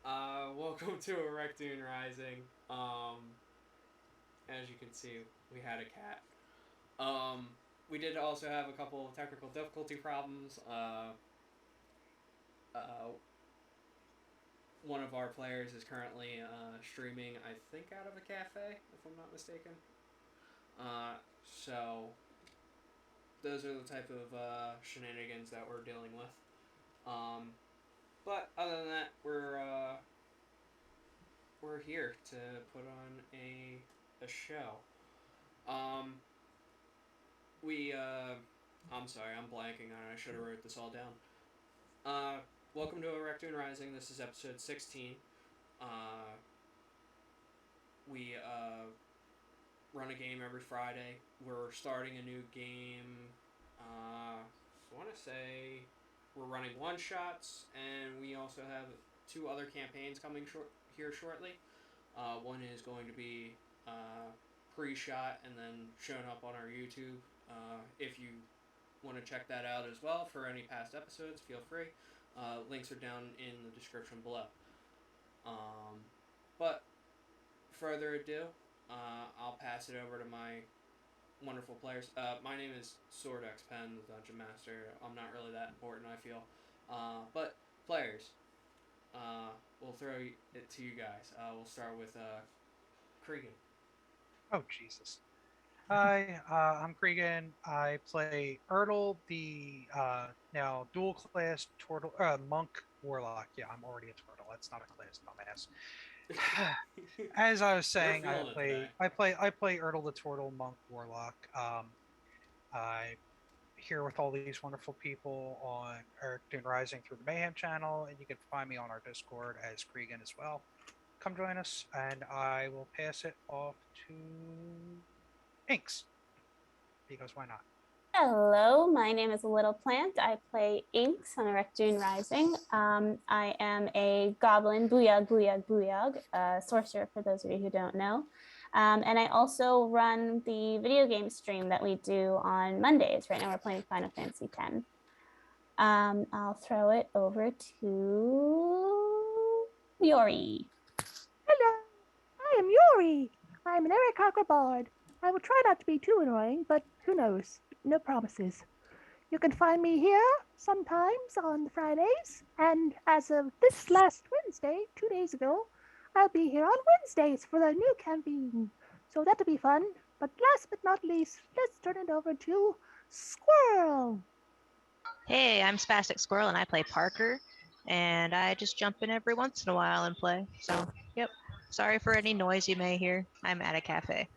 Welcome to Ereckdoon Rising. As you can see, we had a cat. Um, we did also have a couple of technical difficulty problems. Uh, one of our players is currently streaming, I think, out of a cafe, if I'm not mistaken. So those are the type of shenanigans that we're dealing with. Um, but other than that, we're here to put on a show. Um, we I'm sorry, I'm blanking on it. I should have wrote this all down. Uh, Welcome to Ereckdoon Rising. This is episode 16. Uh, we run a game every Friday. We're starting a new game. I want to say we're running one shots, and we also have two other campaigns coming here shortly. One is going to be pre-shot and then shown up on our YouTube. If you want to check that out as well for any past episodes, feel free. Links are down in the description below. But further ado, I'll pass it over to my wonderful players. My name is Sword X Pen, the Dungeon Master. I'm not really that important, I feel. But players, we'll throw it to you guys. We'll start with Cregan. Oh, Jesus. Hi, I'm Cregan. I play Ertl, the now dual class turtle monk warlock. Yeah, I'm already a turtle. That's not a class, dumbass. As I was We're saying, feeling it today. I play Ertl, the turtle monk warlock. I'm here with all these wonderful people on Ereckdoon Rising through the Mayhem channel, and you can find me on our Discord as Cregan as well. Come join us, and I will pass it off to Inks because why not? Hello, my name is Little Plant. I play Inks on Ereckdoon Rising. I am a goblin, booyah, booyah, booyah, sorcerer for those of you who don't know. And I also run the video game stream that we do on Mondays. Right now we're playing Final Fantasy X. I'll throw it over to Yori. Hello, I am Yuri. I am an Eric bard. I will try not to be too annoying, but who knows? No promises. You can find me here sometimes on Fridays, and as of this last Wednesday, 2 days ago, I'll be here on Wednesdays for the new campaign. So that'll be fun. But last but not least, let's turn it over to Squirrel. Hey, I'm Spastic Squirrel and I play Parker, and I just jump in every once in a while and play. So, yep. Sorry for any noise you may hear. I'm at a cafe.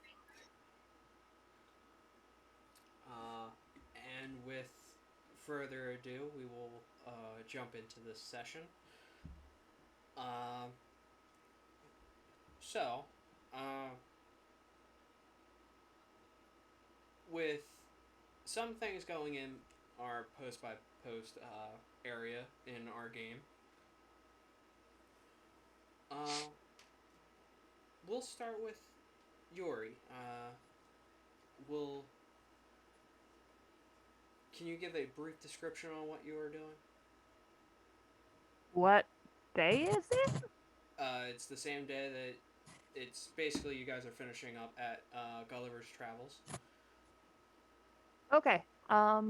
Uh, and with further ado, we will jump into this session. Uh, so, uh, with some things going in our post by post area in our game, uh, we'll start with Yuri. Will Can you give a brief description on what you are doing? What day is it? It's the same day that it's basically you guys are finishing up at Gulliver's Travels. Okay.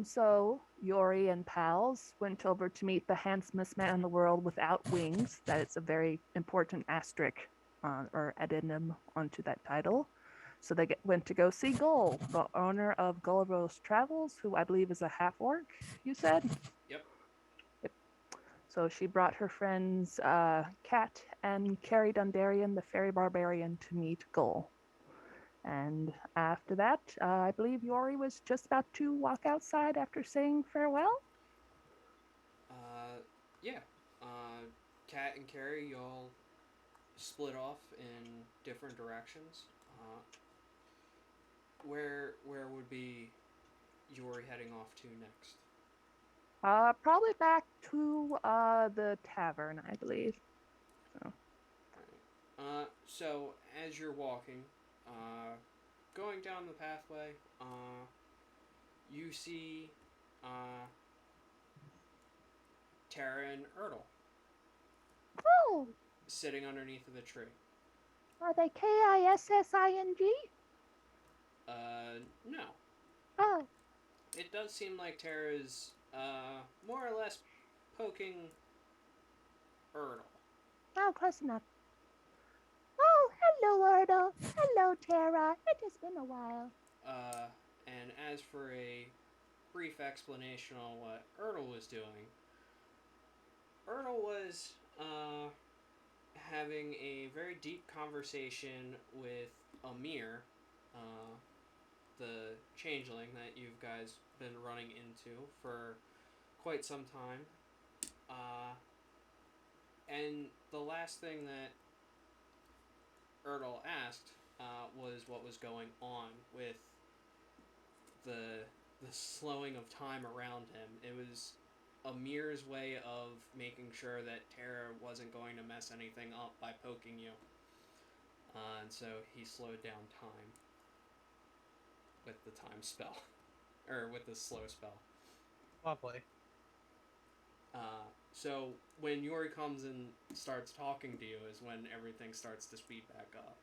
So Yori and pals went over to meet the handsomest man in the world without wings. That is a very important asterisk or addendum onto that title. So they went to go see Gull, the owner of Gulliver's Travels, who I believe is a half orc. You said. Yep. Yep. So she brought her friends Kat and Carrie Dundarian, the fairy barbarian, to meet Gull. And after that, I believe Yori was just about to walk outside after saying farewell. Yeah. Kat and Carrie, y'all split off in different directions. Where would be Yuri heading off to next? Probably back to the tavern, I believe. So. So as you're walking, going down the pathway, you see Tara and Ertl. Oh, sitting underneath of a tree. Are they Kissing? No. Oh, It does seem like Tara's, more or less poking Erdle. oh, close enough. Oh, hello, Erdo. Hello, Tara. It has been a while. And as for a brief explanation on what Erdle was doing, Erdle was, having a very deep conversation with Amir, uh, the changeling that you guys been running into for quite some time. And the last thing that Erdal asked was what was going on with the slowing of time around him. It was Amir's way of making sure that Terra wasn't going to mess anything up by poking you. And so he slowed down time with the time spell. Or with the slow spell. Lovely. So when Yori comes and starts talking to you is when everything starts to speed back up.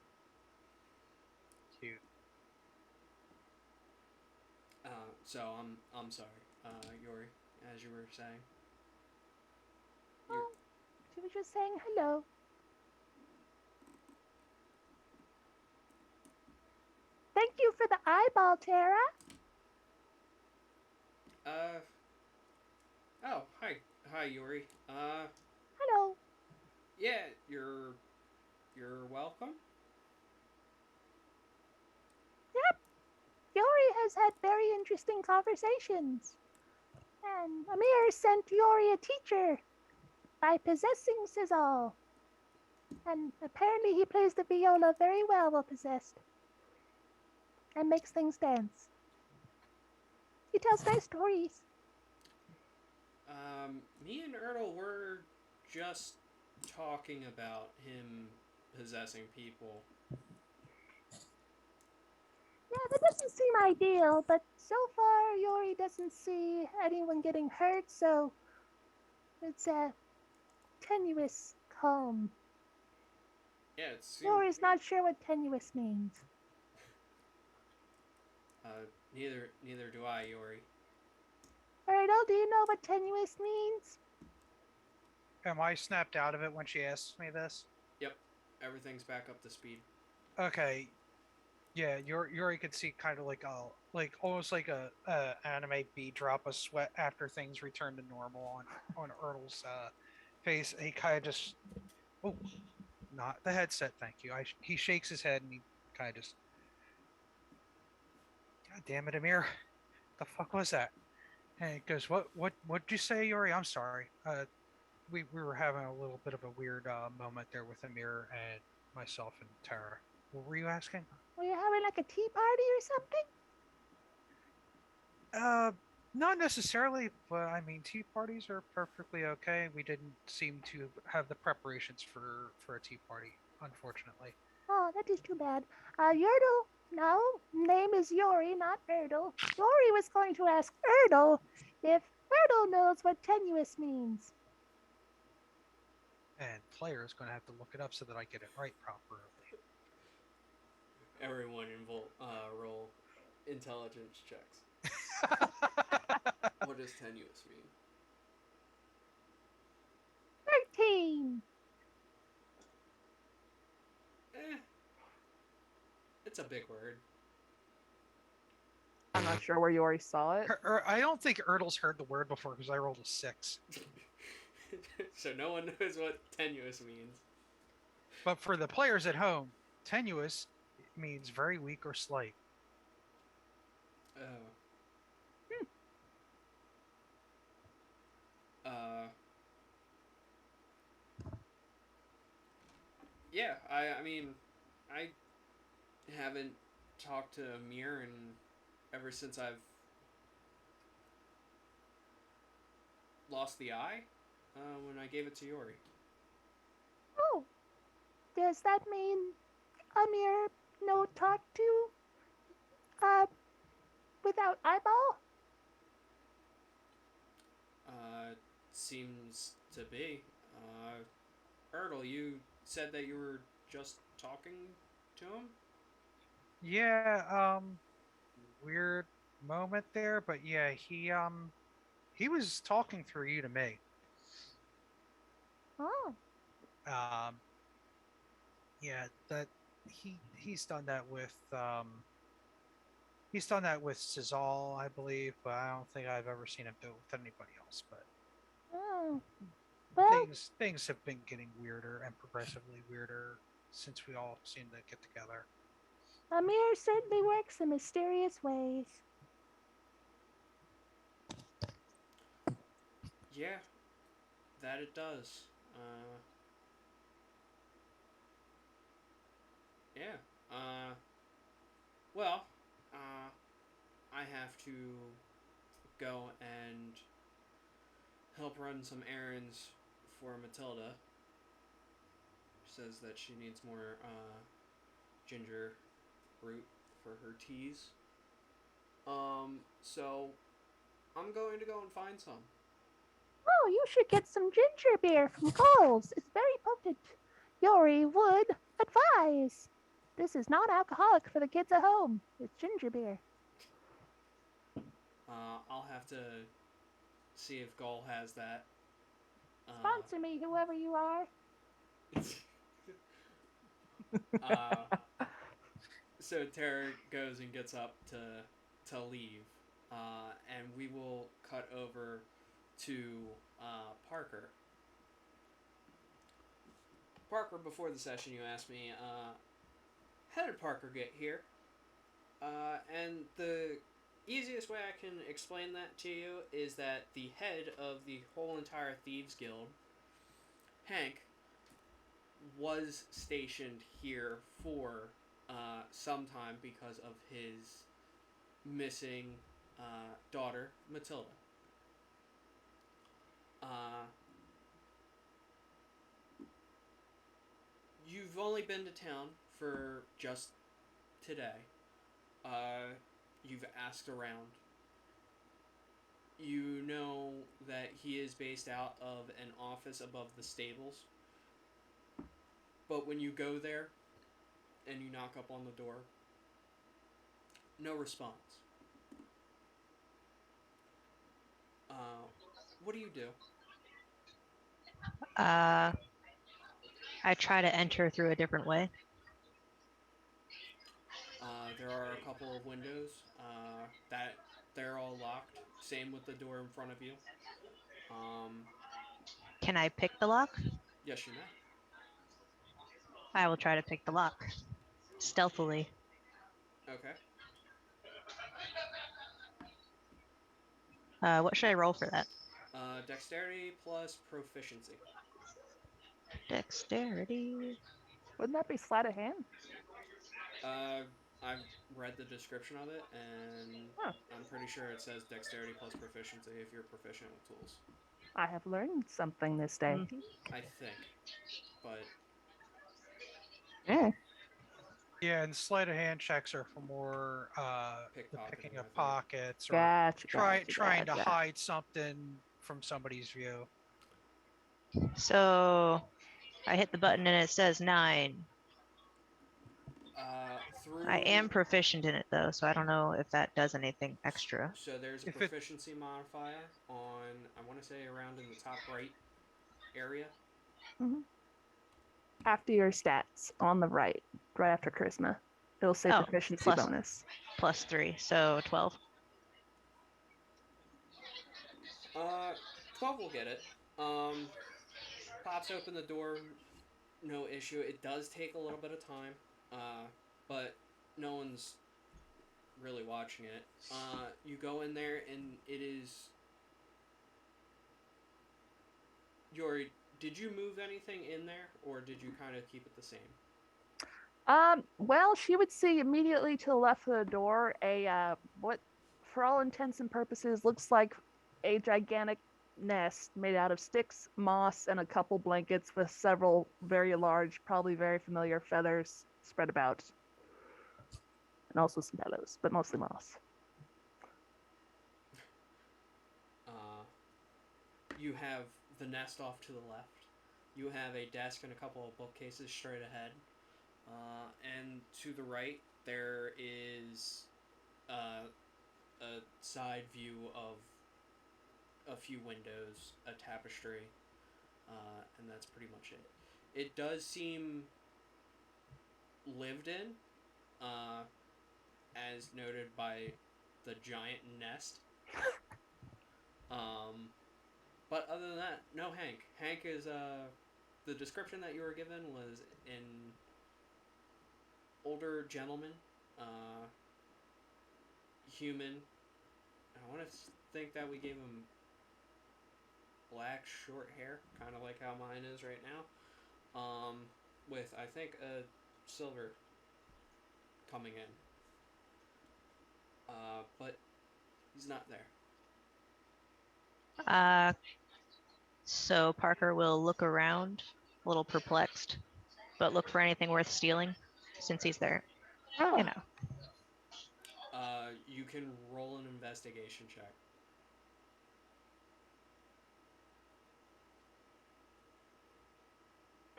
Cute. So I'm sorry, Yori, as you were saying. Oh, she was just saying hello. Thank you for the eyeball, Tara. Oh, hi, Yori. Hello. Yeah, you're welcome. Yep, Yori has had very interesting conversations. And Amir sent Yori a teacher by possessing Sizzle. And apparently he plays the viola very well while possessed. And makes things dance. He tells nice stories. Me and Erdal were just talking about him possessing people. Yeah, that doesn't seem ideal, but so far Yori doesn't see anyone getting hurt, so it's a tenuous calm. Yeah, it seemed. Yori's not sure what tenuous means. Neither do I, Yori. Erdo, do you know what tenuous means? Am I snapped out of it when she asks me this? Yep, everything's back up to speed. Okay. Yeah, Yuri could see kind of like almost like a anime bee drop of sweat after things return to normal on Erdl's face. He kind of just oh, not the headset, thank you. He shakes his head and he kind of just God damn it, Amir, the fuck was that? And he goes, what'd you say, Yuri? I'm sorry. We were having a little bit of a weird moment there with Amir and myself and Tara. What were you asking? Were you having like a tea party or something? Not necessarily, but I mean, tea parties are perfectly okay. We didn't seem to have the preparations for a tea party, unfortunately. Oh, that is too bad. Yordle, no, name is Yori, not Erdle. Yori was going to ask Erdle if Erdle knows what tenuous means. And player is going to have to look it up so that I get it right properly. Everyone roll intelligence checks. What does tenuous mean? 13. It's a big word. I'm not sure where Yori saw it. I don't think Erdl's heard the word before because I rolled a 6. So no one knows what tenuous means. But for the players at home, tenuous means very weak or slight. Oh. Yeah, I mean, I haven't talked to Amir and ever since I've lost the eye when I gave it to Yori. Oh, does that mean Amir no talk to without eyeball? Seems to be. Erdal, you said that you were just talking to him. Yeah, weird moment there, but yeah, he was talking through you to me. Oh, Um, yeah, that he's done that with he's done that with Cesal, I believe, but I don't think I've ever seen him do it with anybody else. But oh. Well, things have been getting weirder and progressively weirder since we all seem to get together. Amir certainly works in mysterious ways. Yeah, that it does. Yeah. Uh, well, I have to go and help run some errands for Matilda. She says that she needs more ginger root for her teas. So I'm going to go and find some. Oh, you should get some ginger beer from Coles. It's very potent. Yori would advise. This is not alcoholic for the kids at home. It's ginger beer. I'll have to see if Gull has that. Uh, Sponsor me, whoever you are. uh, so Tara goes and gets up to leave, and we will cut over to Parker. Parker, before the session, you asked me, how did Parker get here? And the easiest way I can explain that to you is that the head of the whole entire Thieves Guild, Hank, was stationed here for some time because of his missing daughter, Matilda. Uh, you've only been to town for just today. You've asked around. You know that he is based out of an office above the stables. But when you go there and you knock up on the door, no response. Uh, what do you do? I try to enter through a different way. There are a couple of windows that they're all locked. Same with the door in front of you. Um, Can I pick the lock? yes, you may. I will try to pick the lock stealthily. Okay. What should I roll for that? Dexterity plus proficiency. Dexterity. Wouldn't that be sleight of hand? Uh, I've read the description of it, and Huh. I'm pretty sure it says dexterity plus proficiency if you're proficient with tools. I have learned something this day. Mhm. I think, but Yeah. Yeah, and sleight of hand checks are for more the pickpocketing, picking I of think. pockets or Gotcha. trying to gotcha. hide something from somebody's view. So I hit the button and it says 9. Through I am proficient in it though, so I don't know if that does anything extra. so there's a If it proficiency modifier on, I want to say, around in the top right area. After your stats on the right after charisma, it'll say Oh, proficiency plus- bonus. Plus 3, so 12. 12 will get it. Pops open the door, no issue. It does take a little bit of time, but no one's really watching it. You go in there and it is. Yori, did you move anything in there, or did you kind of keep it the same? Well, she would see immediately to the left of the door a what, for all intents and purposes, looks like a gigantic nest made out of sticks, moss, and a couple blankets with several very large, probably very familiar feathers spread about, and also some pillows, but mostly moss. You have the nest off to the left. you have a desk and a couple of bookcases straight ahead. And to the right, there is a side view of a few windows, a tapestry, and that's pretty much it. It does seem lived in, uh, as noted by the giant nest. Um, but other than that, no Hank. Hank is the description that you were given was an older gentleman, uh, human. I want to think that we gave him black short hair, kind of like how mine is right now. With I think a silver coming in. But he's not there. So Parker will look around, a little perplexed, but look for anything worth stealing since he's there. You know. You can roll an investigation check.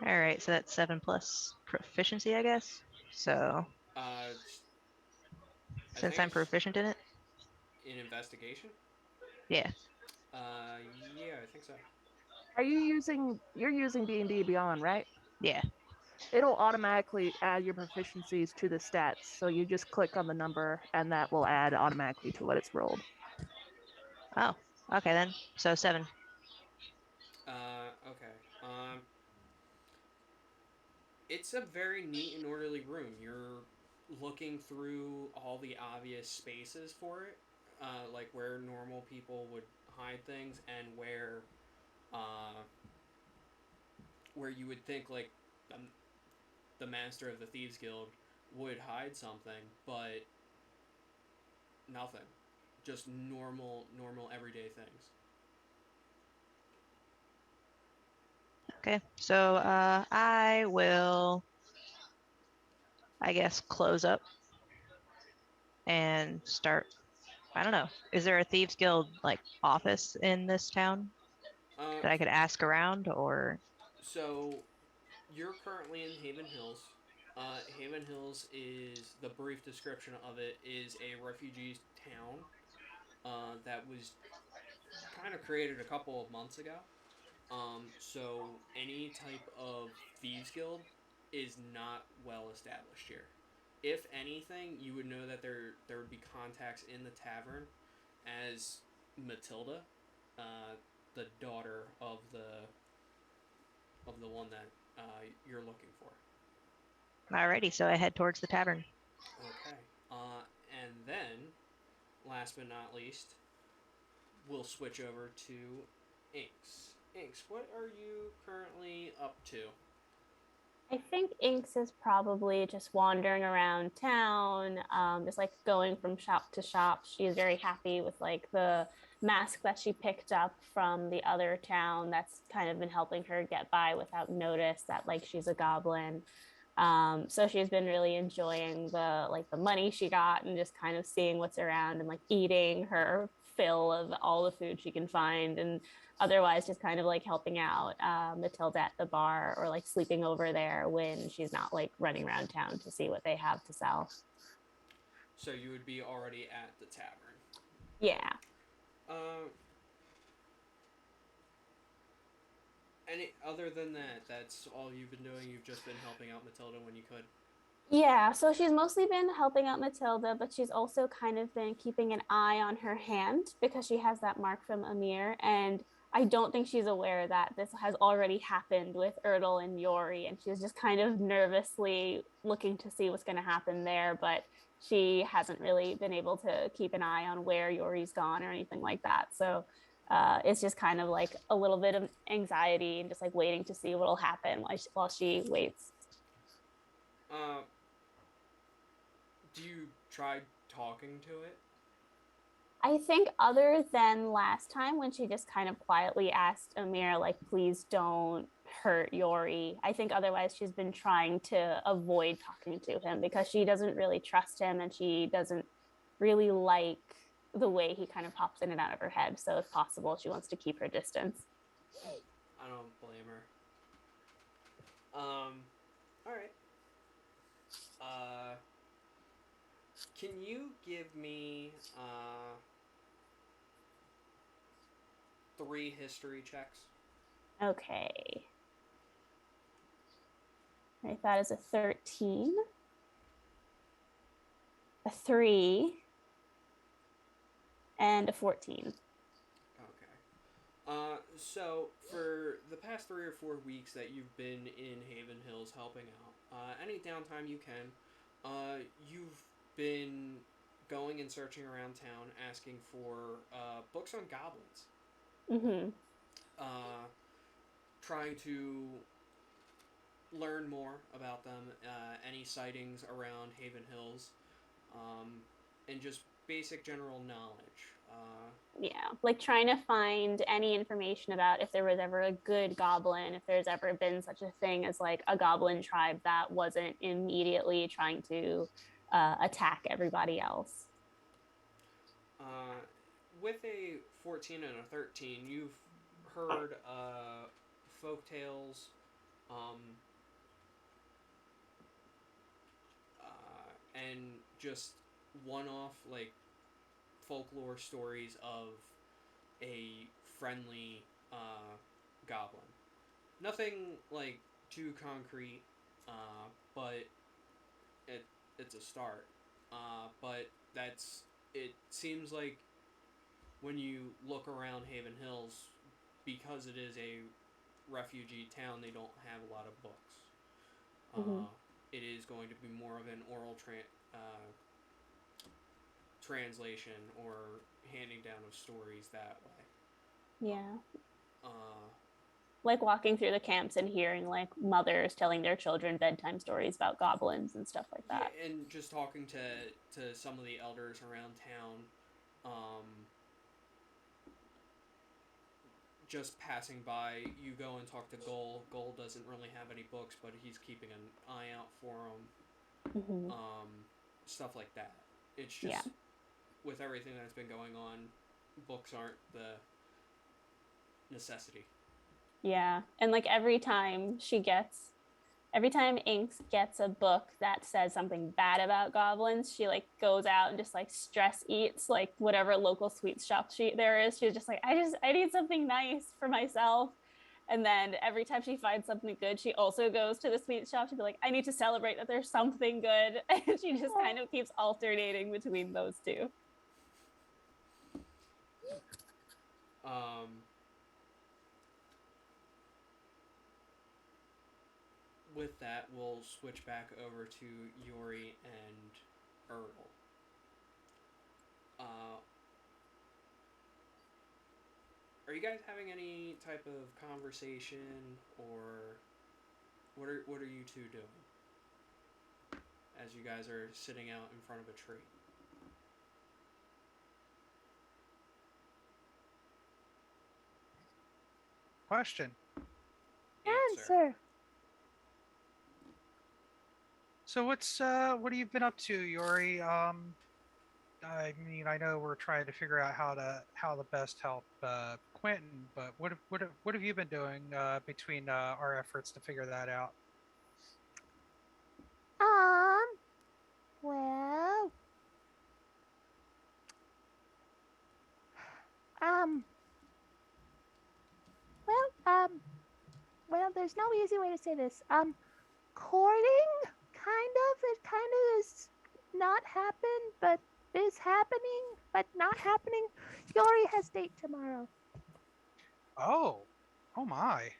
All right, so that's 7 plus proficiency, I guess. So I since think I'm it's proficient in it, in investigation. yeah. Yeah, I think so. Are you using? You're using D&D Beyond, right? Yeah. It'll automatically add your proficiencies to the stats. So you just click on the number, and that will add automatically to what it's rolled. Oh, okay then. So 7. Okay. It's a very neat and orderly room. You're looking through all the obvious spaces for it, like where normal people would hide things, and uh, where you would think like the master of the thieves guild would hide something, but nothing. Just normal everyday things. Okay. So I will, I guess, close up and start. I don't know. Is there a thieves guild like office in this town Uh, that I could ask around, or? so you're currently in Haven Hills. Haven Hills is the brief description of it is a refugee town that was kind of created a couple of months ago. So any type of thieves guild is not well established here. If anything, you would know that there would be contacts in the tavern as Matilda, the daughter of the one that you're looking for. Alrighty, so I head towards the tavern. Okay. And then, last but not least, we'll switch over to Inks. Inks, what are you currently up to? I think Inks is probably just wandering around town, just like going from shop to shop. She's very happy with like the mask that she picked up from the other town that's kind of been helping her get by without notice that like she's a goblin. So she's been really enjoying the money she got and just kind of seeing what's around and like eating her fill of all the food she can find and otherwise just kind of like helping out Matilda at the bar or like sleeping over there when she's not like running around town to see what they have to sell. So you would be already at the tavern. Yeah. Uh, any other than that, that's all you've been doing. You've just been helping out Matilda when you could. Yeah, so she's mostly been helping out Matilda, but she's also kind of been keeping an eye on her hand because she has that mark from Amir. And I don't think she's aware that this has already happened with Erdal and Yori. And she's just kind of nervously looking to see what's going to happen there. But she hasn't really been able to keep an eye on where Yori's gone or anything like that. So it's just kind of like a little bit of anxiety and just like waiting to see what will happen while she waits. Uh, do you try talking to it? I think other than last time when she just kind of quietly asked Amir, like, please don't hurt Yori. I think otherwise she's been trying to avoid talking to him because she doesn't really trust him and she doesn't really like the way he kind of pops in and out of her head. So if possible, she wants to keep her distance. I don't blame her. All right. Uh, can you give me 3 history checks? Okay. Right, that is a 13, a 3, and a 14. Okay. So for the past 3 or 4 weeks that you've been in Haven Hills helping out, any downtime you can, you've been going and searching around town asking for books on goblins. Mm-hmm. Uh, Trying to learn more about them, any sightings around Haven Hills, um, and just basic general knowledge. Yeah, like trying to find any information about if there was ever a good goblin, if there's ever been such a thing as like a goblin tribe that wasn't immediately trying to attack everybody else. Uh, with a 14 and a 13, you've heard folk tales, um, and just one-off like folklore stories of a friendly goblin. Nothing like too concrete, but it it's a start. But that's it. Seems like when you look around Haven Hills, because it is a refugee town, they don't have a lot of books. Mm-hmm. It is going to be more of an oral translation or handing down of stories that way. Yeah, Uh, like walking through the camps and hearing like mothers telling their children bedtime stories about goblins and stuff like yeah, that. and just talking to some of the elders around town, um, just passing by, you go and talk to Goal. Goal doesn't really have any books, but he's keeping an eye out for them. Mm-hmm. Stuff like that. It's Yeah. just with everything that's been going on, books aren't the necessity. Yeah. And like every time Inks gets a book that says something bad about goblins, she like goes out and just like stress eats like whatever local sweet shop there is. She's just like, I need something nice for myself. And then every time she finds something good, she also goes to the sweet shop to be like, I need to celebrate that there's something good. And she just kind of keeps alternating between those two. Um, with that, we'll switch back over to Yuri and Earl. Uh, are you guys having any type of conversation, or what are you two doing as you guys are sitting out in front of a tree? Question. Answer. Answer. So what have you been up to, Yuri? I mean, I know we're trying to figure out how to best help Quentin, but what have you been doing between our efforts to figure that out? Um, well, um, well, well, there's no easy way to say this. Courting, it kind of is not happened, but is happening, but not happening. Yori has date tomorrow. Oh, oh my!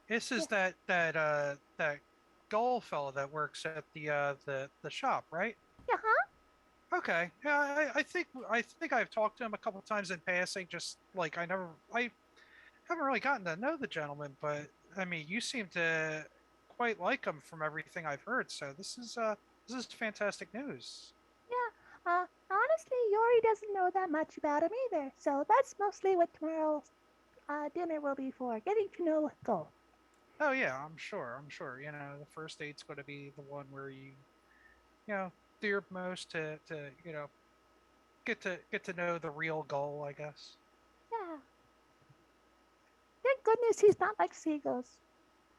This is Yeah. that Gull fellow that works at the shop, right? Uh-huh. Okay. Yeah, I think I've talked to him a couple times in passing. Just like I haven't really gotten to know the gentleman, but I mean, you seem to quite like him from everything I've heard. So this is fantastic news. Yeah. Honestly, Yori doesn't know that much about him either. So that's mostly what tomorrow's dinner will be for, getting to know Gull. Oh yeah, I'm sure. I'm sure. You know, the first date's going to be the one where you know do your most to get to know the real Gull, I guess. Yeah. Thank goodness he's not like seagulls.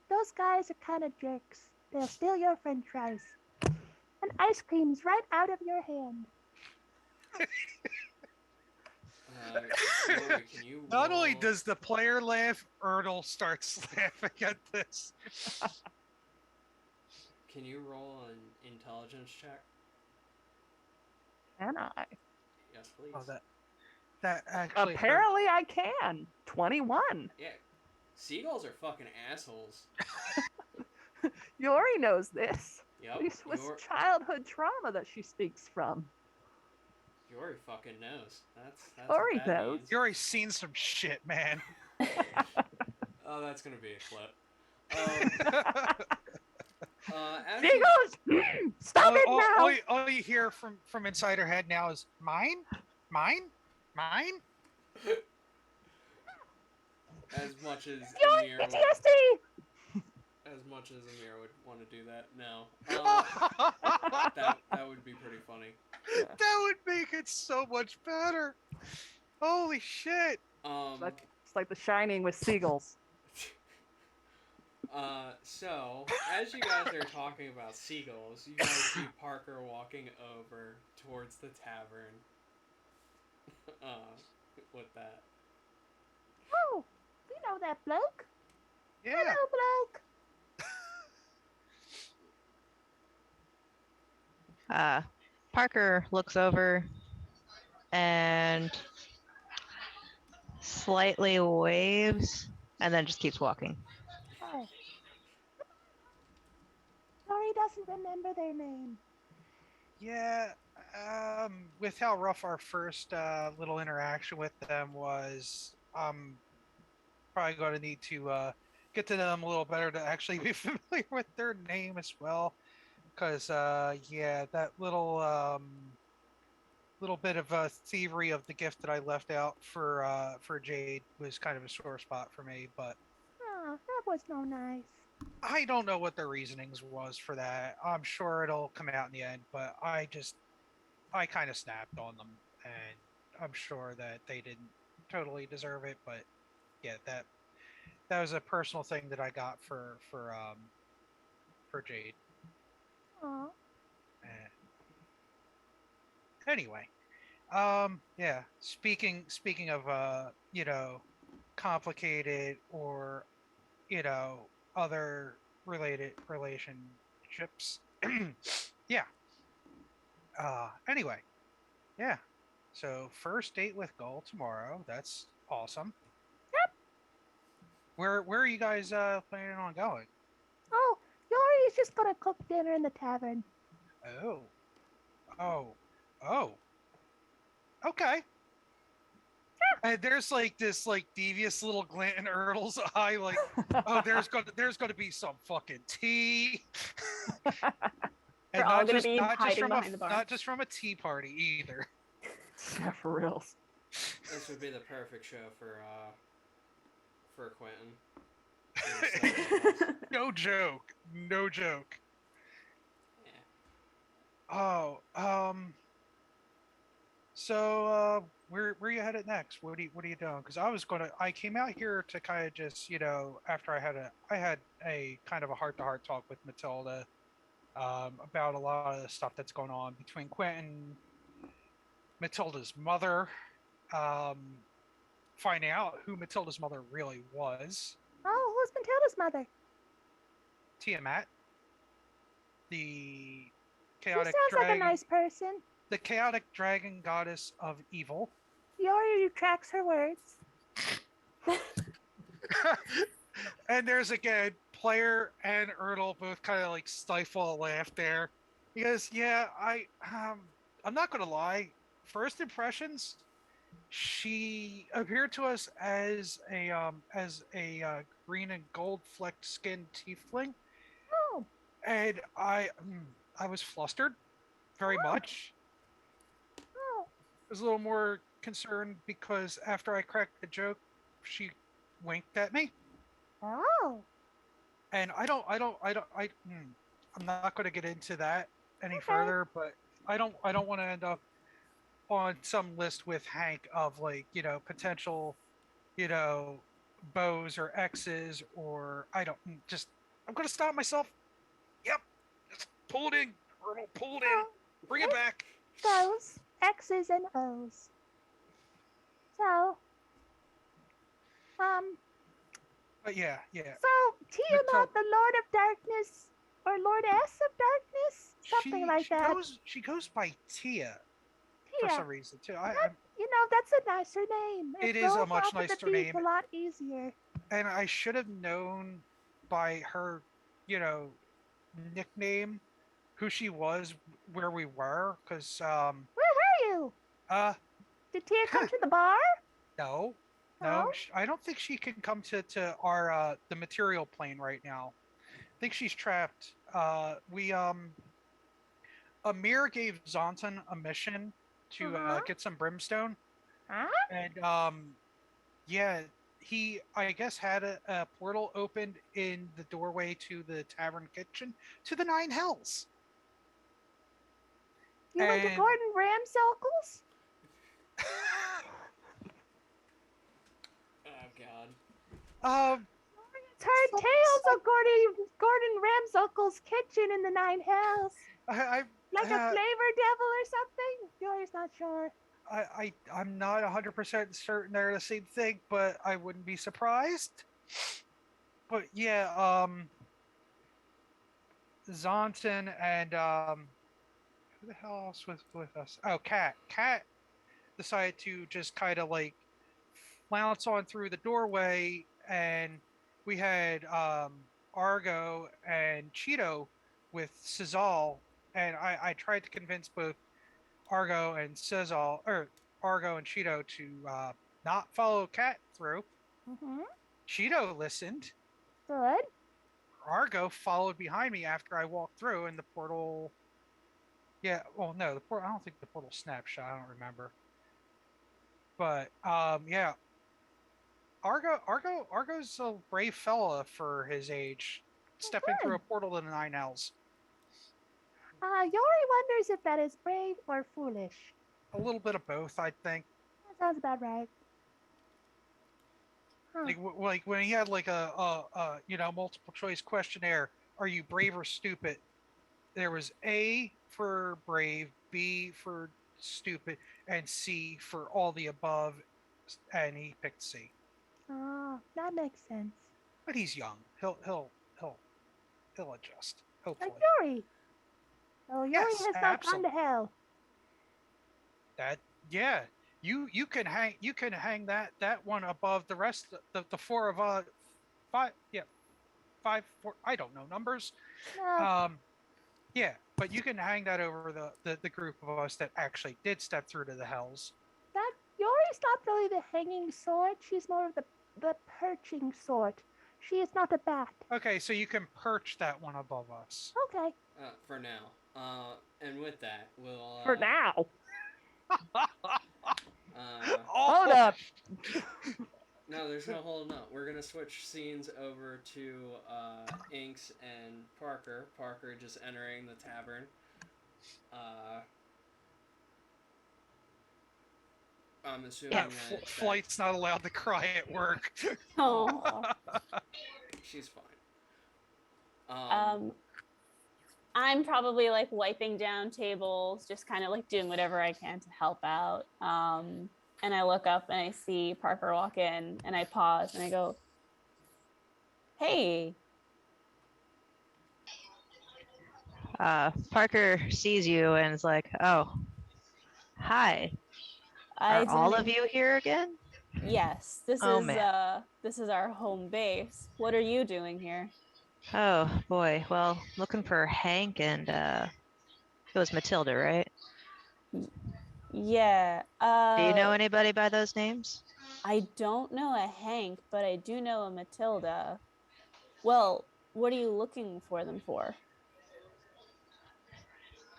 those guys are kind of jerks. They'll steal your french fries. And ice cream's right out of your hand. Rory, can you Not roll... only does the player laugh, Erdl starts laughing at this. Can you roll an intelligence check? Can I? Yes, please. Oh, that actually hurt. Apparently I can. 21. Yeah. Seagulls are fucking assholes. Yori knows this. Yep. This was childhood trauma that she speaks from. Yori fucking knows. That's Yori what that knows. means. Yori's seen some shit, man. Oh, that's gonna be a clip. As you- Seagulls! Stop it now! All you hear from inside her head now is mine, mine, mine. As much as Your Amir would, PTSD! as much as Amir would want to do that, no. That would be pretty funny. That would make it so much better. Holy shit. It's like The Shining with seagulls. So, as you guys are talking about seagulls, you guys see Parker walking over towards the tavern. With that. Oh, we know that bloke. Yeah. Hello, bloke. Parker looks over and slightly waves and then just keeps walking. Oh. Sorry, doesn't remember their name. Yeah, with how rough our first little interaction with them was, I'm probably going to need to get to know them a little better to actually be familiar with their name as well. Because, yeah, that little bit of thievery of the gift that I left out for Jade was kind of a sore spot for me. But Oh, that was no nice. I don't know what their reasonings was for that. I'm sure it'll come out in the end, but I kind of snapped on them, and I'm sure that they didn't totally deserve it. But yeah, that was a personal thing that I got for Jade. Aw. Anyway, yeah. Speaking of complicated or other related relationships. Yeah. Anyway, yeah. So first date with Gull tomorrow. That's awesome. Yep. Where are you guys planning on going? Oh, Yori is just gonna cook dinner in the tavern. Oh. Okay. And there's like this devious little glint in Erdl's eye, like, oh, there's gonna be some fucking tea. We're all gonna be hiding behind the bar. Not just from a tea party either. Yeah, for reals. This would be the perfect show for Quentin. No joke. Yeah. Oh, so where are you headed next? What are you doing? Because I came out here to kind of just after I had a kind of a heart-to-heart talk with Matilda about a lot of the stuff that's going on between Quentin, Matilda's mother, finding out who Matilda's mother really was. Oh, who's Matilda's mother? Tiamat, the She chaotic sounds dragon, like a nice person. the chaotic dragon goddess of evil. Yori retracts her words. And there's again, player and Erdl both kind of like stifle a laugh there. He goes, "Yeah, I'm not gonna lie. First impressions, she appeared to us as a green and gold flecked skinned tiefling, Oh, and I was flustered very much. oh, I was a little more concerned because after I cracked the joke, she winked at me." oh. And I'm not going to get into that any Okay. further, but I don't want to end up on some list with Hank of potential, bows or X's or I don't just. I'm gonna stop myself. Yep, just pull it in, Colonel. Pull it in. Oh, Bring it back. goes X's and O's. So, um, But yeah. so So Tiamat, the Lord of Darkness, or Lordess of Darkness, something like that. she goes by Tia for Tia, some reason too. that's a nicer name. It is a rolls much off of the nicer beak name. a lot easier. And I should have known by her, nickname who she was where we were because Where were you? uh Did Tia come to the bar? no. No? I don't think she can come to our the material plane right now. I think she's trapped. We Amir gave Zonton a mission to get some brimstone, Huh? and yeah, he I guess had a portal opened in the doorway to the tavern kitchen to the Nine Hells. You went to And- Gordon Ramsocles? Oh God. It's heard tales of Gordon Ramsocles' kitchen in the Nine Hells. I Like a flavor devil or something? Jory's not sure. I'm not 100% certain they're the same thing, but I wouldn't be surprised. But yeah, Zonton and who the hell else was with us? Oh, Cat. Cat decided to just kind of like flounce on through the doorway, and we had Argo and Cheeto with Cizal, and I tried to convince both Argo and Cizal, or Argo and Cheeto to not follow Cat through. Mm-hmm. Cheeto listened. Good. Argo followed behind me after I walked through, and the portal. Yeah, well, no, the portal. I don't think the portal snapshot. I don't remember. But yeah, Argo's a brave fella for his age, stepping through a portal to the Nine Hells. Yori wonders if that is brave or foolish. A little bit of both, I think. That sounds about right. Huh. Like when he had like a multiple choice questionnaire, are you brave or stupid? There was A for brave, B for stupid, and C for all the above, and he picked C. Oh, that makes sense. But he's young. He'll adjust. Hopefully. Like Yori. Oh, Yori Yes, has not gone to hell. That yeah. You can hang that one above the rest the four of five four I don't know numbers. No. Yeah, but you can hang that over the group of us that actually did step through to the hells. That Yori's not really the hanging sort. She's more of the perching sort. She is not a bat. Okay, so you can perch that one above us. Okay. For now. And with that, we'll. For now. Hold up. No, there's no holding up. We're gonna switch scenes over to Inks and Parker. Parker just entering the tavern. I'm assuming that Flight's not allowed to cry at work. Oh. she's fine. I'm probably like wiping down tables, just kind of like doing whatever I can to help out. And I look up and I see Parker walk in, and I pause and I go, "Hey." Parker sees you and is like, "Oh, hi. Are all of you here again?" Yes, this Oh, is man. this is our home base. What are you doing here? Oh boy. Well, looking for Hank and it was Matilda, right? Yeah. Do you know anybody by those names? I don't know a Hank, but I do know a Matilda. Well, what are you looking for them for?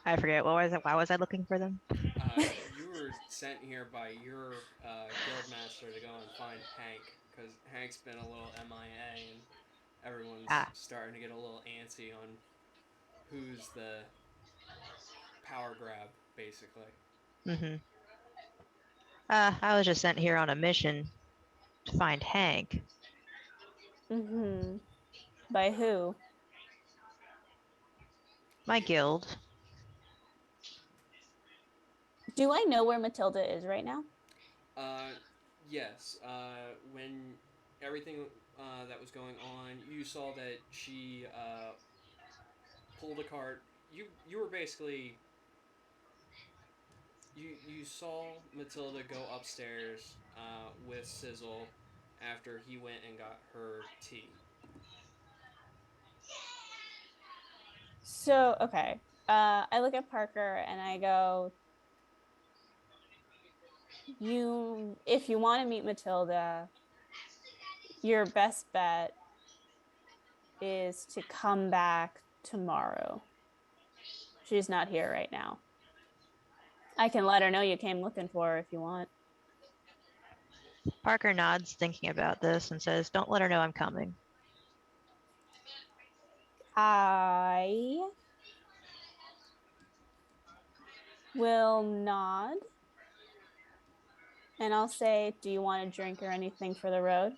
I forget. What was it? Why was I looking for them? You were sent here by your guildmaster to go and find Hank, because Hank's been a little MIA, and everyone's starting to get a little antsy on who's the power grab, basically. Mm-hmm. I was just sent here on a mission to find Hank. Mm-hmm. By who? My guild. Do I know where Matilda is right now? Yes. When everything that was going on, you saw that she pulled a cart. You were basically you saw Matilda go upstairs with Sizzle after he went and got her tea. So, okay. I look at Parker and I go, if you want to meet Matilda, your best bet is to come back tomorrow. She's not here right now. I can let her know you came looking for her if you want. Parker nods, thinking about this, and says, "Don't let her know I'm coming." I will nod and I'll say, do you want a drink or anything for the road?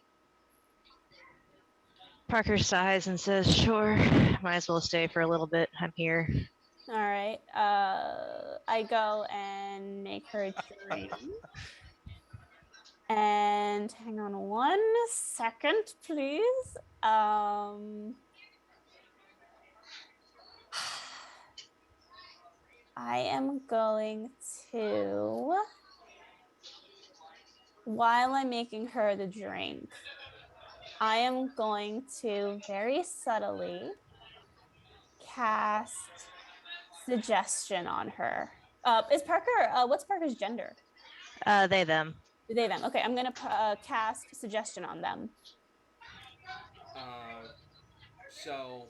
Parker sighs and says, "Sure. Might as well stay for a little bit. I'm here." All right. I go and make her a drink. And hang on 1 second, please. I am going to, while I'm making her the drink, I am going to very subtly cast suggestion on her. Is Parker, what's Parker's gender? They, them. They, them. Okay, I'm going to cast suggestion on them. So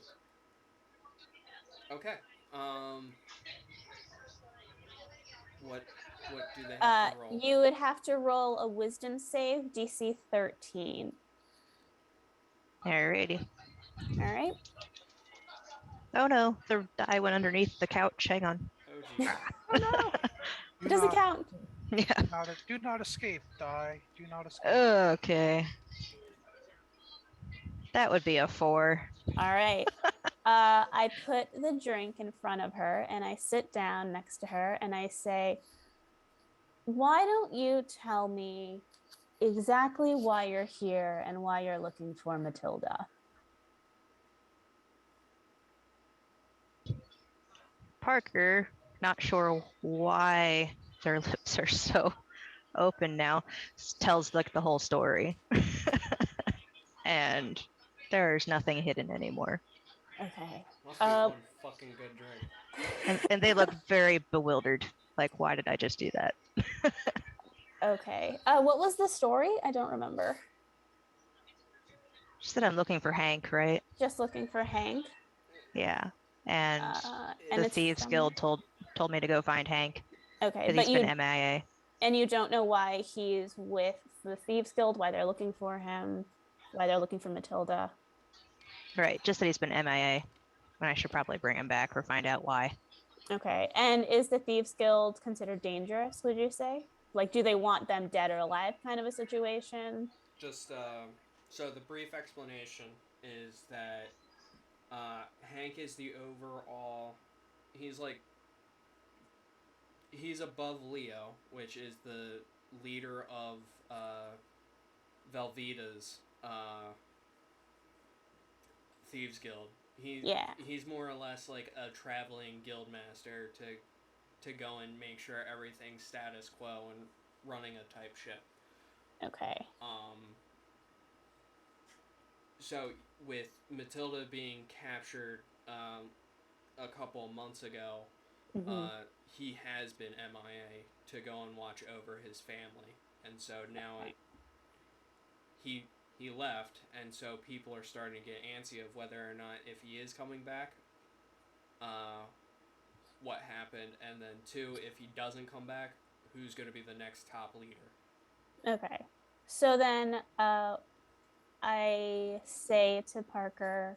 okay. What do they have to roll? You would have to roll a wisdom save, DC 13. Alrighty. All right. Oh no, the die went underneath the couch. Hang on. Oh jeez. Oh no! It doesn't count. Yeah. Do not escape, die. Do not escape. Okay. That would be a 4. All right. I put the drink in front of her and I sit down next to her and I say, why don't you tell me exactly why you're here and why you're looking for Matilda? Parker, not sure why their lips are so open now, tells like the whole story. And there's nothing hidden anymore. Okay. Must be one fucking good drink. And they look very bewildered. Like, why did I just do that? Okay. What was the story? I don't remember. Just that I'm looking for Hank, right? Just looking for Hank. Yeah. And and the Thieves Guild told me to go find Hank. Okay, Because he's been MIA. And you don't know why he's with the Thieves Guild, why they're looking for him, why they're looking for Matilda. Right, just that he's been MIA. And I should probably bring him back or find out why. Okay, and is the Thieves Guild considered dangerous, would you say? Like, do they want them dead or alive kind of a situation? Just, so the brief explanation is that Hank is the overall, he's above Leo, which is the leader of Velveeta's Thieves Guild. He's more or less like a traveling guild master to go and make sure everything's status quo and running a type ship. Okay. So with Matilda being captured a couple months ago, he has been MIA to go and watch over his family, and so now he left, and so people are starting to get antsy of whether or not if he is coming back, what happened, and then 2, if he doesn't come back, who's going to be the next top leader. Okay. So then I say to Parker,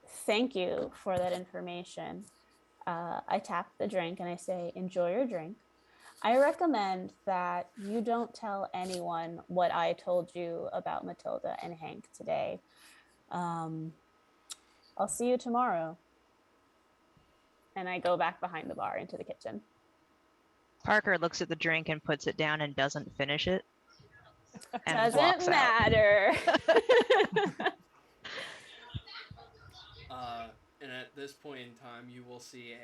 thank you for that information. I tap the drink and I say, enjoy your drink. I recommend that you don't tell anyone what I told you about Matilda and Hank today. I'll see you tomorrow. And I go back behind the bar into the kitchen. Parker looks at the drink and puts it down and doesn't finish it. And Doesn't walks out. matter. And at this point in time, you will see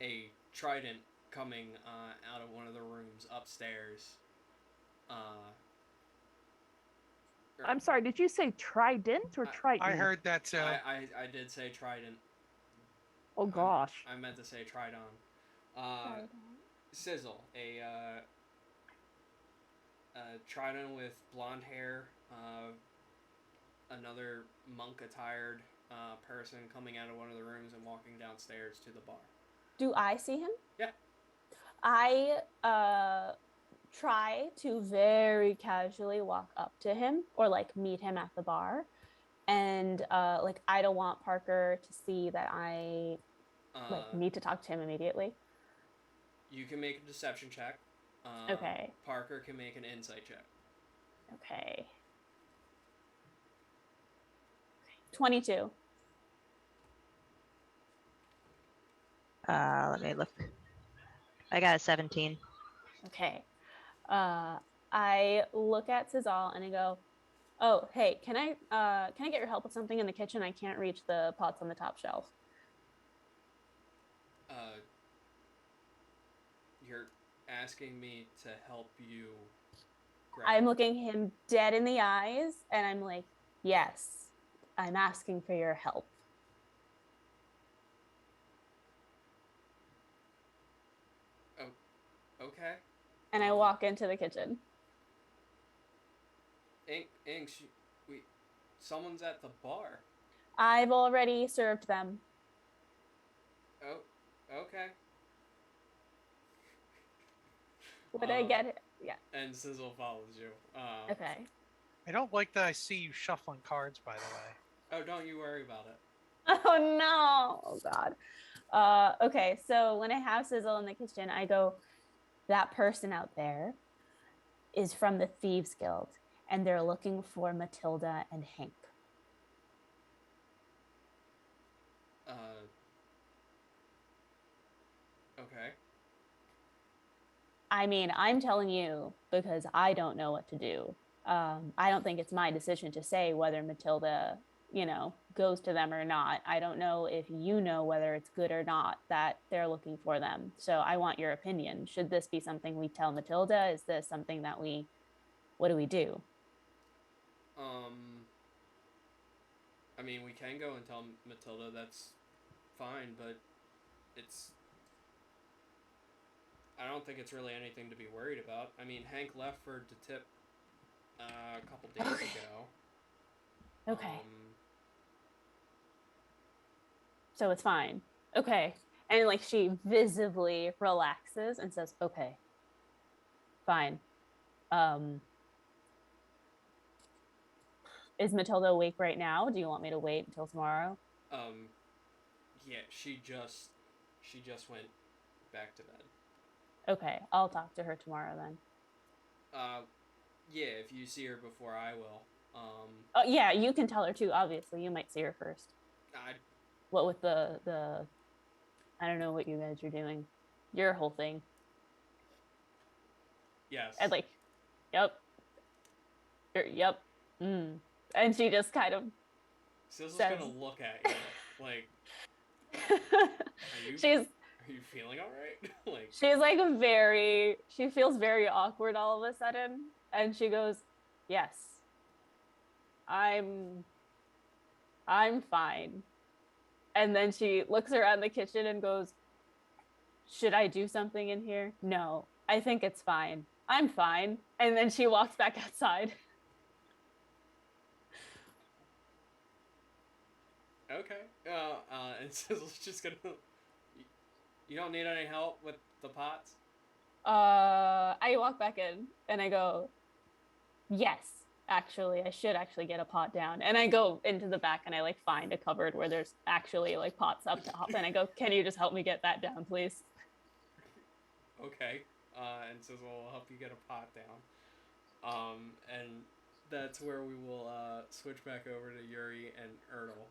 a trident coming out of one of the rooms upstairs. I'm sorry, did you say trident or triton? I heard that too. I did say trident. Oh gosh. I meant to say tridon. Sizzle, a trident with blonde hair, another monk attired person coming out of one of the rooms and walking downstairs to the bar. Do I see him? Yeah. I try to very casually walk up to him or like meet him at the bar. And like I don't want Parker to see that I like need to talk to him immediately. You can make a deception check. Okay. Parker can make an insight check. Okay. 22. Let me look. I got a 17. Okay. I look at Cizal and I go, "Oh, hey, can I get your help with something in the kitchen? I can't reach the pots on the top shelf." You're asking me to help you grab... I'm looking him dead in the eyes and I'm like, "Yes, I'm asking for your help." Okay. And I walk into the kitchen. Inks, someone's at the bar. I've already served them. Oh, okay. Would I get it? Yeah. And Sizzle follows you. Okay. I don't like that I see you shuffling cards, by the way. Oh, don't you worry about it. Oh no. Oh God. Okay, so when I have Sizzle in the kitchen, I go, "That person out there is from the Thieves Guild, and they're looking for Matilda and Hank." Okay. I mean, I'm telling you because I don't know what to do. I don't think it's my decision to say whether Matilda, goes to them or not. I don't know if you know whether it's good or not that they're looking for them. So I want your opinion. Should this be something we tell Matilda? Is this something that what do we do? I mean, we can go and tell Matilda, that's fine, but I don't think it's really anything to be worried about. I mean, Hank left for the tip a couple days ago. Okay. So it's fine. Okay. And like she visibly relaxes and says, "Okay, fine. Is Matilda awake right now? Do you want me to wait until tomorrow?" Yeah, she just went back to bed. Okay, I'll talk to her tomorrow then. Yeah, if you see her before I will. Oh yeah, you can tell her too. Obviously, you might see her first. What with the I don't know what you guys are doing. Your whole thing. Yes. And like, yep. Yep. And she just kind of Sizzle's says... gonna look at you like, are you feeling alright? Like, she's like she feels very awkward all of a sudden, and she goes, "Yes, I'm fine." And then she looks around the kitchen and goes, "Should I do something in here?" "No, I think it's fine. I'm fine." And then she walks back outside. okay. And Sizzle's just gonna... You don't need any help with the pots? I walk back in and I go, "Yes, actually, I should actually get a pot down." And I go into the back and I like find a cupboard where there's actually like pots up top. And I go, "Can you just help me get that down, please?" okay. And says, well, I'll help you get a pot down. And that's where we will switch back over to Yuri and Ertl.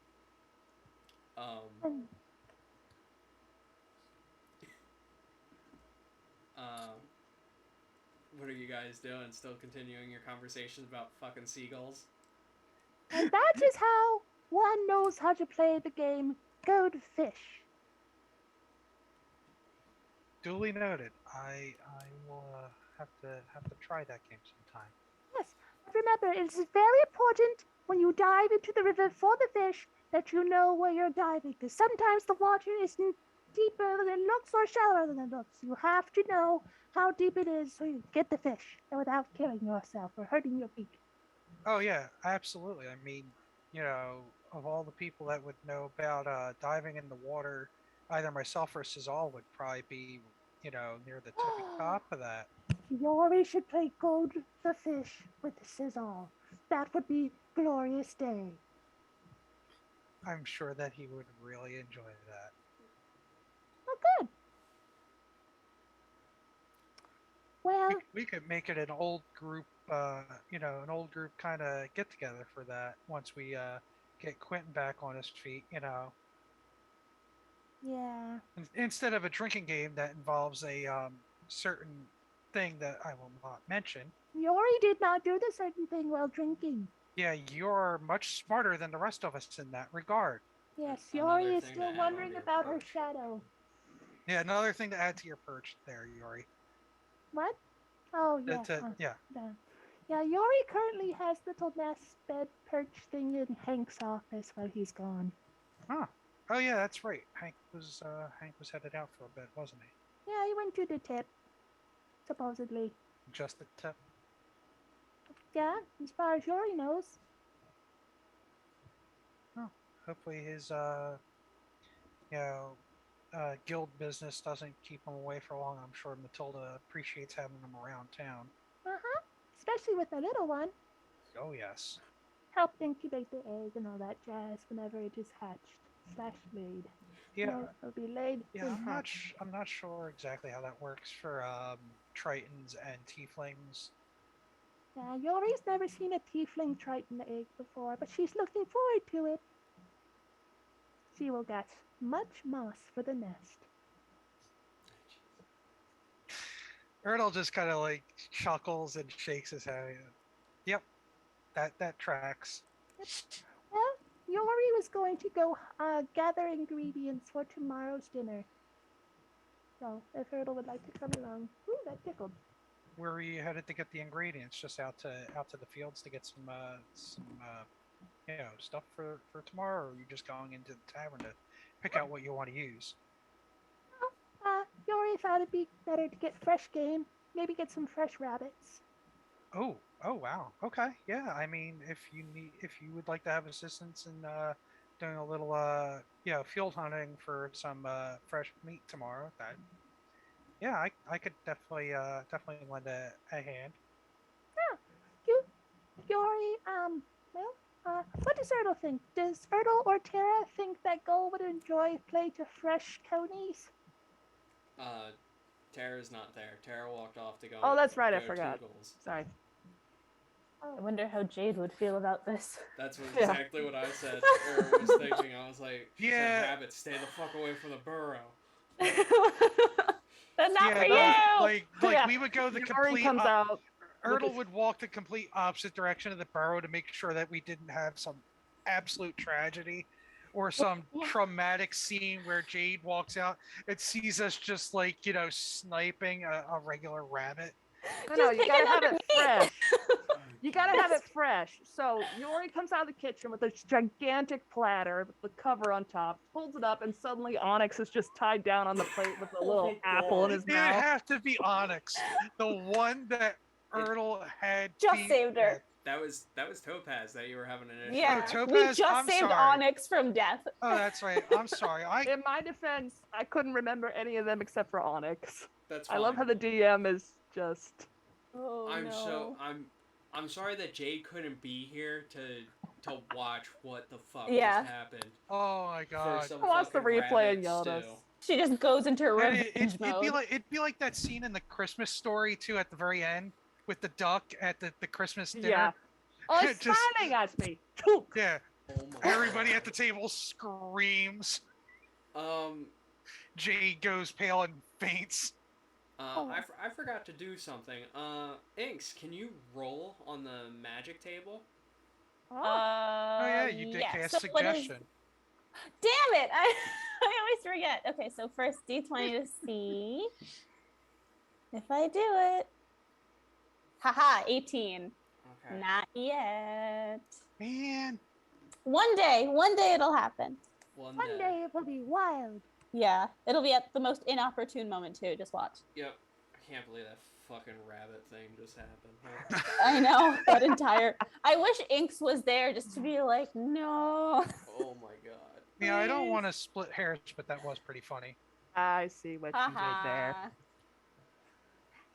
Um, Um, what are you guys doing? Still continuing your conversations about fucking seagulls? and that is how one knows how to play the game Gold Fish. Duly noted. I will have to try that game sometime. Yes, but remember, it is very important when you dive into the river for the fish that you know where you're diving, because sometimes the water isn't deeper than it looks or shallower than it looks. You have to know how deep it is so you get the fish without killing yourself or hurting your beak. Oh yeah, absolutely. I mean, of all the people that would know about diving in the water, either myself or Cesal would probably be, near the tippy top of that. Yori should play Gold the Fish with Sizzle. That would be glorious day. I'm sure that he would really enjoy that. Oh, good. Well, We could make it an old group, an old group kind of get together for that once we get Quentin back on his feet. yeah. Instead of a drinking game that involves a certain thing that I will not mention. Yori did not do the certain thing while drinking. Yeah, you're much smarter than the rest of us in that regard. Yes, Another Yori is thing to still add wondering onto your about her perch. shadow. Yeah, another thing to add to your perch there, Yori. What? Oh, yeah. Yeah. Yeah, Yori currently has little nest bed perch thing in Hank's office while he's gone. Huh. Oh yeah, that's right. Hank was headed out for a bit, wasn't he? Yeah, he went to the tip, supposedly. Just the tip. Yeah, as far as Yori knows. Oh, hopefully his guild business doesn't keep him away for long. I'm sure Matilda appreciates having him around town. Uh-huh. Especially with the little one. Oh yes. Help incubate the egg and all that jazz whenever it is hatched/laid. Yeah. It'll be laid. Yeah, then hatched. I'm not sure exactly how that works for tritons and tieflings. Yeah, Yori's never seen a tiefling triton egg before, but she's looking forward to it. She will get much moss for the nest. Ertl just kind of like chuckles and shakes his head. Yep, that tracks. Well, Yori was going to go gather ingredients for tomorrow's dinner. So, if Ertl would like to come along. Ooh, that tickled. Where are you headed to get the ingredients? Just out to the fields to get some stuff for tomorrow, or are you just going into the tavern to pick out what you want to use? Yori thought it'd be better to get fresh game. Maybe get some fresh rabbits. Oh wow. Okay, yeah. I mean, if you would like to have assistance in doing a little field hunting for some fresh meat tomorrow, that yeah, I could definitely lend a hand. Yori, what does Ertl think? Does Ertl or Tara think that Gull would enjoy play to fresh conies? Tara's not there. Tara walked off to go. Oh, that's right, I go forgot. to goals. Sorry. I wonder how Jade would feel about this. That's Yeah. exactly what I said or was thinking. I was like, she said rabbits, stay the fuck away from the burrow. That's not for no, you. like Yeah. we would go the Yori complete comes out. Ertl would walk the complete opposite direction of the burrow to make sure that we didn't have some absolute tragedy or some traumatic scene where Jade walks out and sees us just like, sniping a regular rabbit. No, you pick gotta have another it meat. fresh. You gotta have it fresh. So Yori comes out of the kitchen with this gigantic platter with the cover on top, holds it up, and suddenly Onyx is just tied down on the plate with a little my apple in God. his It'd mouth. have to be Onyx, the one that Ertl had Just beat saved her. with. That was Topaz that you were having an issue Yeah, with. Topaz, we just I'm saved sorry. Onyx from death. Oh, that's right. I'm sorry. In my defense, I couldn't remember any of them except for Onyx. That's fine. I love how the DM is just. Oh no. I'm sorry that Jade couldn't be here to watch what the fuck Yeah. just happened. Oh my For God. some I watched the fucking replay and rabbit yelled at us. stew. She just goes into And revenge it'd mode. be like that scene in the Christmas Story too at the very end with the duck at the Christmas dinner. Yeah. Oh, it's Just- smiling at me. Took. Yeah, Oh my everybody God. at the table screams. Um, Jade goes pale and faints. Oh. I forgot to do something. Inks, can you roll on the magic table? Oh, Oh yeah, you did yeah. cast So what is? suggestion. Damn it! I always forget. Okay, so first D20 to see if I do it. Haha, 18. Okay. Not yet. Man, One day it'll happen. One One day it will be wild. Yeah, it'll be at the most inopportune moment too. Just watch. Yep. I can't believe that fucking rabbit thing just happened. I know that entire. I wish Inks was there just to be like, no. Oh my god. yeah, I don't want to split hairs, but that was pretty funny. I see what you did there. Haha.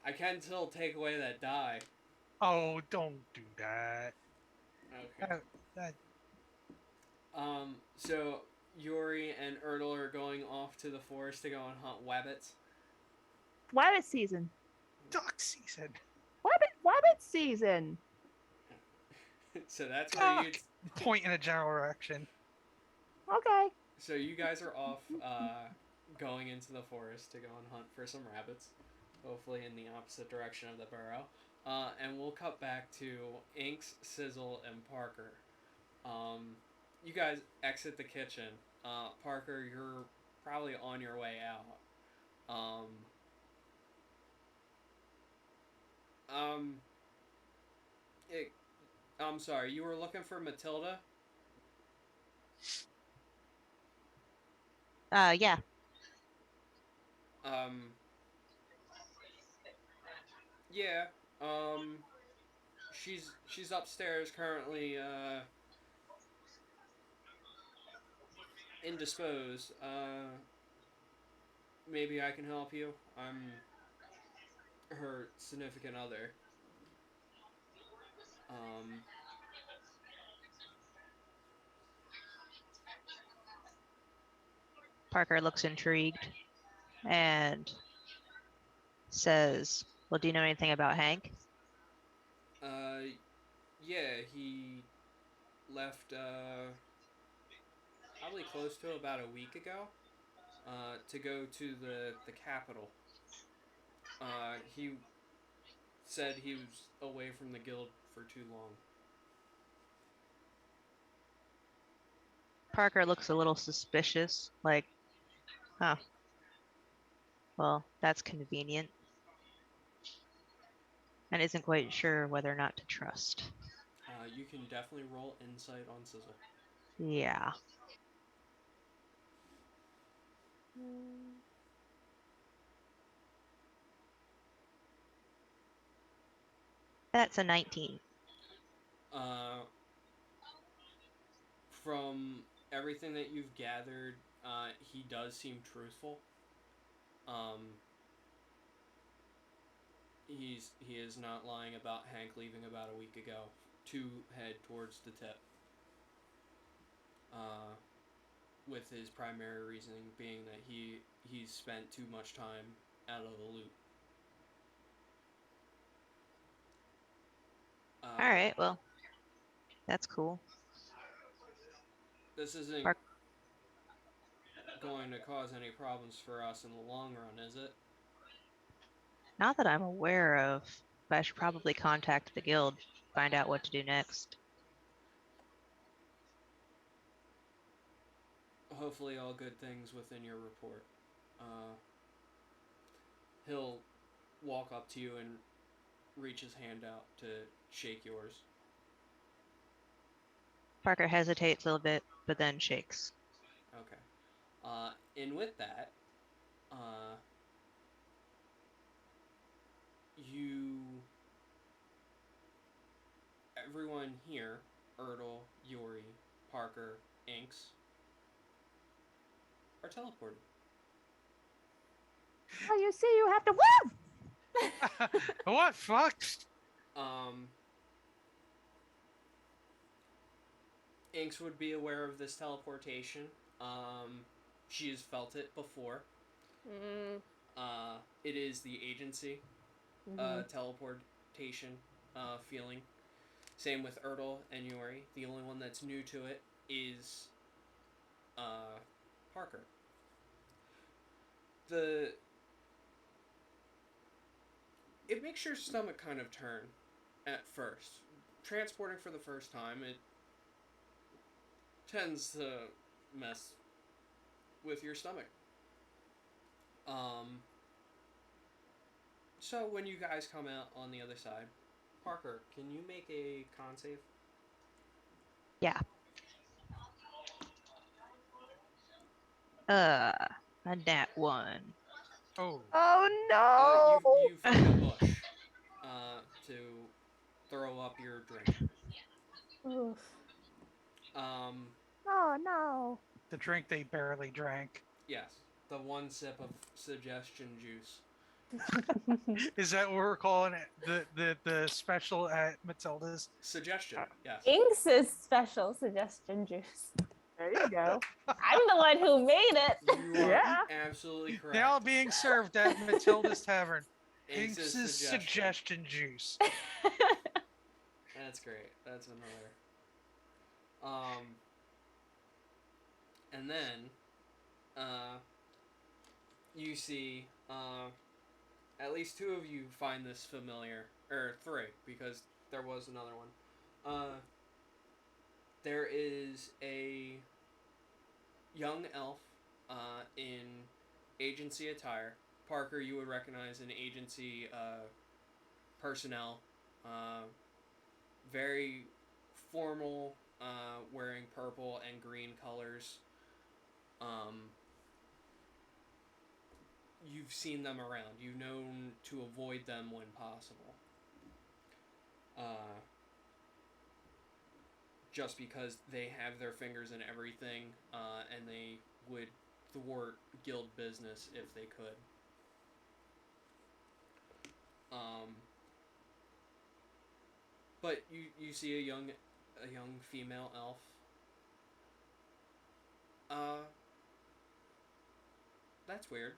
I can still take away that die. Oh, don't do that. Okay. That So Yuri and Erdl are going off to the forest to go and hunt wabbits. Wabbit season. duck season. Wabbit season. So that's where you. Duck. Point in a general direction. Okay. So you guys are off, going into the forest to go and hunt for some rabbits, hopefully in the opposite direction of the burrow. And we'll cut back to Inks, Sizzle, and Parker. You guys exit the kitchen. Parker, you're probably on your way out. I'm sorry, you were looking for Matilda? Yeah. Yeah, she's upstairs currently, indisposed. Maybe I can help you. I'm her significant other. Parker looks intrigued and says, "Well, do you know anything about Hank?" Yeah, he left, probably close to about a week ago, to go to the capital. He said he was away from the guild for too long. Parker looks a little suspicious, like, huh. Well, that's convenient. And isn't quite sure whether or not to trust. You can definitely roll insight on Sizzle. Yeah. That's a 19. From everything that you've gathered, he does seem truthful. He is not lying about Hank leaving about a week ago to head towards the tip. With his primary reasoning being that he's spent too much time out of the loop. All right, well, that's cool. This isn't going to cause any problems for us in the long run, is it? Not that I'm aware of, but I should probably contact the guild, find out what to do next. Hopefully all good things within your report. He'll walk up to you and reach his hand out to shake yours. Parker hesitates a little bit, but then shakes. Okay. And with that, everyone here, Erdl, Yuri, Parker, Inks, are teleported. Oh, you see, you have to woo! What? Fuck? Inks would be aware of this teleportation. She has felt it before. Mm, It is the agency mhm. teleportation feeling. Same with Ertl and Yuri. The only one that's new to it is Parker. The It makes your stomach kind of turn at first. Transporting for the first time, it tends to mess with your stomach. Um, so when you guys come out on the other side, Parker, can you make a con save? Yeah. A nat one. Oh, Oh You no! you find a bush to throw up your drink. Oof. Um, Oh no. the drink they barely drank. yes, the one sip of suggestion juice. Is that what we're calling it? The special at Matilda's? Suggestion, yes. Inks is special suggestion juice. There you go. I'm the one who made it. You are Yeah. absolutely correct. Now being served at Matilda's Tavern. Inks' Inks' suggestion juice. That's great. That's another. Um, and then, you see, at least two of you find this familiar, or three, because there was another one. There is a young elf, in agency attire. Parker, you would recognize an agency, personnel, very formal, wearing purple and green colors. You've seen them around. You've known to avoid them when possible. Just because they have their fingers in everything, and they would thwart guild business if they could. But you see a young female elf. That's weird.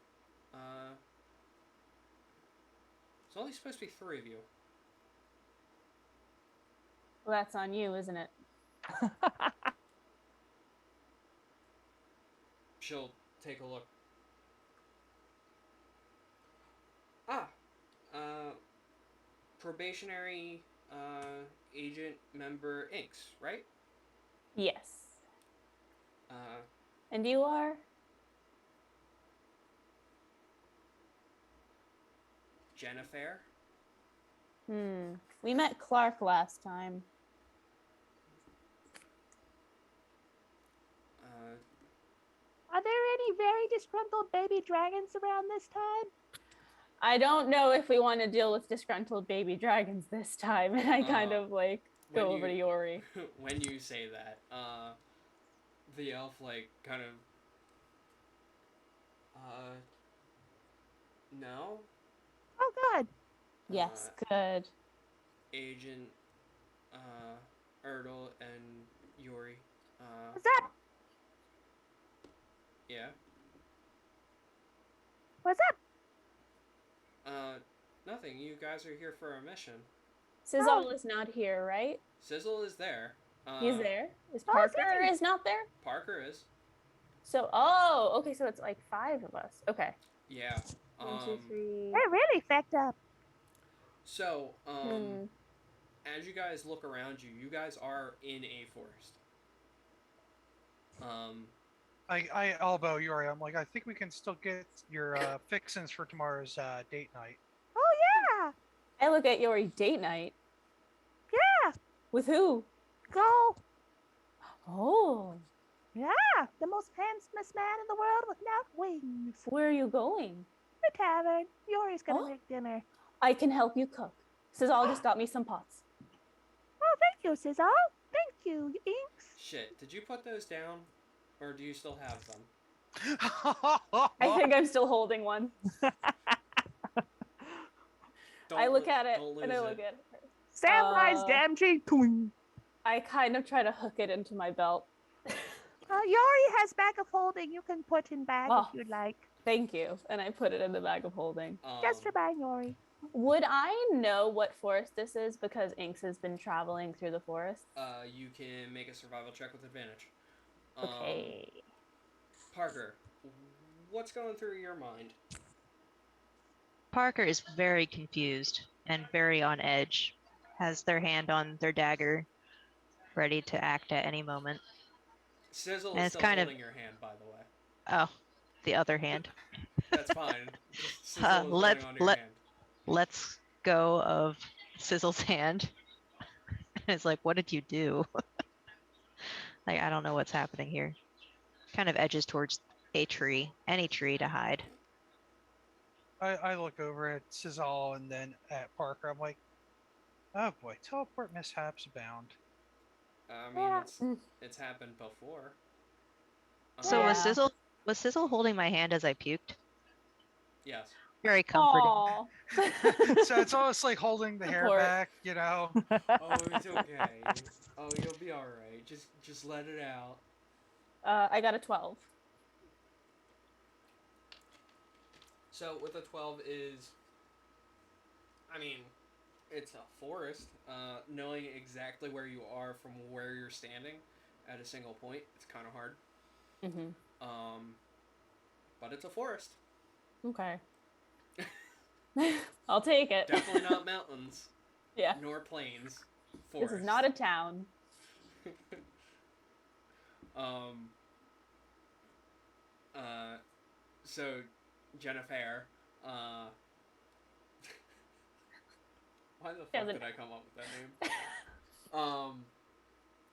It's only supposed to be three of you. Well, that's on you, isn't it? She'll take a look. Probationary agent member Inks, right? Yes. Uh, And you are? Jennifer. We met Clark last time. Are there any very disgruntled baby dragons around this time? I don't know if we want to deal with disgruntled baby dragons this time. And I kind of like go over to Yori. When you say that, the elf like kind of no. Oh, good. Yes, good. Agent Ertl and Yuri. What's that? Yeah. What's up? Nothing. You guys are here for a mission. Sizzle is not here, right? Sizzle is there. He's there. Is Oh, Parker Sizzle. is not there? Parker is. So, okay, so it's like 5 of us. Okay. Yeah. 1, 2, 3. They're really fecked up. So, as you guys look around you, you guys are in a forest. I elbow Yuri. I'm like, I think we can still get your fixins for tomorrow's date night. Oh, yeah. I look at Yori date night. Yeah. With who? Go. Oh. Yeah. The most handsomest man in the world without wings. Where are you going? The tavern. Yori's gonna Oh. make dinner. I can help you cook. Sizzle just got me some pots. Oh, thank you, Sizzle. Thank you, Inks. Shit. Did you put those down, or do you still have them? I think I'm still holding one. I look at it and I look at her. Samwise Gamgee. Twing. I kind of try to hook it into my belt. Yori has bag of holding. You can put in bag Oh. if you'd like. Thank you. And I put it in the bag of holding. Just for buying Yori. Would I know what forest this is because Inks has been traveling through the forest? You can make a survival check with advantage. Okay. Parker, what's going through your mind? Parker is very confused and very on edge, has their hand on their dagger, ready to act at any moment. Sizzle And is it's still kind of- holding your hand, by the way. Oh, the other hand. That's fine. Just Sizzle is holding onto your hand. Let's go of Sizzle's hand. It's like, what did you do? Like, I don't know what's happening here. Kind of edges towards a tree, any tree to hide. I look over at Sizzle and then at Parker. I'm like, oh boy, teleport mishaps abound. I mean, Yeah. it's happened before. So Yeah. was Sizzle holding my hand as I puked? Yes. Very comforting. Aw. So it's almost like holding the hair Support. back, you know. Oh, it's okay. Oh, you'll be all right. Just let it out. I got a 12. So with a 12 is, I mean, it's a forest. Knowing exactly where you are from where you're standing at a single point, it's kind of hard. Mm-hmm. But it's a forest. Okay. I'll take it. Definitely not mountains. Yeah. Nor plains. Forest. This is not a town. So Jennifer, why the fuck did I come up with that name?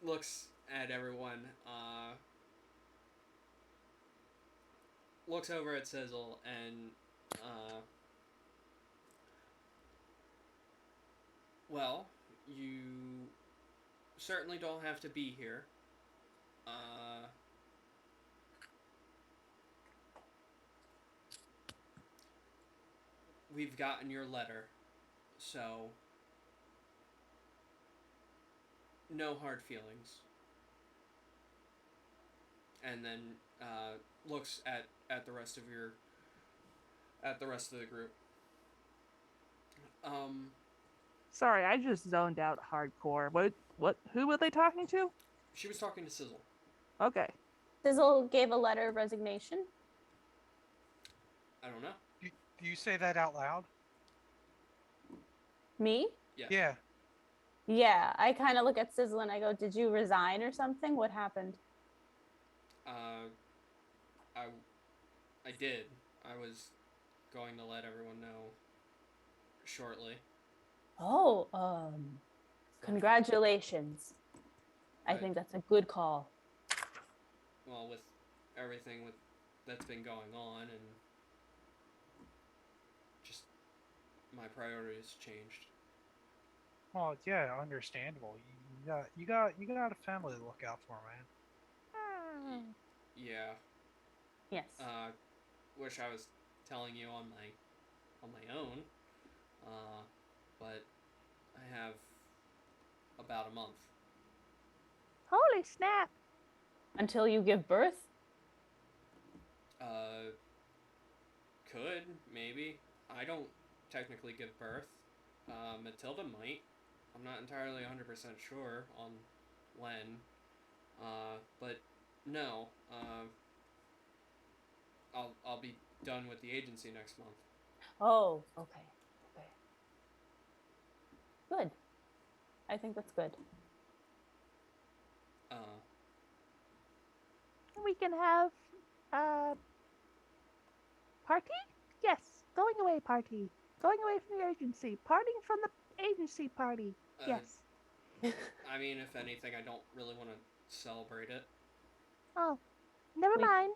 Looks at everyone, looks over at Sizzle and, well, you certainly don't have to be here. We've gotten your letter, so no hard feelings. And then looks at the rest of the group. Sorry, I just zoned out hardcore. Who were they talking to? She was talking to Sizzle. Okay. Sizzle gave a letter of resignation. I don't know. Do you say that out loud? Me? Yes. Yeah. Yeah. I kind of look at Sizzle and I go, did you resign or something? What happened? I did. I was going to let everyone know shortly. Oh, congratulations. I Right. think that's a good call. Well, with everything that's been going on and just my priorities changed. Well, yeah, understandable. You got a family to look out for, man. Yeah. Yes. Wish I was telling you on my own. But I have about a month. Holy snap. Until you give birth? Could, maybe. I don't technically give birth. Matilda might. I'm not entirely 100% sure on when. But no. I'll be done with the agency next month. Oh, okay. Okay. Good. I think that's good. We can have party? Yes, going away party. Going away from the agency. Parting from the agency party. Yes. I mean, if anything, I don't really want to celebrate it. Oh, never mind.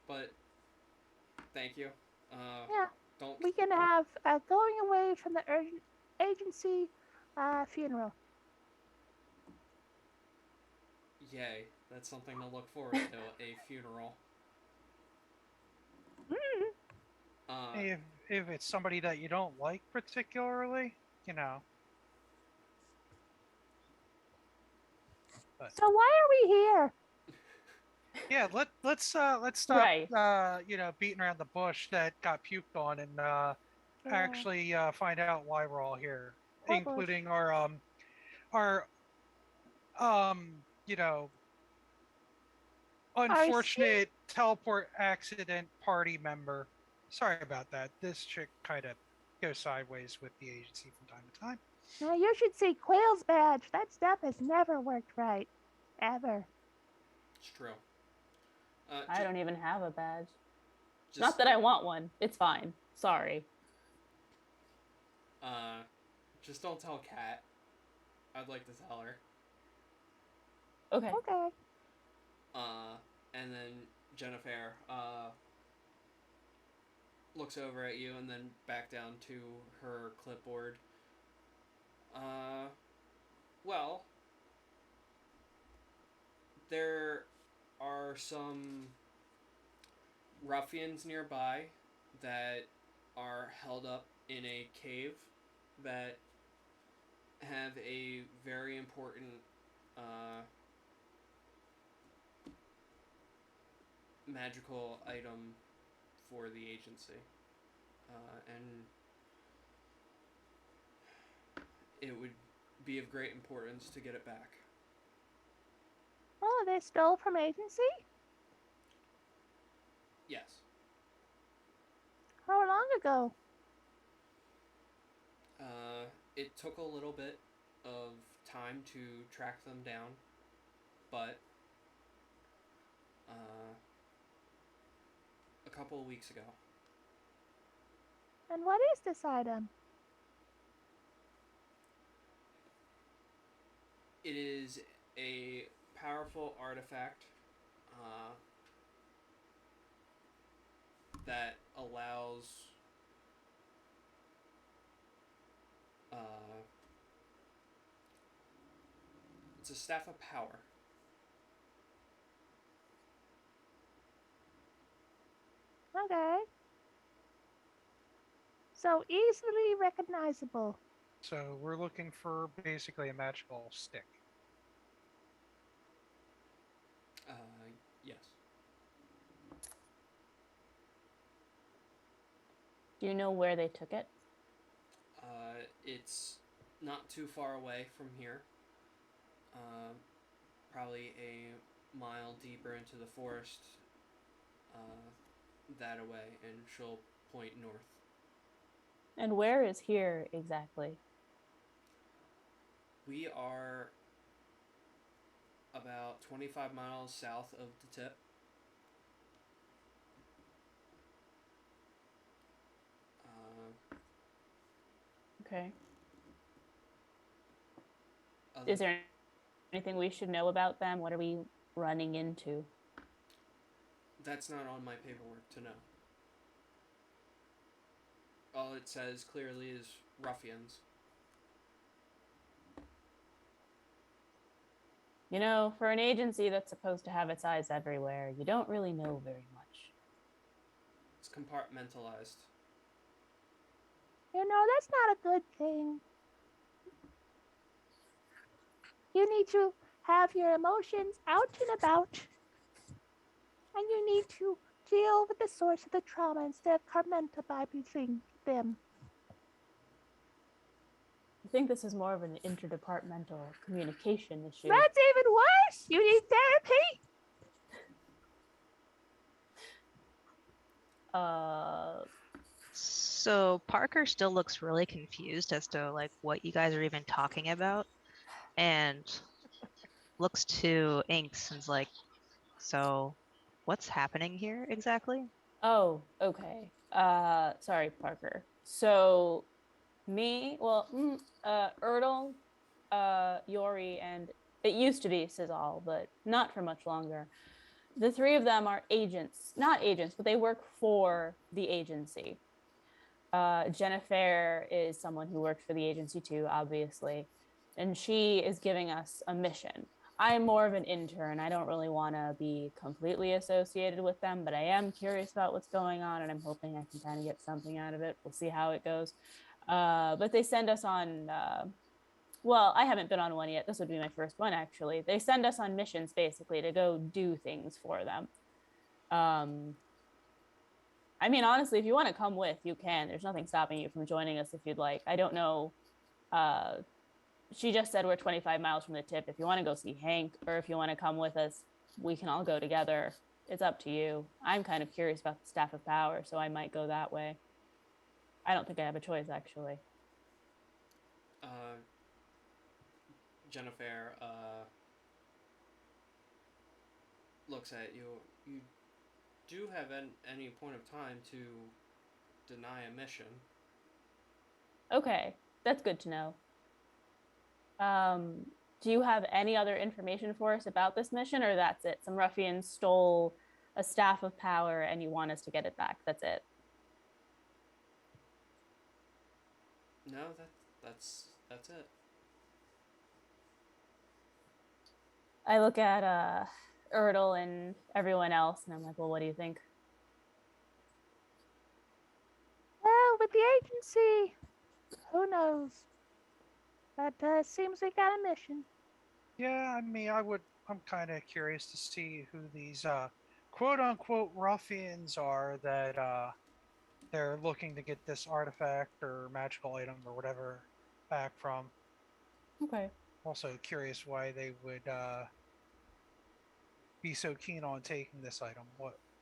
But thank you. Yeah. Don't. We can have a going away from the agency funeral. Yay! That's something to look forward to. A funeral. If it's somebody that you don't like particularly, you know. But So why are we here? Yeah, let's stop Right. beating around the bush that got puked on and Yeah. actually find out why we're all here, Poor bush. including our you know Our esteemed, unfortunate teleport accident party member. Sorry about that. This chick kind of goes sideways with the agency from time to time. now you should see Quail's badge. That stuff has never worked right. Ever. It's true. I don't even have a badge. Not Just that I want one. It's fine. Sorry. uh, just don't tell Kat. I'd like to tell her. Okay. Okay. And then Jennifer looks over at you and then back down to her clipboard. Uh, well, there are some ruffians nearby that are held up in a cave that have a very important magical item for the agency. And it would be of great importance to get it back. Oh, they stole from agency? Yes. How long ago? It took a little bit of time to track them down, but a couple of weeks ago. And what is this item? It is a powerful artifact that allows it's a staff of power. Okay. So easily recognizable. So we're looking for basically a magical stick. Yes. Do you know where they took it? It's not too far away from here. Probably a mile deeper into the forest that away, and she'll point north. And where is here exactly? We are about 25 miles south of the tip. Okay. Other, Is there anything we should know about them? What are we running into? that's not on my paperwork to know. All it says clearly is ruffians. You know, for an agency that's supposed to have its eyes everywhere, you don't really know very much. It's compartmentalized. You know, that's not a good thing. You need to have your emotions out and about. And you need to deal with the source of the trauma instead of compartmentalizing them. I think this is more of an interdepartmental communication issue. That's even worse! You need therapy! So Parker still looks really confused as to like what you guys are even talking about, and looks to Inks and's like, so what's happening here exactly? Oh, okay. Sorry, Parker. So, Erdl, Yori, and it used to be Sizal, but not for much longer. The three of them are agents, not agents, but they work for the agency. Jennifer is someone who works for the agency too, obviously, and she is giving us a mission. I'm more of an intern. I don't really want to be completely associated with them, but I am curious about what's going on, and I'm hoping I can kind of get something out of it. We'll see how it goes. But they send us on well, I haven't been on one yet. This would be my first one, actually. They send us on missions basically to go do things for them. I mean, honestly, if you want to come with, you can. There's nothing stopping you from joining us if you'd like. I don't know. She just said we're 25 miles from the tip. If you want to go see Hank or if you want to come with us, we can all go together. It's up to you. I'm kind of curious about the Staff of Power, so I might go that way. I don't think I have a choice, actually. Jennifer looks at you. You do have any point of time to deny a mission. Okay, that's good to know. Do you have any other information for us about this mission, or that's it? Some ruffians stole a Staff of Power and you want us to get it back. That's it. No, that's it. I look at Erdl and everyone else, and I'm like, well, what do you think? Well, with the agency, who knows? But seems we got a mission. Yeah, I mean, I'm kind of curious to see who these quote unquote ruffians are that they're looking to get this artifact or magical item or whatever back from. Okay. Also curious why they would be so keen on taking this item.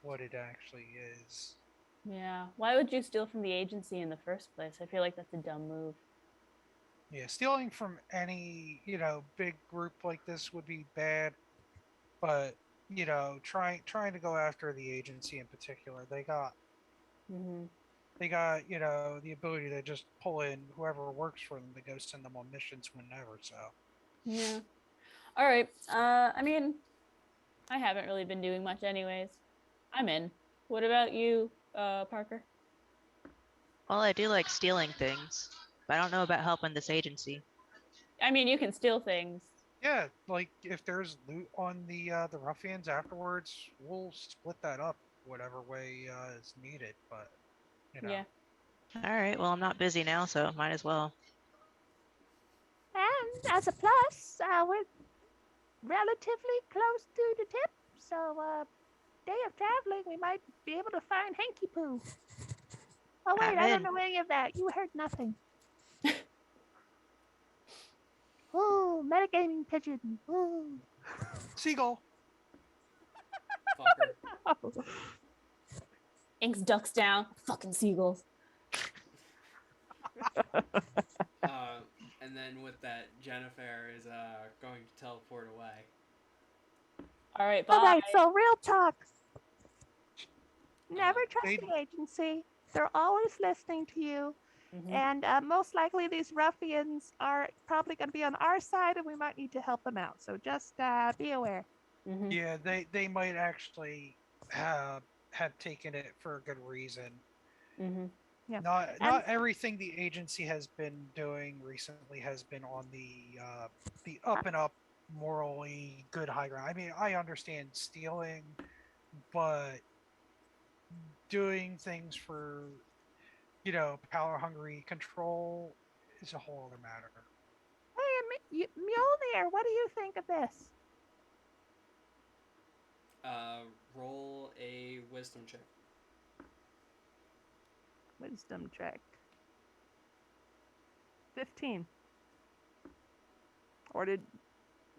What it actually is. Yeah. Why would you steal from the agency in the first place? I feel like that's a dumb move. Yeah, stealing from any big group like this would be bad, but trying to go after the agency in particular, Mm-hmm. they got the ability to just pull in whoever works for them to go send them on missions whenever. So Yeah. All right. I mean, I haven't really been doing much anyways. I'm in. What about you, Parker? Well, I do like stealing things, but I don't know about helping this agency. I mean, you can steal things. yeah, like if there's loot on the ruffians afterwards, we'll split that up whatever way is needed. But Yeah. All right, well, I'm not busy now, so might as well. And as a plus, we're relatively close to the tip, so day of traveling, we might be able to find Hanky Poo. Oh wait, I'm I don't in. know any of that. You heard nothing. Ooh, metagaming pigeon. Ooh. seagull. Fucker. Inks ducks down. Fucking seagulls. And then with that, Jennifer is going to teleport away. All right, bye. All right, so real talk. Never Uh, trust they- the agency. They're always listening to you. Mhm. And most likely these ruffians are probably going to be on our side and we might need to help them out. So just be aware. Mhm. Yeah, they might actually have taken it for a good reason. Mhm. Yeah. Not everything the agency has been doing recently has been on the up and up morally good high ground. I mean, I understand stealing, but doing things for power hungry control is a whole other matter. Hey, Mjolnir, what do you think of this? Roll a wisdom check. Wisdom check. 15. Or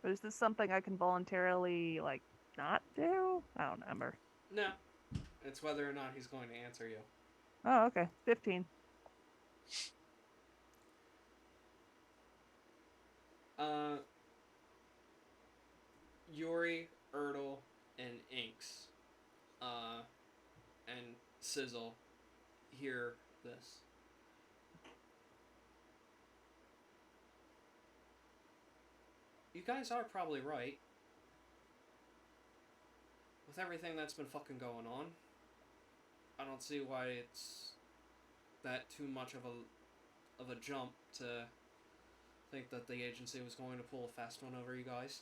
is this something I can voluntarily not do? I don't remember. No, it's whether or not he's going to answer you. Oh, okay. 15. Yuri, Erdl, and Inks, and Sizzle hear this. You guys are probably right. With everything that's been fucking going on, I don't see why it's that too much of a jump to think that the agency was going to pull a fast one over you guys.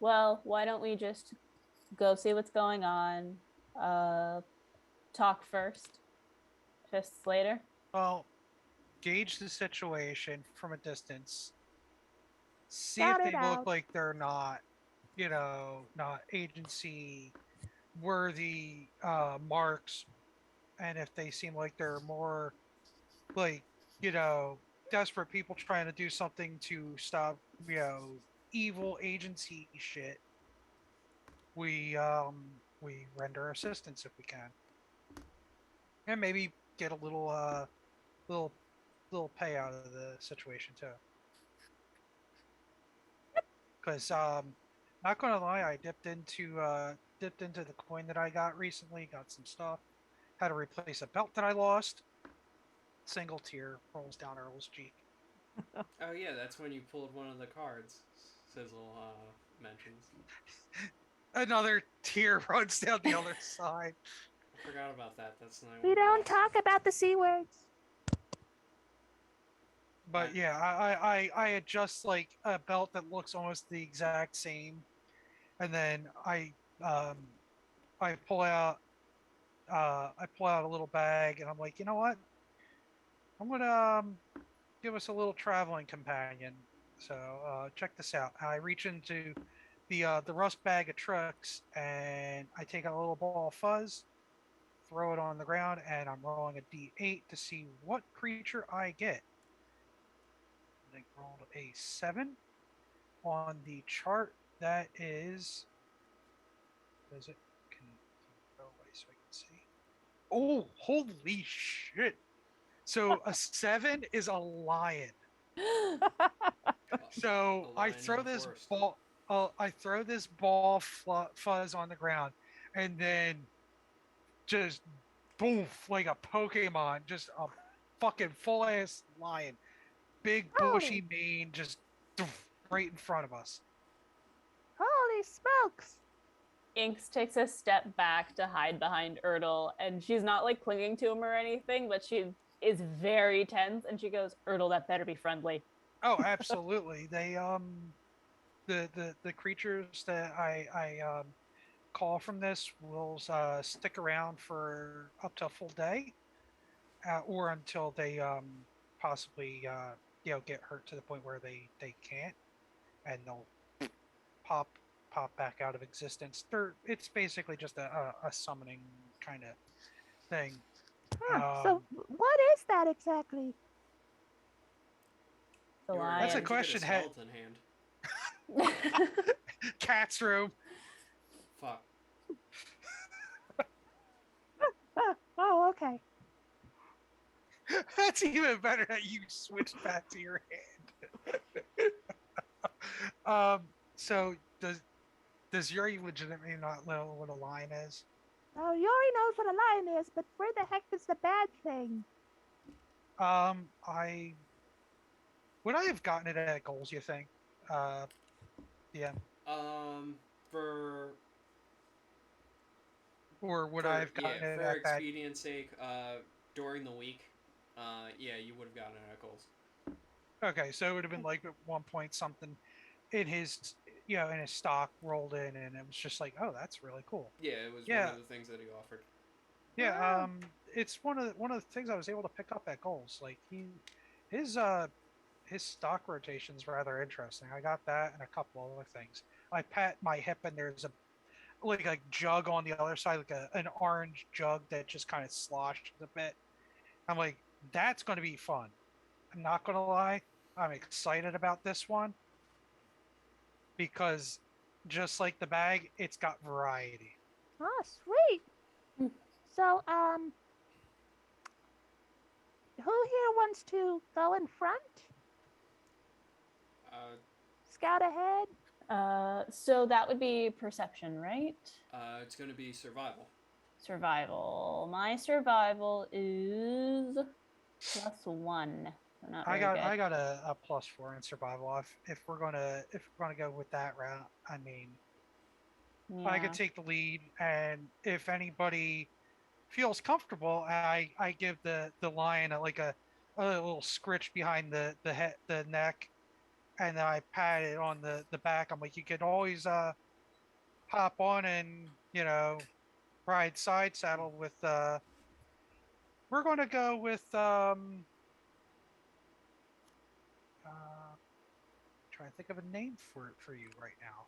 Well, why don't we just go see what's going on? talk first? Fists later? Well, gauge the situation from a distance. See if Scout it they look out. like they're not, not agency worthy marks, and if they seem like they're more like, you know, desperate people trying to do something to stop, evil agency shit, we render assistance if we can, and maybe get a little little pay out of the situation too. Because not gonna lie, I dipped into the coin that I got recently, got some stuff, had to replace a belt that I lost. Single tear rolls down Earl's cheek. Oh yeah, that's when you pulled one of the cards. Sizzle mentions. Another tear runs down the other side. I forgot about that. That's not We don't talk about the C words. But yeah, I adjust like a belt that looks almost the exact same, and then um I pull out a little bag, and I'm like, you know what? I'm gonna give us a little traveling companion. So check this out. I reach into the rust bag of tricks, and I take out a little ball of fuzz, throw it on the ground, and I'm rolling a d8 to see what creature I get. I rolled a 7 on the chart. That is, does it can go away so I can see? Oh, holy shit! So a 7 is a lion. So A lion in the forest. I throw this ball fuzz on the ground, and then just boom, like a Pokemon, just a fucking full ass lion, big bushy mane, just right in front of us. Holy smokes! Inks takes a step back to hide behind Erdle, and she's not like clinging to him or anything, but she is very tense, and she goes, Erdle, that better be friendly. Oh, absolutely. They the creatures that I call from this will stick around for up to a full day, or until they possibly get hurt to the point where they can't, and they'll pop back out of existence. It's basically just a summoning kind of thing. So what is that exactly? The You were That's a going lion. to get a question. skeleton hand. Cat's room. Fuck. Oh, okay. That's even better that you switched back to your hand. So does Yuri legitimately not know what a lion is? Oh, Yori knows what a lion is, but where the heck is the bad thing? I would I have gotten it at goals, you think? Uh, yeah. For Or would I have gotten it for at that? expedience sake, during the week, yeah, you would have gotten it at goals. Okay, so it would have been like at one point something in his, in his stock rolled in, and it was just like, oh, that's really cool. Yeah, it was one Yeah, of the things that he offered. yeah. Wow. It's one of the things I was able to pick up at goals. Like his his stock rotation's rather interesting. I got that and a couple other things. I pat my hip, and there's a jug on the other side, like an orange jug that just kind of sloshed a bit. I'm like, that's going to be fun. I'm not going to lie. I'm excited about this one because just like the bag, it's got variety. Oh, sweet. Hmm. So, who here wants to go in front? Uh, Scout ahead? So that would be perception, right? it's going to be survival. Survival. My survival is +1. So not very good. I got a +4 in survival. If we're gonna go with that route, I mean, I Yeah. could take the lead, and if anybody feels comfortable, I give the lion a little scritch behind the head, the neck, and then I pat it on the back. I'm like, you could always hop on and ride side saddle with we're going to go with trying to think of a name for you right now.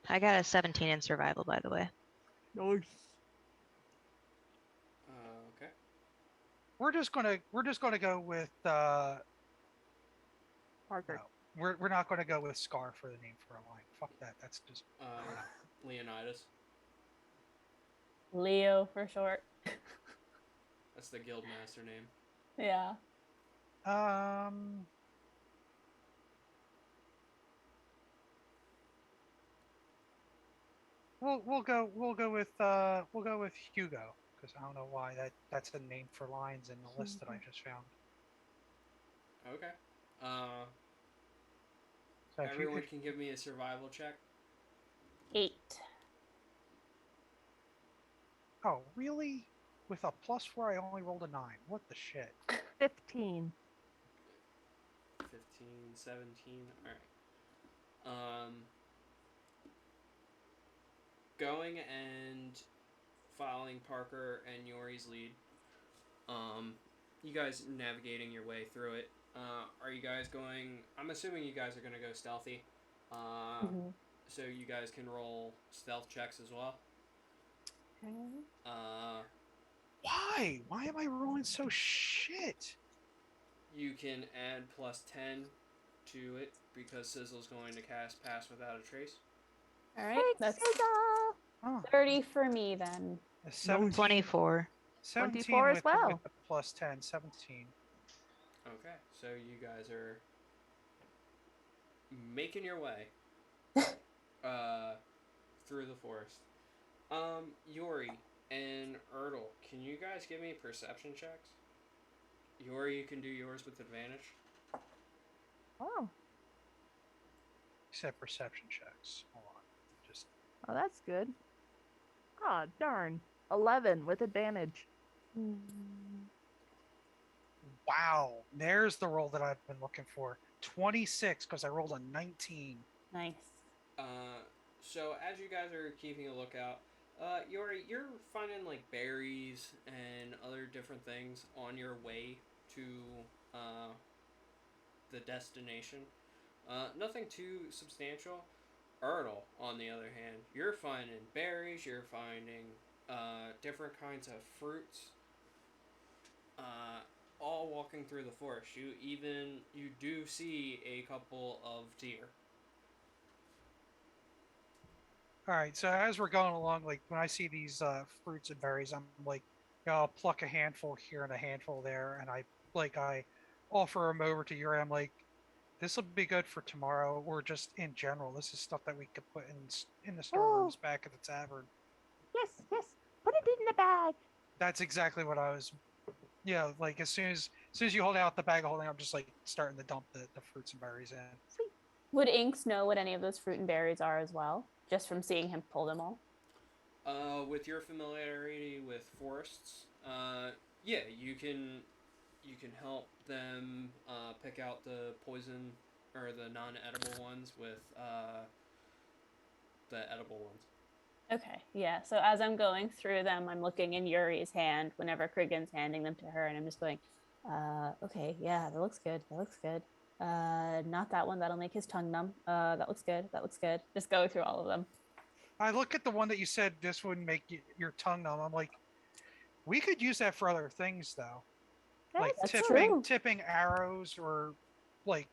I got a 17 in survival, by the way. Nice. Okay. We're just gonna go with Parker. no. We're not gonna go with Scar for the name for a line. Fuck that. That's just Leonidas. Leo for short. That's the guildmaster name. Yeah. We'll go with Hugo because I don't know why that's a name for lines in the list that I just found. Okay. So if Everyone can give me a survival check. 8. oh really? With a +4, I only rolled a 9. What the shit? 15. 15, 17. All right. Going and following Parker and Yori's lead. You guys navigating your way through it. Are you guys going? I'm assuming you guys are going to go stealthy. Mhm. So you guys can roll stealth checks as well. Why? Why am I rolling so shit? You can add +10 to it because Sizzle's going to cast Pass Without a Trace. All right. Thanks, That's Sizzle. Oh, 30 for me then. a 17, 24. 17 24 as with, well. with the +10, 17. Okay, so you guys are making your way through the forest. Yori and Erdl, can you guys give me perception checks? Yori, you can do yours with advantage. Oh. You said perception checks. Hold on. Just Oh, that's good. Ah, darn. 11 with advantage. wow. There's the roll that I've been looking for. 26 because I rolled a 19. Nice. So as you guys are keeping a lookout, Yori, you're finding like berries and other different things on your way to the destination. Nothing too substantial. Erdl, on the other hand, you're finding berries, you're finding different kinds of fruits, all walking through the forest. You do see a couple of deer. All right. So as we're going along, like when I see these fruits and berries, I'm like, I'll pluck a handful here and a handful there, and I offer them over to Yuri. I'm like, this will be good for tomorrow, or just in general. This is stuff that we could put in the storerooms back at the tavern. Yes, yes. Put it in the bag. That's exactly what I was. Yeah, like as soon as you hold out the bag of holding, I'm just like starting to dump the fruits and berries in. Sweet. Would Inks know what any of those fruit and berries are as well, just from seeing him pull them all? With your familiarity with forests, yeah, you can help them pick out the poison or the non-edible ones with the edible ones. Okay, yeah. So as I'm going through them, I'm looking in Yuri's hand whenever Kriggin's handing them to her, and I'm just going, okay, yeah, that looks good. That looks good. Not that one. That'll make his tongue numb. That looks good. That looks good. Just go through all of them. I look at the one that you said this would make your tongue numb. I'm like, we could use that for other things though, like That's That's tipping true. tipping arrows or like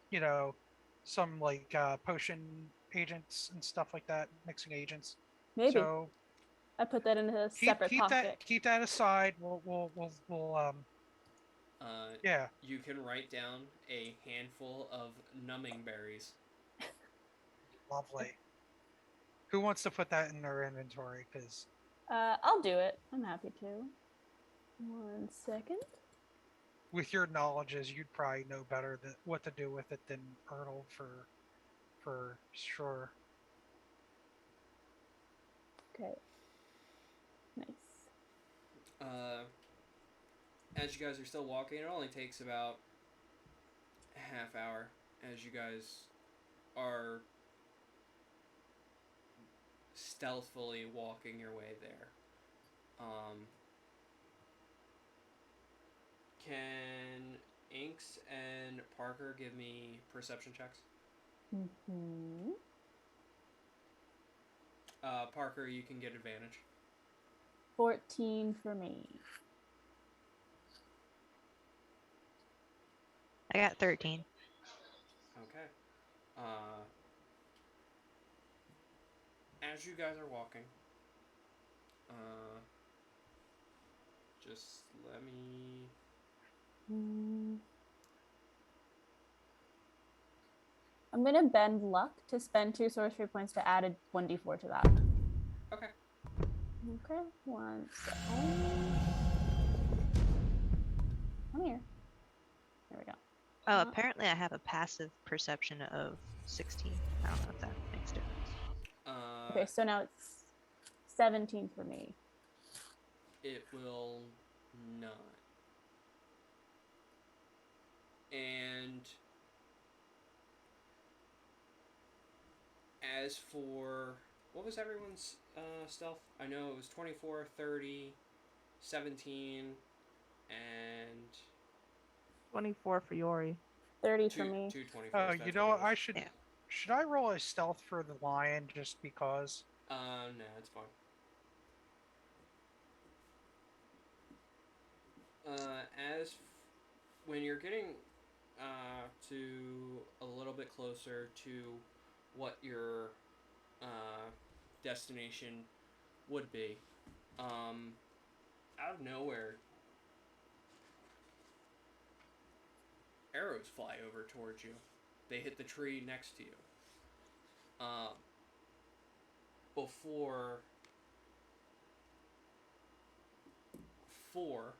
some like potion agents and stuff like that, mixing agents. Maybe So I put that in a keep separate keep pocket. that aside. We'll yeah. You can write down a handful of numbing berries. Lovely. Who wants to put that in their inventory? Because I'll do it. I'm happy to. 1 second. with your knowledges, you'd probably know better what to do with it than Erdl for sure. Okay. Nice. As you guys are still walking, it only takes about a half hour as you guys are stealthily walking your way there. Parker give me perception checks. Mm-hmm. Parker, you can get advantage. 14 for me. I got 13. Okay. As you guys are walking, just let me. I'm going to bend luck to spend 2 sorcery points to add a 1d4 to that. Okay. Okay, 1 second. Come here. There we go. Oh, apparently I have a passive perception of 16. I don't know if that makes a difference. Okay, so now it's 17 for me. It will not. And as for what was everyone's stealth? I know it was 24, 30, 17, and 24 for Yori. 30 for me. two 24s. Oh, That's you what know it what? was. I should. Yeah. Should I roll a stealth for the lion just because? No, it's fine. As when you're getting to a little bit closer to what your destination would be, out of nowhere, arrows fly over towards you. They hit the tree next to you. Before 4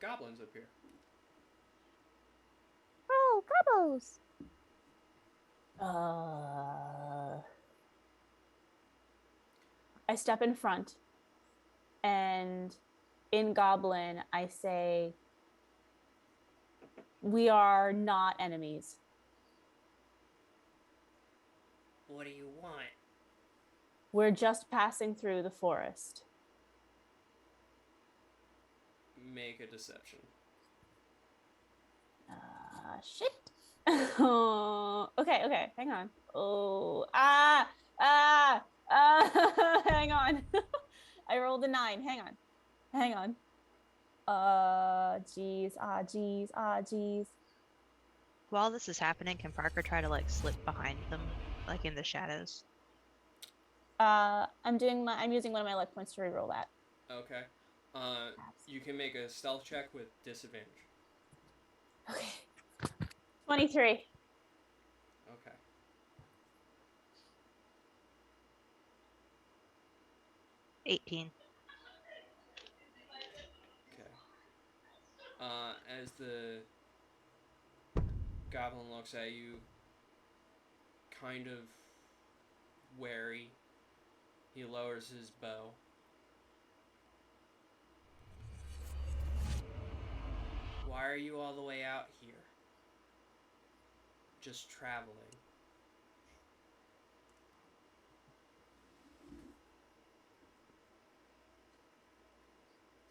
goblins appear. Oh, gobbles! I step in front, and in Goblin, I say, "We are not enemies." What do you want? We're just passing through the forest. Make a deception. Shit. Okay, hang on. Hang on. I rolled a 9. Hang on. Jeez. While this is happening, can Parker try to like slip behind them, like in the shadows? I'm using one of my luck points to reroll that. Okay. You can make a stealth check with disadvantage. Okay. 23. Okay. $18. Okay. As the goblin looks at you, kind of wary, he lowers his bow. Why are you all the way out here? Just traveling.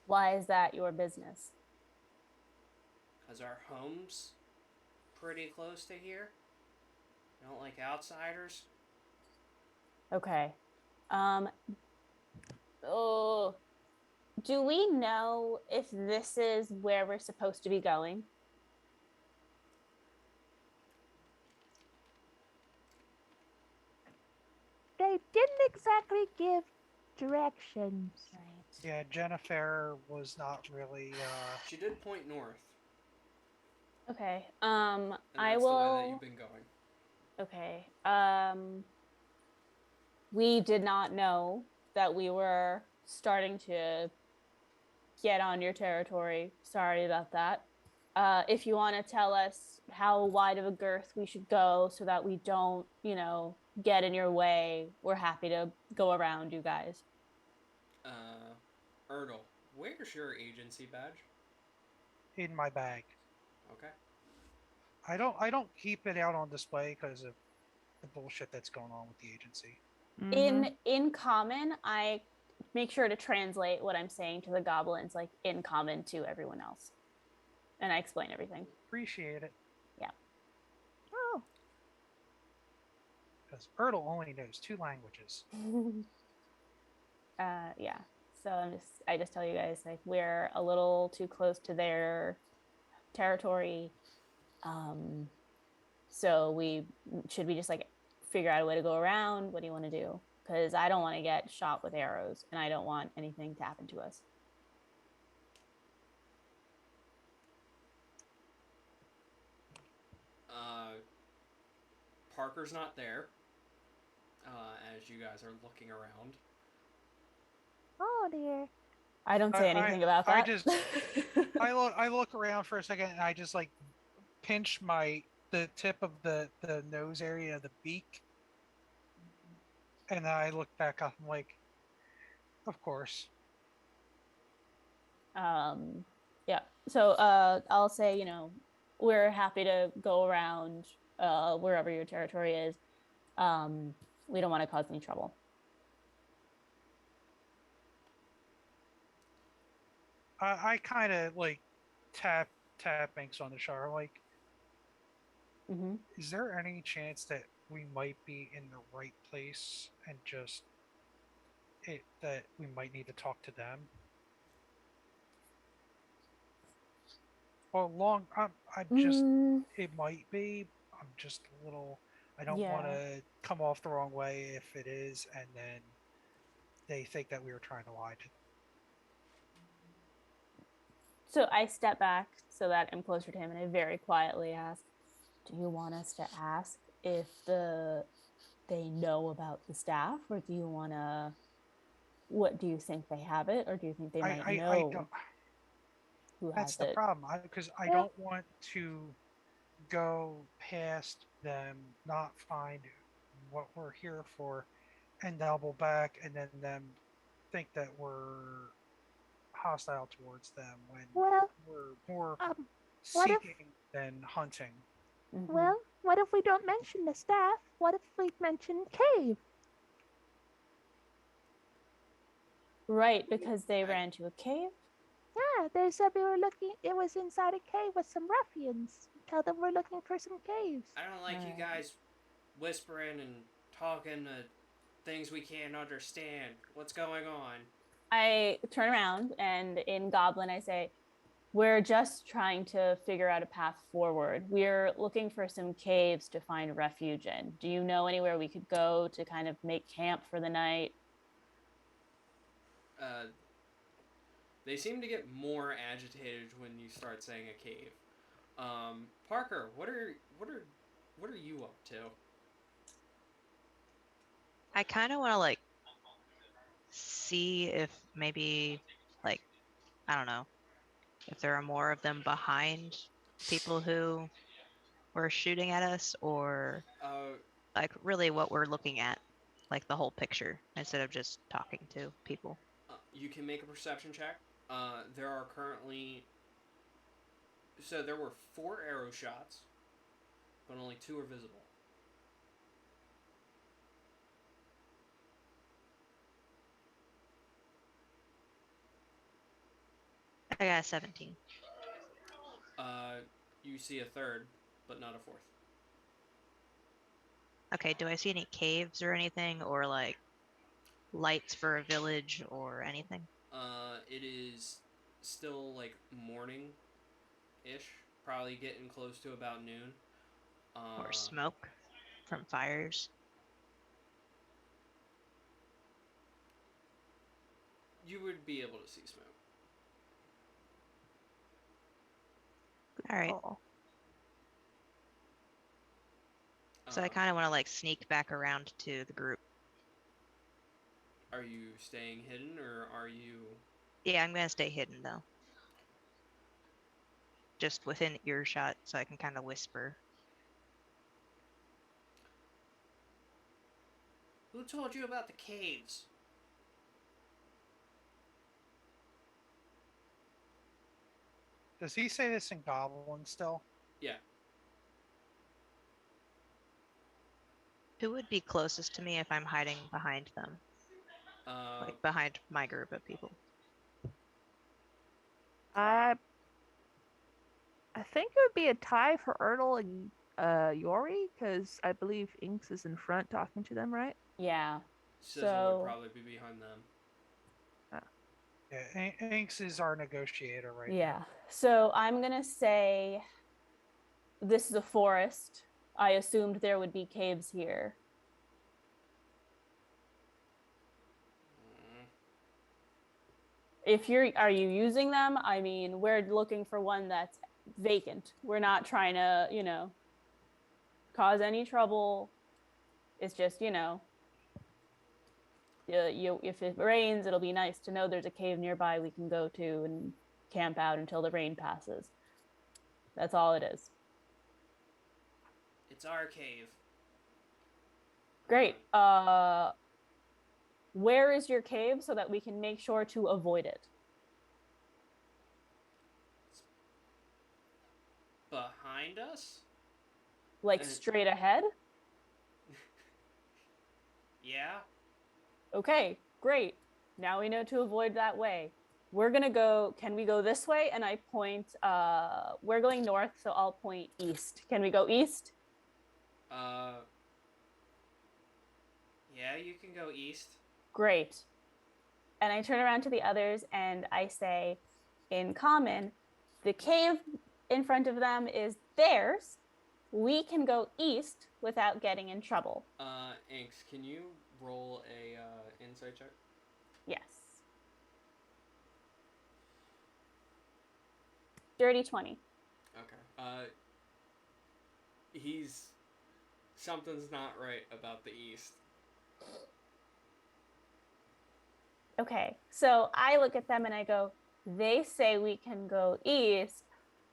Why is that your business? Because our home's pretty close to here. You don't like outsiders? Okay. Oh, do we know if this is where we're supposed to be going? They didn't exactly give directions. Right. Yeah, Jennifer was not really. She did point north. Okay. And that's I the way that will. you've been going. Okay. We did not know that we were starting to get on your territory. Sorry about that. If you want to tell us how wide of a girth we should go so that we don't, get in your way, we're happy to go around you guys. Erdal, where's your agency badge? In my bag. Okay. I don't keep it out on display because of the bullshit that's going on with the agency. In common, I make sure to translate what I'm saying to the goblins, like in common to everyone else. And I explain everything. Appreciate it. Oh, Because Ertl only knows 2 languages. Yeah. So I just tell you guys like we're a little too close to their territory. So we just like figure out a way to go around. What do you want to do? Because I don't want to get shot with arrows, and I don't want anything to happen to us. Parker's not there. As you guys are looking around. oh dear. I don't say anything about I that. just I look around for a second and I just like pinch the tip of the nose area of the beak, and then I look back up. I'm like, of course. Yeah. So I'll say, we're happy to go around wherever your territory is. We don't want to cause any trouble. I kind of like tap Banks on the shoulder, like, Mm-hmm. is there any chance that we might be in the right place and just that we might need to talk to them? Well, I'm just, it might be. I'm just a little, I don't want Yeah. to come off the wrong way if it is, and then they think that we were trying to lie to them. So I step back so that I'm closer to him, and I very quietly ask, "Do you want us to ask if they know about the staff, or do you want to? What do you think they have it, or do you think they might I don't. know who That's has the it?" problem. Because I Well- don't want to go past them, not find what we're here for, and double back, and then them think that we're hostile towards them when Well, we're more what if seeking than hunting. Mhm. well, what if we don't mention the staff? What if we mention cave? Right, because they ran to a cave. Yeah, they said we were looking. It was inside a cave with some ruffians. Tell them we're looking for some caves. I don't like you guys whispering and talking things we can't understand. What's going on? I turn around and in Goblin I say, "We're just trying to figure out a path forward. We're looking for some caves to find refuge in. Do you know anywhere we could go to kind of make camp for the night?" They seem to get more agitated when you start saying a cave. Parker, what are you up to? I kind of want to like see if maybe like I don't know if there are more of them behind people who were shooting at us, or Uh, like really what we're looking at, like the whole picture instead of just talking to people. you can make a perception check. There are currently there were 4 arrow shots, but only 2 are visible. I got a 17. Uh, you see a third, but not a fourth. Okay, do I see any caves or anything, or like lights for a village or anything? It is still like morning ish, probably getting close to about noon. Or smoke from fires? You would be able to see smoke. All right. Oh, So I kind of want to like sneak back around to the group. Are you staying hidden or are you? Yeah, I'm gonna stay hidden though. Just within earshot so I can kind of whisper. Who told you about the caves? Does he say this in Goblin still? Yeah. Who would be closest to me if I'm hiding behind them? Like behind my group of people. I I think it would be a tie for Ertl and Yori, because I believe Inks is in front talking to them, right? Yeah. Sizzle would So probably be behind them. Yeah, Inks is our negotiator right yeah. So I'm gonna say this is a forest. I assumed there would be caves here. Mm. If are you using them? I mean, we're looking for one that's vacant. We're not trying to, cause any trouble. It's just, if it rains, it'll be nice to know there's a cave nearby we can go to and camp out until the rain passes. That's all it is. It's our cave. Great. Where is your cave so that we can make sure to avoid it? Behind us? Like straight ahead? Yeah. Okay, great. Now we know to avoid that way. We're gonna go, can we go this way? And I point, we're going north, so I'll point east. Can we go east? Yeah, you can go east. Great. And I turn around to the others and I say, in common, the cave in front of them is theirs. We can go east without getting in trouble. Inks, can you roll a insight check? Yes. Dirty 20. Okay. Something's not right about the east. Okay, so I look at them and I go, they say we can go east.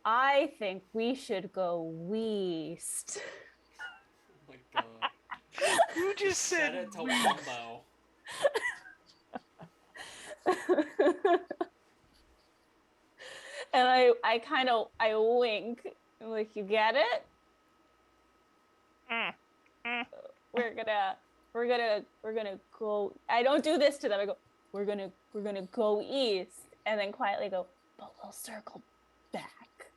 I think we should go west. Oh my god. now. You just Set said it to we. Wumbo. And I kind of I wink. I'm like, you get it? We're gonna go. I don't do this to them. I go, we're gonna go east, and then quietly go, but we'll circle back.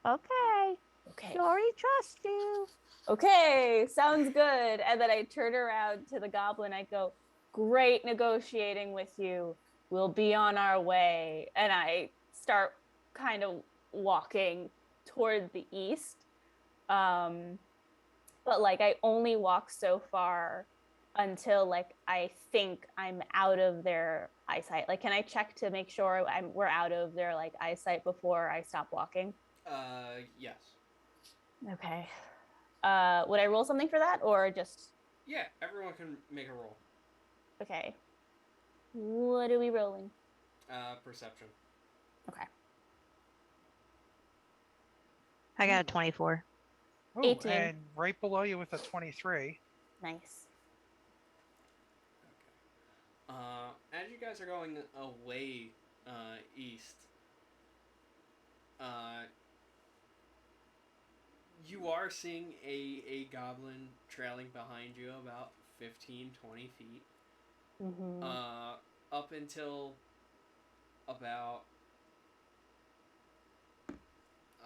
Okay. Okay. Yori trusts you. Okay, sounds good. And then I turn around to the goblin. I go, great negotiating with you. We'll be on our way. And I start kind of walking toward the east. But like I only walk so far until like I think I'm out of their eyesight. Like, can I check to make sure we're out of their like eyesight before I stop walking? Yes. Okay. Would I roll something for that or just Yeah, everyone can make a roll. okay? What are we rolling? Perception. Okay. I got a 24. Oh, 18. and right below you with a 23. Nice. Okay. As you guys are going away east, you are seeing a goblin trailing behind you about 15, 20 feet. Mm-hmm. Up until about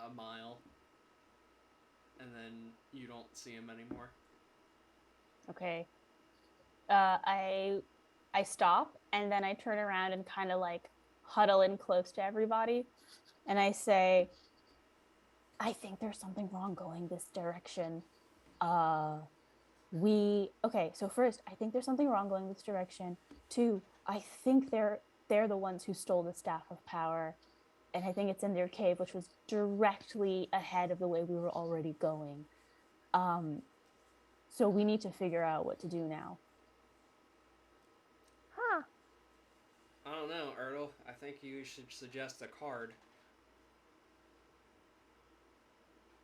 a mile. And then you don't see him anymore. Okay. I stop and then I turn around and kind of like huddle in close to everybody, and I say, I think there's something wrong going this direction. Okay, so first, I think there's something wrong going this direction. Two, I think they're the ones who stole the staff of power, and I think it's in their cave, which was directly ahead of the way we were already going. So we need to figure out what to do now. Huh. I don't know, Ertl. I think you should suggest a card.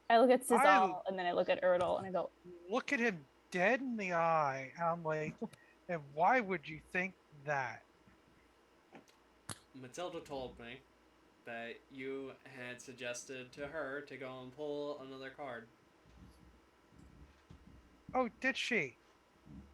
I look at Sizzle and then I look at Ertl and I go, Look at him dead in the eye. And I'm like, and why would you think that? Matilda told me that you had suggested to her to go and pull another card. Oh, did she?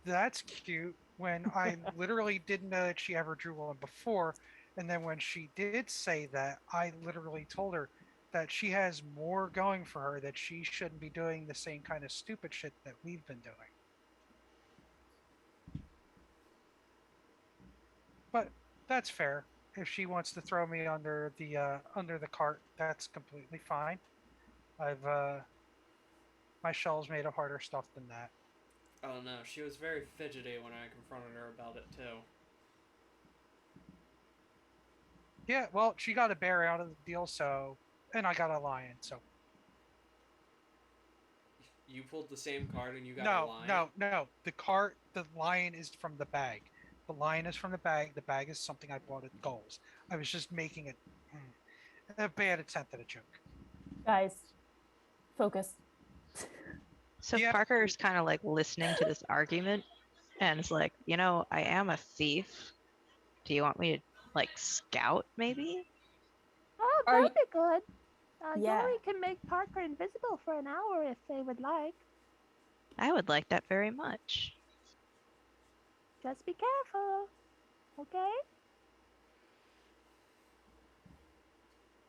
That's cute. When I literally didn't know that she ever drew one before. And then when she did say that, I literally told her, that she has more going for her, that she shouldn't be doing the same kind of stupid shit that we've been doing. But that's fair. If she wants to throw me under the cart, that's completely fine. I've my shell's made of harder stuff than that. Oh no, she was very fidgety when I confronted her about it too. Yeah, well, she got a bear out of the deal, so, and I got a lion, so. You pulled the same card and you got a No, lion? no, no. The lion is from the bag. The lion is from the bag. The bag is something I bought at Goals. I was just making a bad attempt at a joke. Guys, focus. So Yeah. Parker's kind of like listening to this argument and is like, I am a thief. Do you want me to like scout maybe? Oh, Are that'll you, be good. yeah. Yori can make Parker invisible for an hour if they would like. I would like that very much. Just be careful, okay?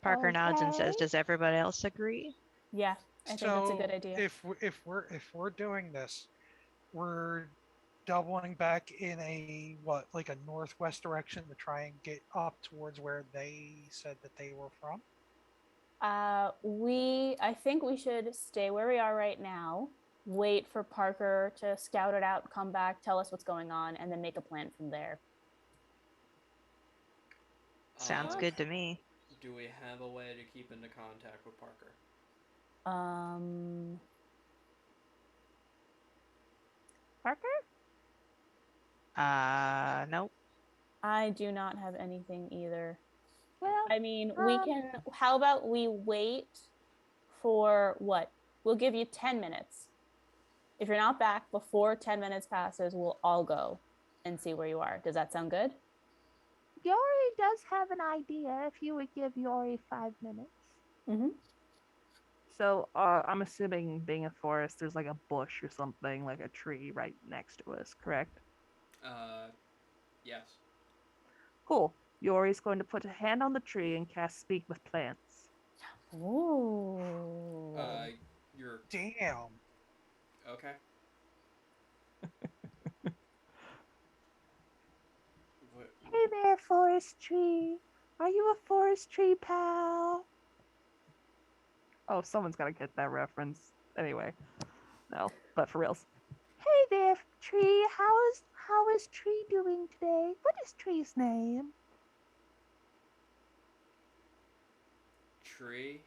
Parker nods and says, Okay. "Does everybody else agree?" Yeah, I think that's a good idea. If we're doing this, we're doubling back in a like a northwest direction to try and get up towards where they said that they were from. I think we should stay where we are right now, wait for Parker to scout it out, come back, tell us what's going on, and then make a plan from there. Sounds good to me. Do we have a way to keep into contact with Parker? Parker? Nope. I do not have anything either. Well, I mean, we can. How about we wait for what? We'll give you 10 minutes. If you're not back before 10 minutes passes, we'll all go and see where you are. Does that sound good? Yori does have an idea if you would give Yori 5 minutes. Mm-hmm. So I'm assuming being a forest, there's like a bush or something, like a tree right next to us, correct? Yes. Cool. Yori's going to put a hand on the tree and cast Speak with Plants. Ooh. You're Damn. okay. What? Hey there, forest tree. Are you a forest tree, pal? Oh, someone's got to get that reference. Anyway, no, but for reals. Hey there, tree. How is Tree doing today? What is Tree's name? Tree?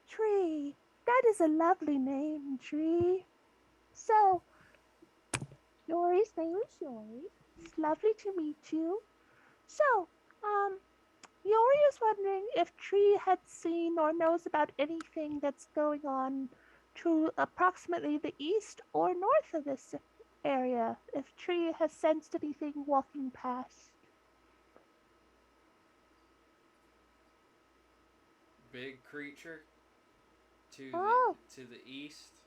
Tree. That is a lovely name, Tree. So, Yori's name is Yori. It's lovely to meet you. So, Yori is wondering if Tree had seen or knows about anything that's going on to approximately the east or north of this area. If Tree has sensed anything walking past. Big creature? Oh. To the east?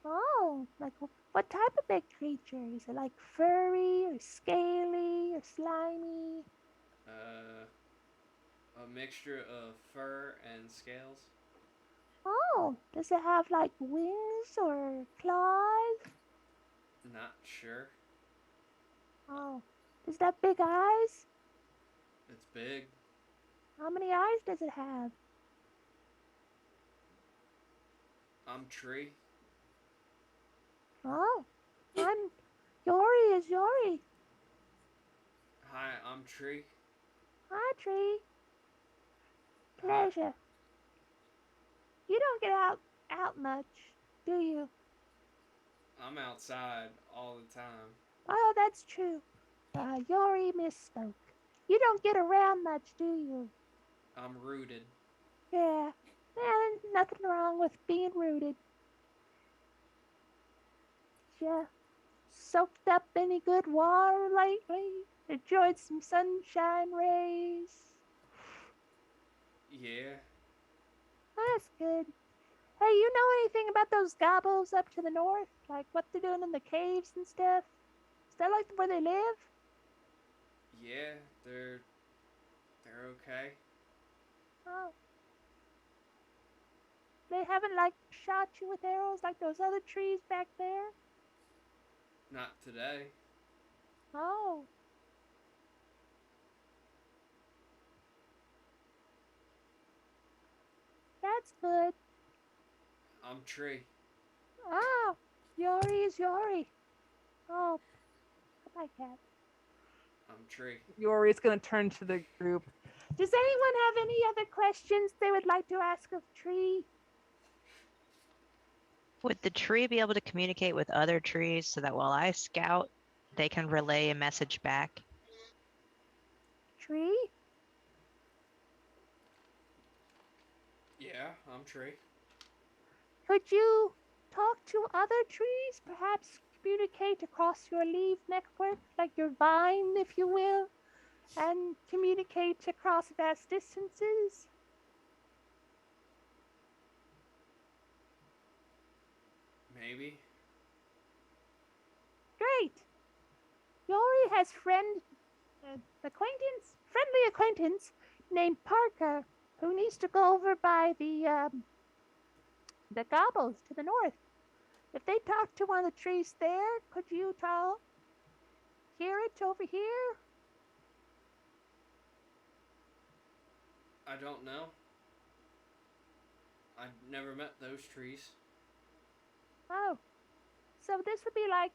Oh, like what type of big creature? Is it like furry or scaly or slimy? A mixture of fur and scales? Oh, does it have like wings or claws? Not sure. Oh, does it have big eyes? It's big. How many eyes does it have? I'm Tree. Oh, I'm Yori is Yori. Hi, I'm Tree. Hi, Tree. Hi. Pleasure. You don't get out much, do you? I'm outside all the time. Oh, that's true. Yori misspoke. You don't get around much, do you? I'm rooted. Yeah. Nothing wrong with being rooted. Yeah. Soaked up any good water lately? Enjoyed some sunshine rays? Yeah. That's good. Hey, you know anything about those gobbles up to the north? Like what they're doing in the caves and stuff? Is that like where they live? Yeah, they're okay. Oh. They haven't like shot you with arrows like those other trees back there? Not today. Oh. That's good. I'm Tree. Ah, Yori is Yori. Oh, goodbye, cat. I'm Tree. Yori's gonna turn to the group. Does anyone have any other questions they would like to ask of Tree? Would the tree be able to communicate with other trees so that while I scout, they can relay a message back? Tree? Yeah, I'm Tree. Could you talk to other trees? Perhaps communicate across your leaf network, like your vine, if you will, and communicate across vast distances? Maybe. Great. Yori has friendly acquaintance named Parker, who needs to go over by the gobbles to the north. If they talk to one of the trees there, could you hear it over here? I don't know. I've never met those trees. Oh, so this would be like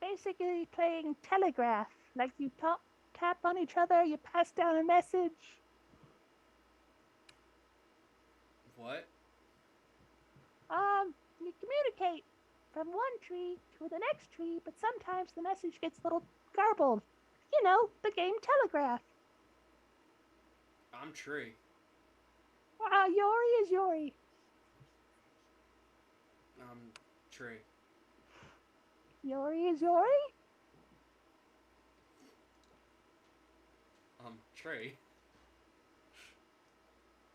basically playing telegraph. Like you tap on each other, you pass down a message. What? You communicate from one tree to the next tree, but sometimes the message gets a little garbled. You know, the game telegraph. I'm Tree. Yori is Yori. I'm Tree. Yori is Yori? I'm Tree.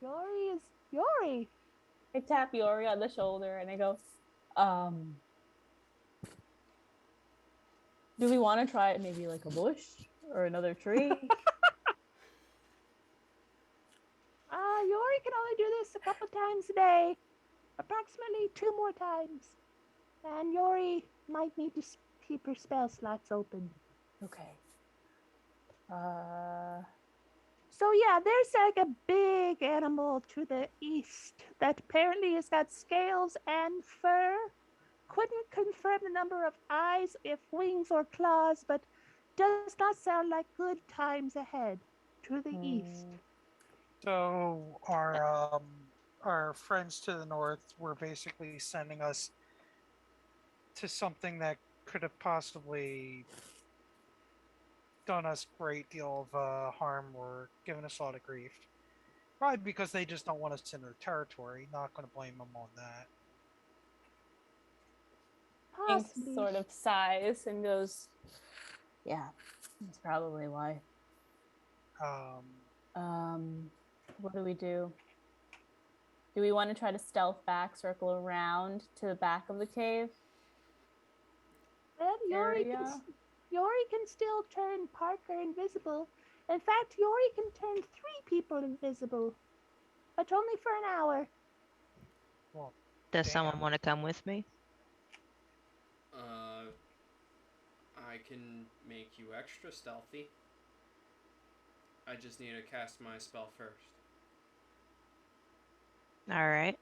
Yori is Yori. I tap Yori on the shoulder and I go, do we want to try it maybe like a bush or another tree? Yori can only do this a couple times a day. Approximately 2 more times. And Yori might need to keep her spell slots open. Okay. So yeah, there's like a big animal to the east that apparently has got scales and fur. Couldn't confirm the number of eyes, if wings or claws, but does not sound like good times ahead to the east. So our friends to the north were basically sending us to something that could have possibly done us a great deal of harm or given us a lot of grief. Probably because they just don't want us in their territory. Not going to blame them on that. Ink Possibly. sort of sighs and goes, yeah, that's probably why. What do we do? Do we want to try to stealth back, circle around to the back of the cave? Well, Yori can still turn Parker invisible. In fact, Yori can turn 3 people invisible, but only for an hour. Well, Does damn. someone want to come with me? I can make you extra stealthy. I just need to cast my spell first. All right.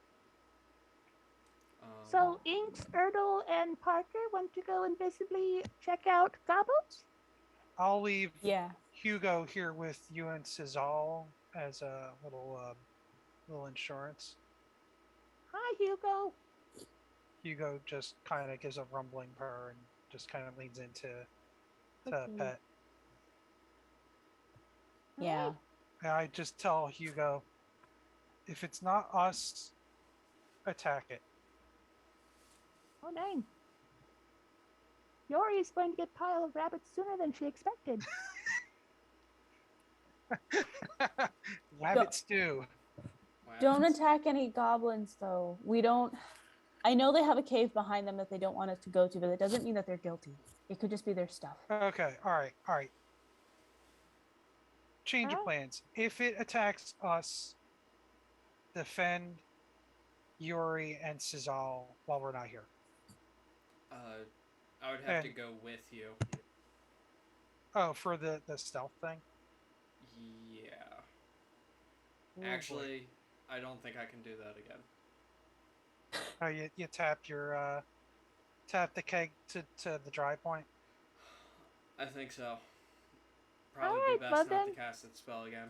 So Inks, Erdle, and Parker want to go invisibly check out Gobbles? I'll leave Yeah. Hugo here with you and Cizal as a little insurance. Hi, Hugo. Hugo just kind of gives a rumbling purr and just kind of leans into pet. Yeah. And I just tell Hugo, if it's not us, attack it. Oh, dang. Yori is going to get pile of rabbits sooner than she expected. Rabbit stew. Don't attack any goblins, though. We don't. I know they have a cave behind them that they don't want us to go to, but it doesn't mean that they're guilty. It could just be their stuff. Okay, all right. Change of plans. If it attacks us, defend Yuri and Sizal while we're not here. I would have to And go with you. oh, for the stealth thing. Yeah. Oh, boy. Actually, I don't think I can do that again. Oh, you tap your tap the keg to the dry point. I think so. Probably Alright, be well best not to then. cast that spell again.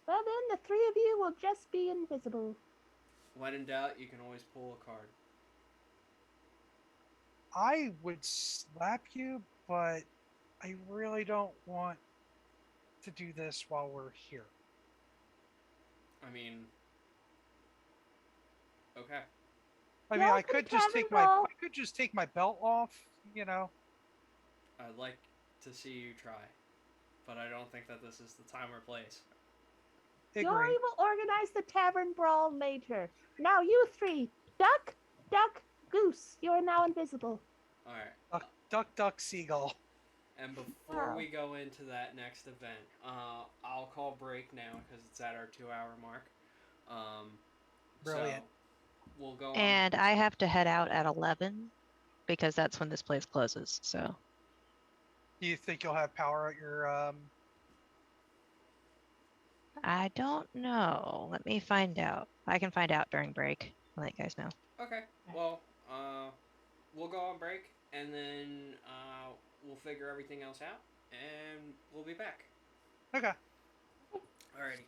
Well then, the three of you will just be invisible. When in doubt, you can always pull a card. I would slap you, but I really don't want to do this while we're here. I mean, okay. I mean, Go I for the could just tavern take my brawl. I could just take my belt off, you know. I'd like to see you try, but I don't think that this is the time or place. Agree. Yori will organize the tavern brawl later. Now you three, duck, duck, goose. You are now invisible. Alright. Duck, seagull. And before Wow. we go into that next event, I'll call break now because it's at our 2 hour mark. Brilliant. So we'll go on. And I have to head out at 11 because that's when this place closes. So Do you think you'll have power at your I don't know. Let me find out. I can find out during break. I'll let you guys know. Okay. Well, we'll go on break and then we'll figure everything else out and we'll be back. Okay. Alrighty.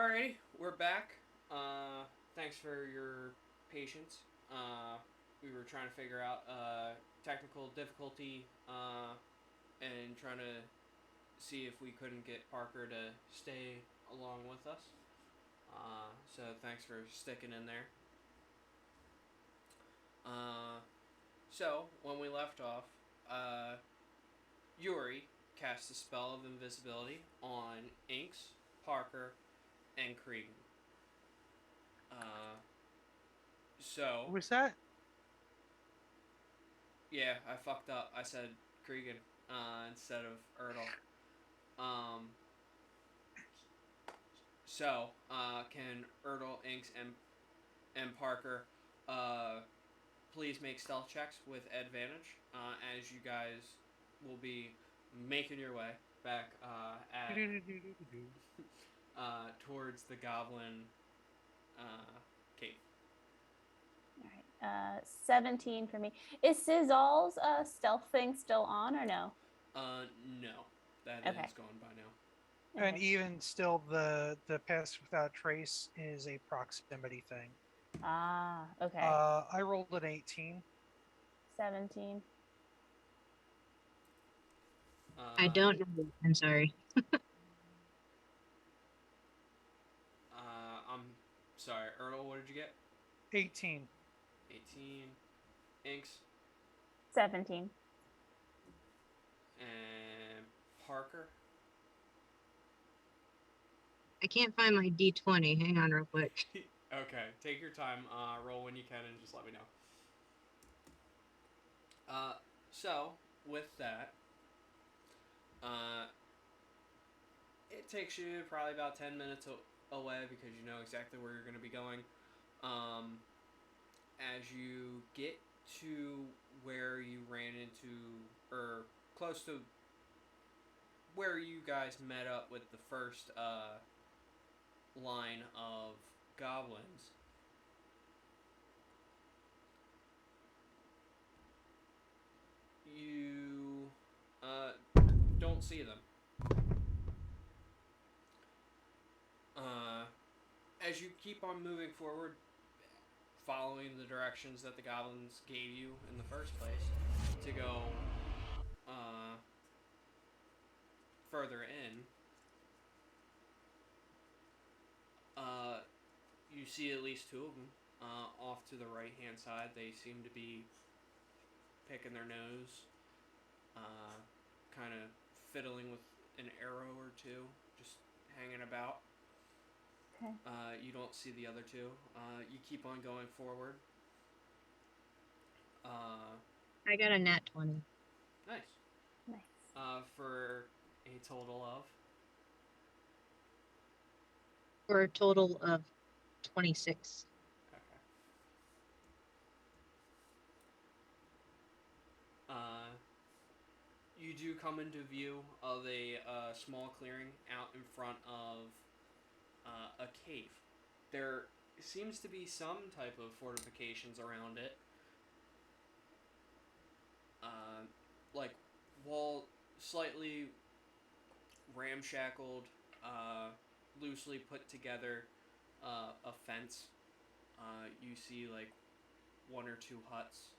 Alrighty, we're back. Thanks for your patience. We were trying to figure out technical difficulty and trying to see if we couldn't get Parker to stay along with us. So thanks for sticking in there. So when we left off, Yuri cast a spell of invisibility on Inks, Parker, and Cregan. So What was that? yeah, I fucked up. I said Cregan instead of Erdl. So can Erdl, Inks, and Parker please make stealth checks with advantage as you guys will be making your way back at towards the goblin cave. All right. 17 for me. Is Sizzal's stealth thing still on or no? No, that Okay. is gone by now. And Okay. even still, the pass without trace is a proximity thing. Ah, okay. I rolled an 18. 17. I don't know. I'm sorry. I'm sorry, Erdl. What did you get? 18. 18. Inks 17. and Parker. I can't find my D20. Hang on real quick. Okay, take your time. Roll when you can, and just let me know. So with that, it takes you probably about 10 minutes away because you know exactly where you're going to be going. As you get to where you ran into, or close to where you guys met up with the first line of goblins, you don't see them. As you keep on moving forward, following the directions that the goblins gave you in the first place to go further in, you see at least two of them off to the right hand side. They seem to be picking their nose, kind of fiddling with an arrow or two, just hanging about. Okay. You don't see the other two. You keep on going forward. I got a nat 20. Nice. Nice. For a total of For a total of 26. okay. You do come into view of a small clearing out in front of a cave. There seems to be some type of fortifications around it. Like wall slightly ramshackled, loosely put together a fence. You see like one or two huts,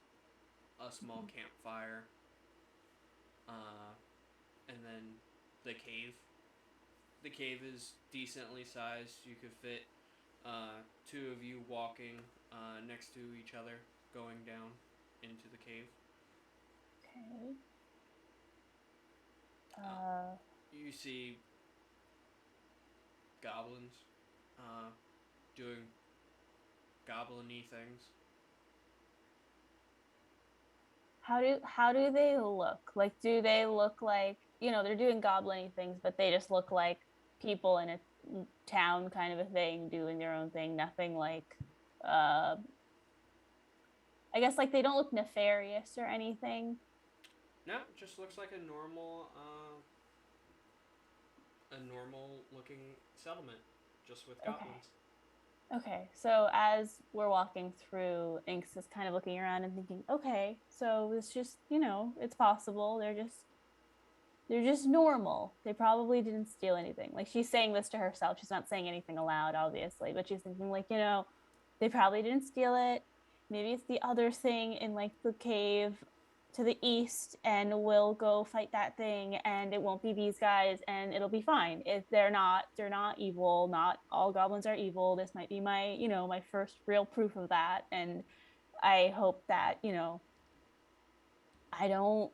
a small campfire, and then the cave. The cave is decently sized. You could fit two of you walking next to each other, going down into the cave. Okay. You see goblins doing goblin-y things. How do they look? Like, do they look like, they're doing goblin things, but they just look like people in a town kind of a thing doing their own thing? Nothing like, I guess like they don't look nefarious or anything. No, it just looks like a normal looking settlement, just with goblins. Okay, so as we're walking through, Inks is kind of looking around and thinking, okay, so it's just, it's possible. They're just they're just normal. They probably didn't steal anything. Like, she's saying this to herself. She's not saying anything aloud, obviously, but she's thinking, like, they probably didn't steal it. Maybe it's the other thing in, like, the cave to the east, and we'll go fight that thing, and it won't be these guys, and it'll be fine. If they're not evil. Not all goblins are evil. This might be my, my first real proof of that. And I hope that, I don't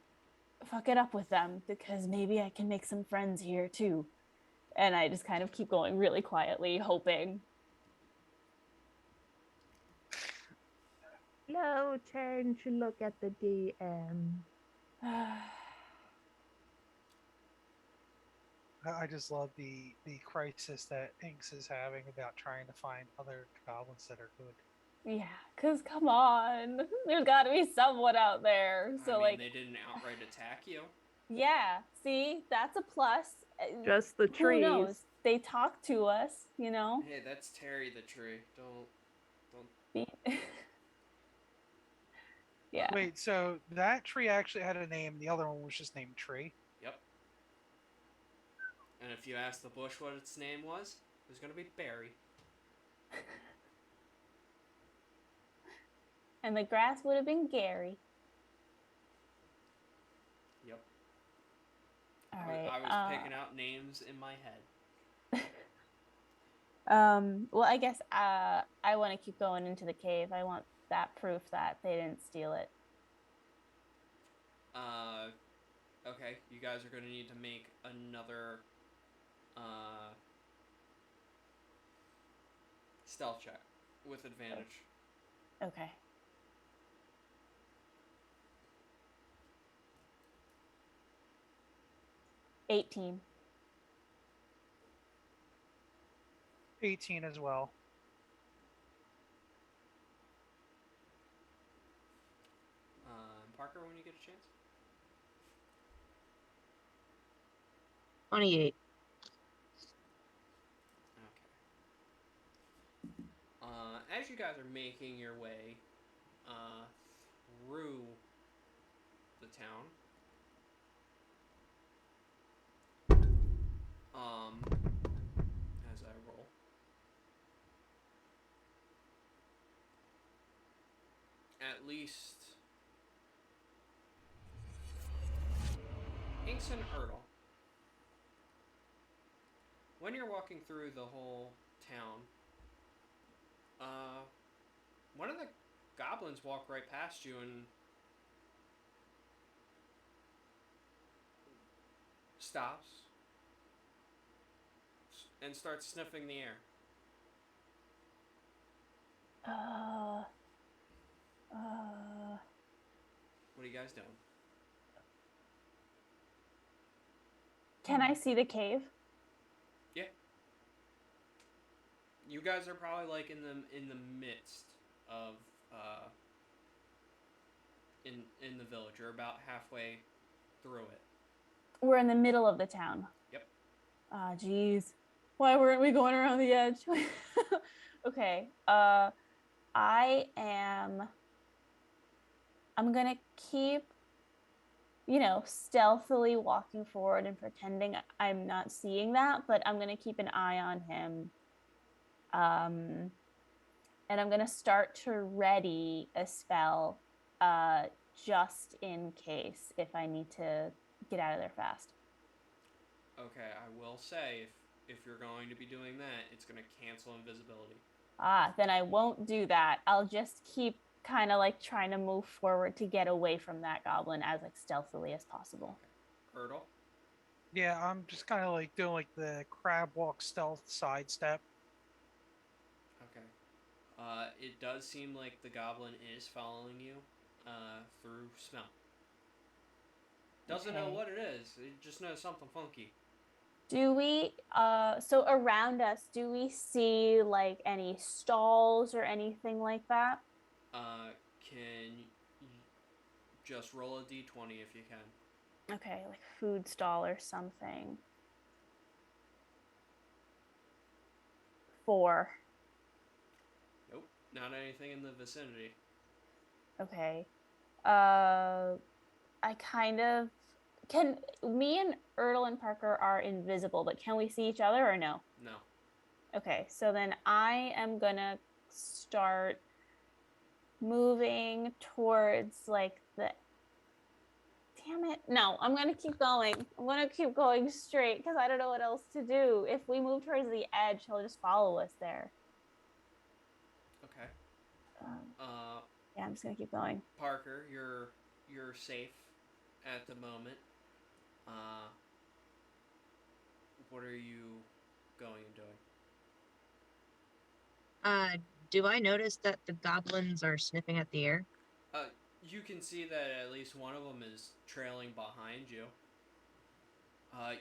fuck it up with them, because maybe I can make some friends here too. And I just kind of keep going really quietly, hoping. Slow turn to look at the DM. I just love the crisis that Inks is having about trying to find other goblins that are good. Yeah, because come on, there's got to be someone out there. So, I mean, like, they didn't outright attack you. yeah, see, that's a plus. Just the Who knows? trees. They talk to us, Hey, that's Terry the tree. Don't. Yeah. Wait, so that tree actually had a name. The other one was just named Tree. Yep. And if you ask the bush what its name was, it was gonna be Barry. And the grass would have been Gary. Yep. All I right. was picking out names in my head. Well, I guess I want to keep going into the cave. I want that proof that they didn't steal it. Okay, you guys are gonna need to make another stealth check with advantage. Okay. $18. 18 as well. Parker, when you get a chance. 28. Okay. As you guys are making your way through the town, as I roll, at least Inks and Ertle, when you're walking through the whole town, one of the goblins walk right past you and stops and starts sniffing the air. What are you guys doing? Can I see the cave? Yeah. You guys are probably like in the midst of in the village. You're about halfway through it. We're in the middle of the town. Yep. Ah, geez. Why weren't we going around the edge? Okay. I'm gonna keep, stealthily walking forward and pretending I'm not seeing that, but I'm gonna keep an eye on him. And I'm gonna start to ready a spell, just in case, if I need to get out of there fast. Okay, I will say if you're going to be doing that, it's going to cancel invisibility. Then I won't do that. I'll just keep kind of like trying to move forward to get away from that goblin as like stealthily as possible. Okay. Ertle? Yeah, I'm just kind of like doing like the crab walk stealth sidestep. Okay. It does seem like the goblin is following you through smell. Doesn't know what it is. It just knows something funky. Do we, so around us, do we see like any stalls or anything like that? Can you just roll a d20 if you can. Okay, like food stall or something. 4. Nope, not anything in the vicinity. Okay. I kind of Can me and Ertl and Parker are invisible, but can we see each other or no? No. Okay, so then I am gonna start moving towards like the. Damn it! No, I'm gonna keep going. I'm gonna keep going straight because I don't know what else to do. If we move towards the edge, he'll just follow us there. Okay. Um, Uh, yeah, I'm just gonna keep going. Parker, you're safe at the moment. Uh, what are you going and doing? Do I notice that the goblins are sniffing at the air? You can see that at least one of them is trailing behind you. Okay.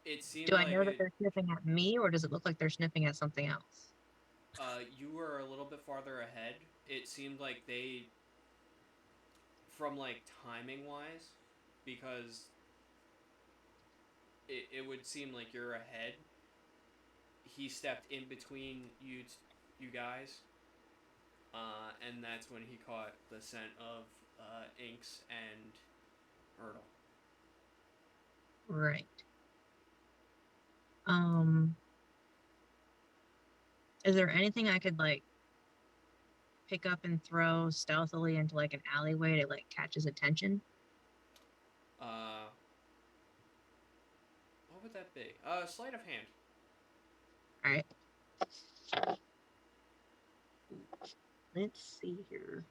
It seemed Do I like know that they're sniffing at me, or does it look like they're sniffing at something else? you were a little bit farther ahead. It seemed like they, from like timing wise, because it would seem like you're ahead. He stepped in between you guys, and that's when he caught the scent of Inks and Ertl. Right. Is there anything I could like pick up and throw stealthily into like an alleyway to like catch his attention? What would that be? Sleight of hand. All right. Let's see here.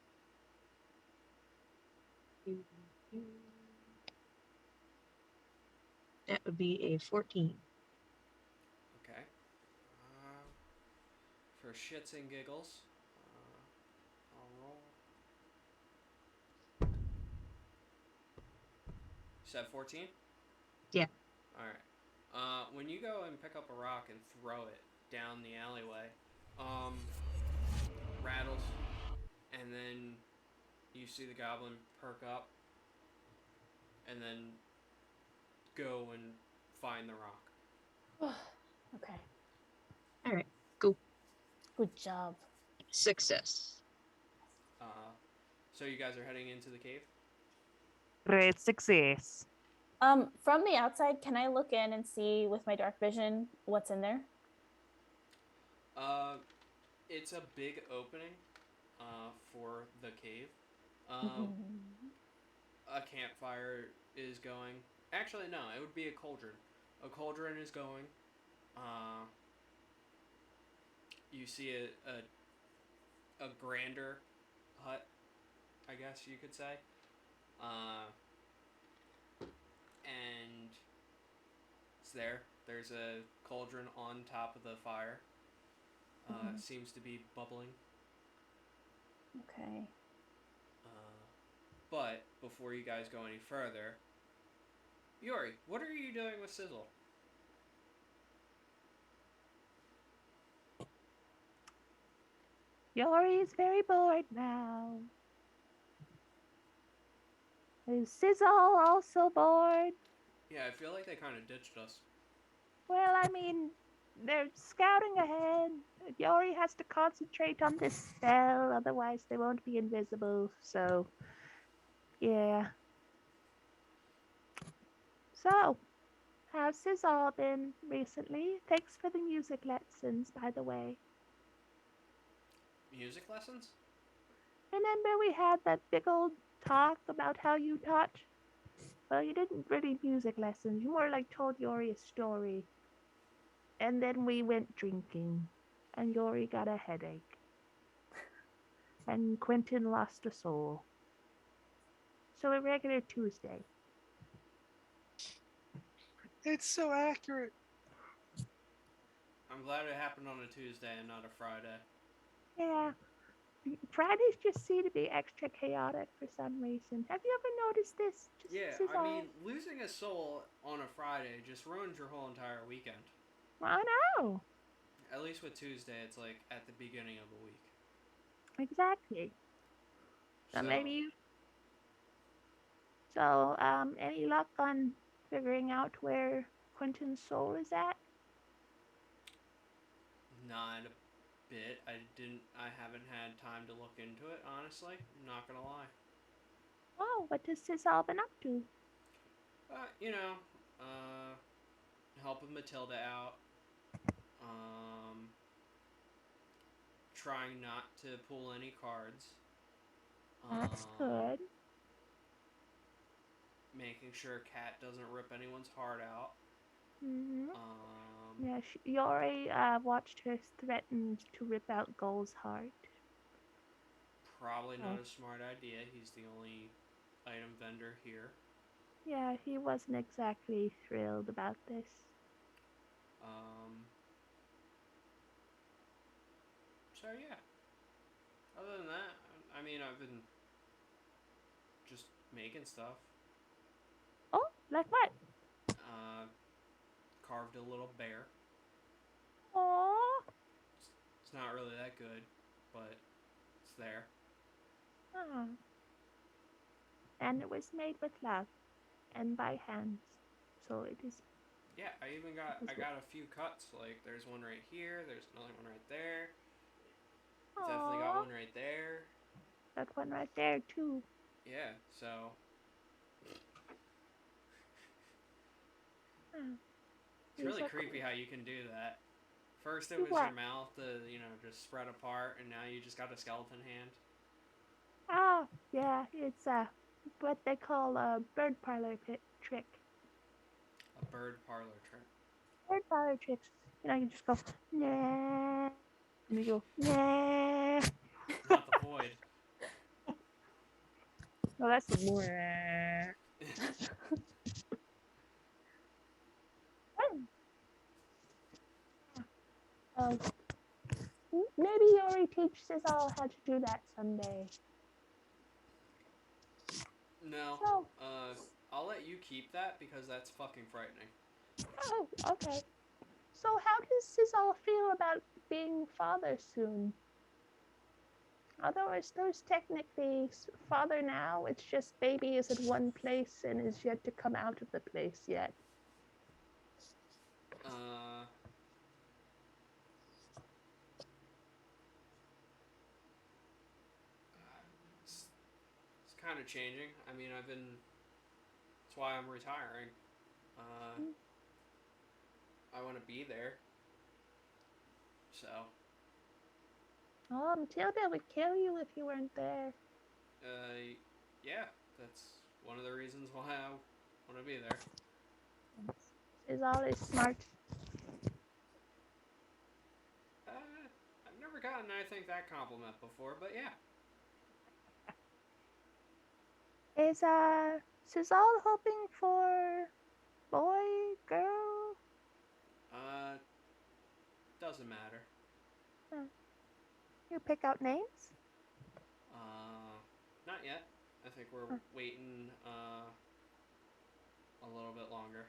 That would be a 14. Okay. For shits and giggles, I'll roll. You said 14? Yeah. Alright. When you go and pick up a rock and throw it down the alleyway, rattles, and then you see the goblin perk up, and then go and find the rock. Okay. All right. Cool. Good job. Success. So you guys are heading into the cave? Great success. From the outside, can I look in and see with my dark vision what's in there? It's a big opening, for the cave. A campfire is going. Actually, no, it would be a cauldron. A cauldron is going. You see a grander hut, I guess you could say. And it's there. There's a cauldron on top of the fire. Seems to be bubbling. Okay. But before you guys go any further, Yuri, what are you doing with Sizzle? Yori is very bored now. Is Sizzle also bored? Yeah, I feel like they kind of ditched us. Well, I mean, they're scouting ahead. Yori has to concentrate on this spell, otherwise they won't be invisible. So, yeah. So, how's Sizzle been recently? Thanks for the music lessons, by the way. Music lessons? Remember we had that big old talk about how you taught? Well, you didn't really music lessons. You more like told Yori a story. And then we went drinking, and Yori got a headache. And Quentin lost a soul. So a regular Tuesday. It's so accurate. I'm glad it happened on a Tuesday and not a Friday. Yeah. Fridays just seem to be extra chaotic for some reason. Have you ever noticed this? Yeah, This is I all... mean, losing a soul on a Friday just ruins your whole entire weekend. I know. At least with Tuesday, it's like at the beginning of the week. Exactly. So maybe... So, any luck on figuring out where Quentin's soul is at? Not a bit. I haven't had time to look into it, honestly. I'm not gonna lie. Oh, what has Sis all been up to? You know, uh, helping Matilda out. Um, trying not to pull any cards. That's Um, good. making sure Cat doesn't rip anyone's heart out. Mm-hmm. Um, Yeah, Yori watched her threatened to rip out Gull's heart. probably Oh. not a smart idea. He's the only item vendor here. Yeah, he wasn't exactly thrilled about this. Um, so yeah. Other than that, I mean, I've been just making stuff. Oh, like what? Uh, carved a little bear. Oh. It's not really that good, but it's there. And it was made with love and by hands. So it is. Yeah, I got a few cuts. Like there's one right here. There's another one right there. Definitely got Aww. one right there. That one right there too. Yeah, so it's These really are creepy cool. how you can do that. First it Do was what? your mouth to, just spread apart, and now you just got a skeleton hand. Ah, yeah, it's what they call a bird parlor trick. A bird parlor trick. Bird parlor tricks. You just go nah, and you go nah. Not the void. No, that's the nah. Um, maybe Yori teaches us all how to do that someday. No. So, I'll let you keep that because that's fucking frightening. oh, okay. So, how does Sizal feel about being father soon? Otherwise, there's technically father now. It's just baby is at one place and is yet to come out of the place yet. It's, it's kind of changing. I mean, that's why I'm retiring. I want to be there. So. Oh, Matilda would kill you if you weren't there. Yeah, that's one of the reasons why I want to be there. Sizal is smart. I've never gotten, I think, that compliment before, but yeah. Is Sizal hoping for boy, girl? Doesn't matter. You pick out names? Not yet. I think we're waiting a little bit longer.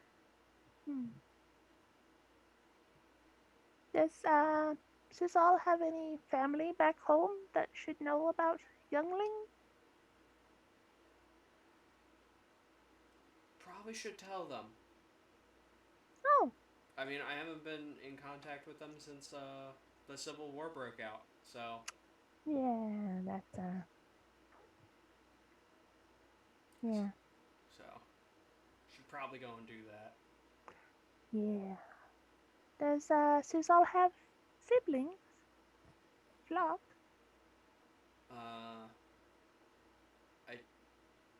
Does Sizal have any family back home that should know about youngling? Probably should tell them. Oh. I mean, I haven't been in contact with them since the Civil War broke out, so. Yeah, that's yeah. So, should probably go and do that. Yeah. Does Sizal have siblings? Flock?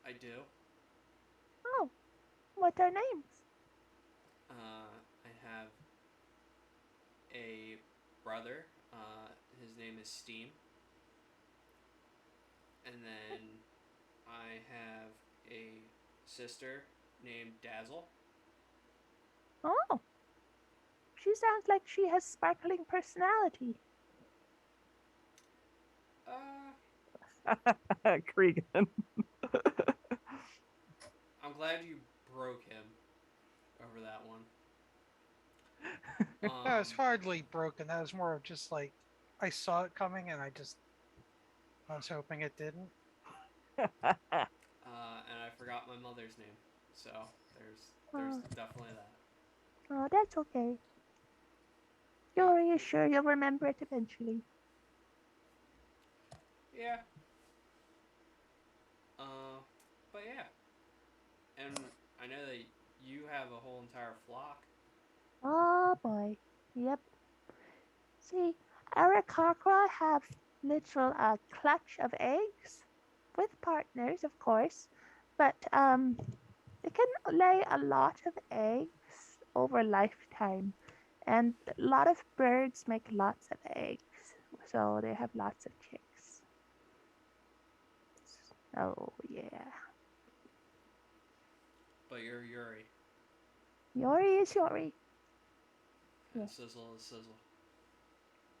I do. Oh. What are names? I have a brother. His name is Steam. And then I have a sister named Dazzle. Oh. She sounds like she has sparkling personality. Cregan. I'm glad you broke him over that one. That was hardly broken. That was more of just like I saw it coming and I was hoping it didn't. And I forgot my mother's name, so there's definitely that. Oh, that's okay. Yori is sure you'll remember it eventually. Yeah. But yeah. And I know that you have a whole entire flock. Oh boy. Yep. See, Arakakra have literal clutch of eggs with partners, of course, but they can lay a lot of eggs over a lifetime, and a lot of birds make lots of eggs, so they have lots of chicks. Oh yeah, But you're Yuri. Yori is Yori. And Yeah. Sizzle is Sizzle.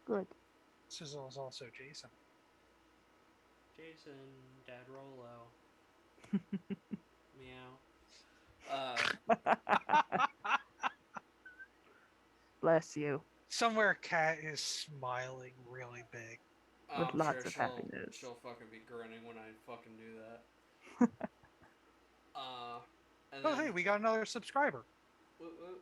Good. Sizzle is also Jason. Jason, Dad Rolo. Meow. Bless you. Somewhere Cat is smiling really big. With I'm lots sure of happiness. she'll fucking be grinning when I fucking do that. And Oh, then hey, we got another subscriber. woot woot.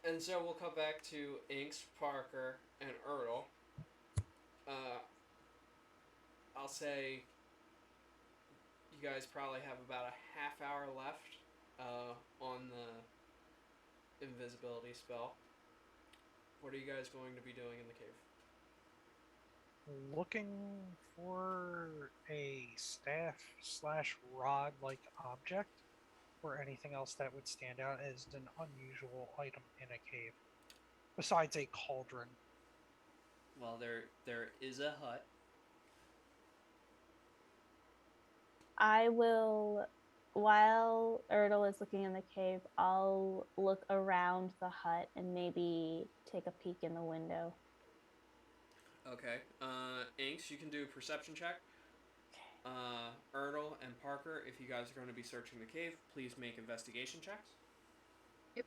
And so we'll come back to Inks, Parker, and Ertl. I'll say you guys probably have about a half hour left on the invisibility spell. What are you guys going to be doing in the cave? Looking for a staff slash rod like object or anything else that would stand out as an unusual item in a cave, besides a cauldron. Well, there is a hut. I will, while Ertl is looking in the cave, I'll look around the hut and maybe take a peek in the window. Okay. Inks, you can do a perception check. Ertl and Parker, if you guys are going to be searching the cave, please make investigation checks. Yep.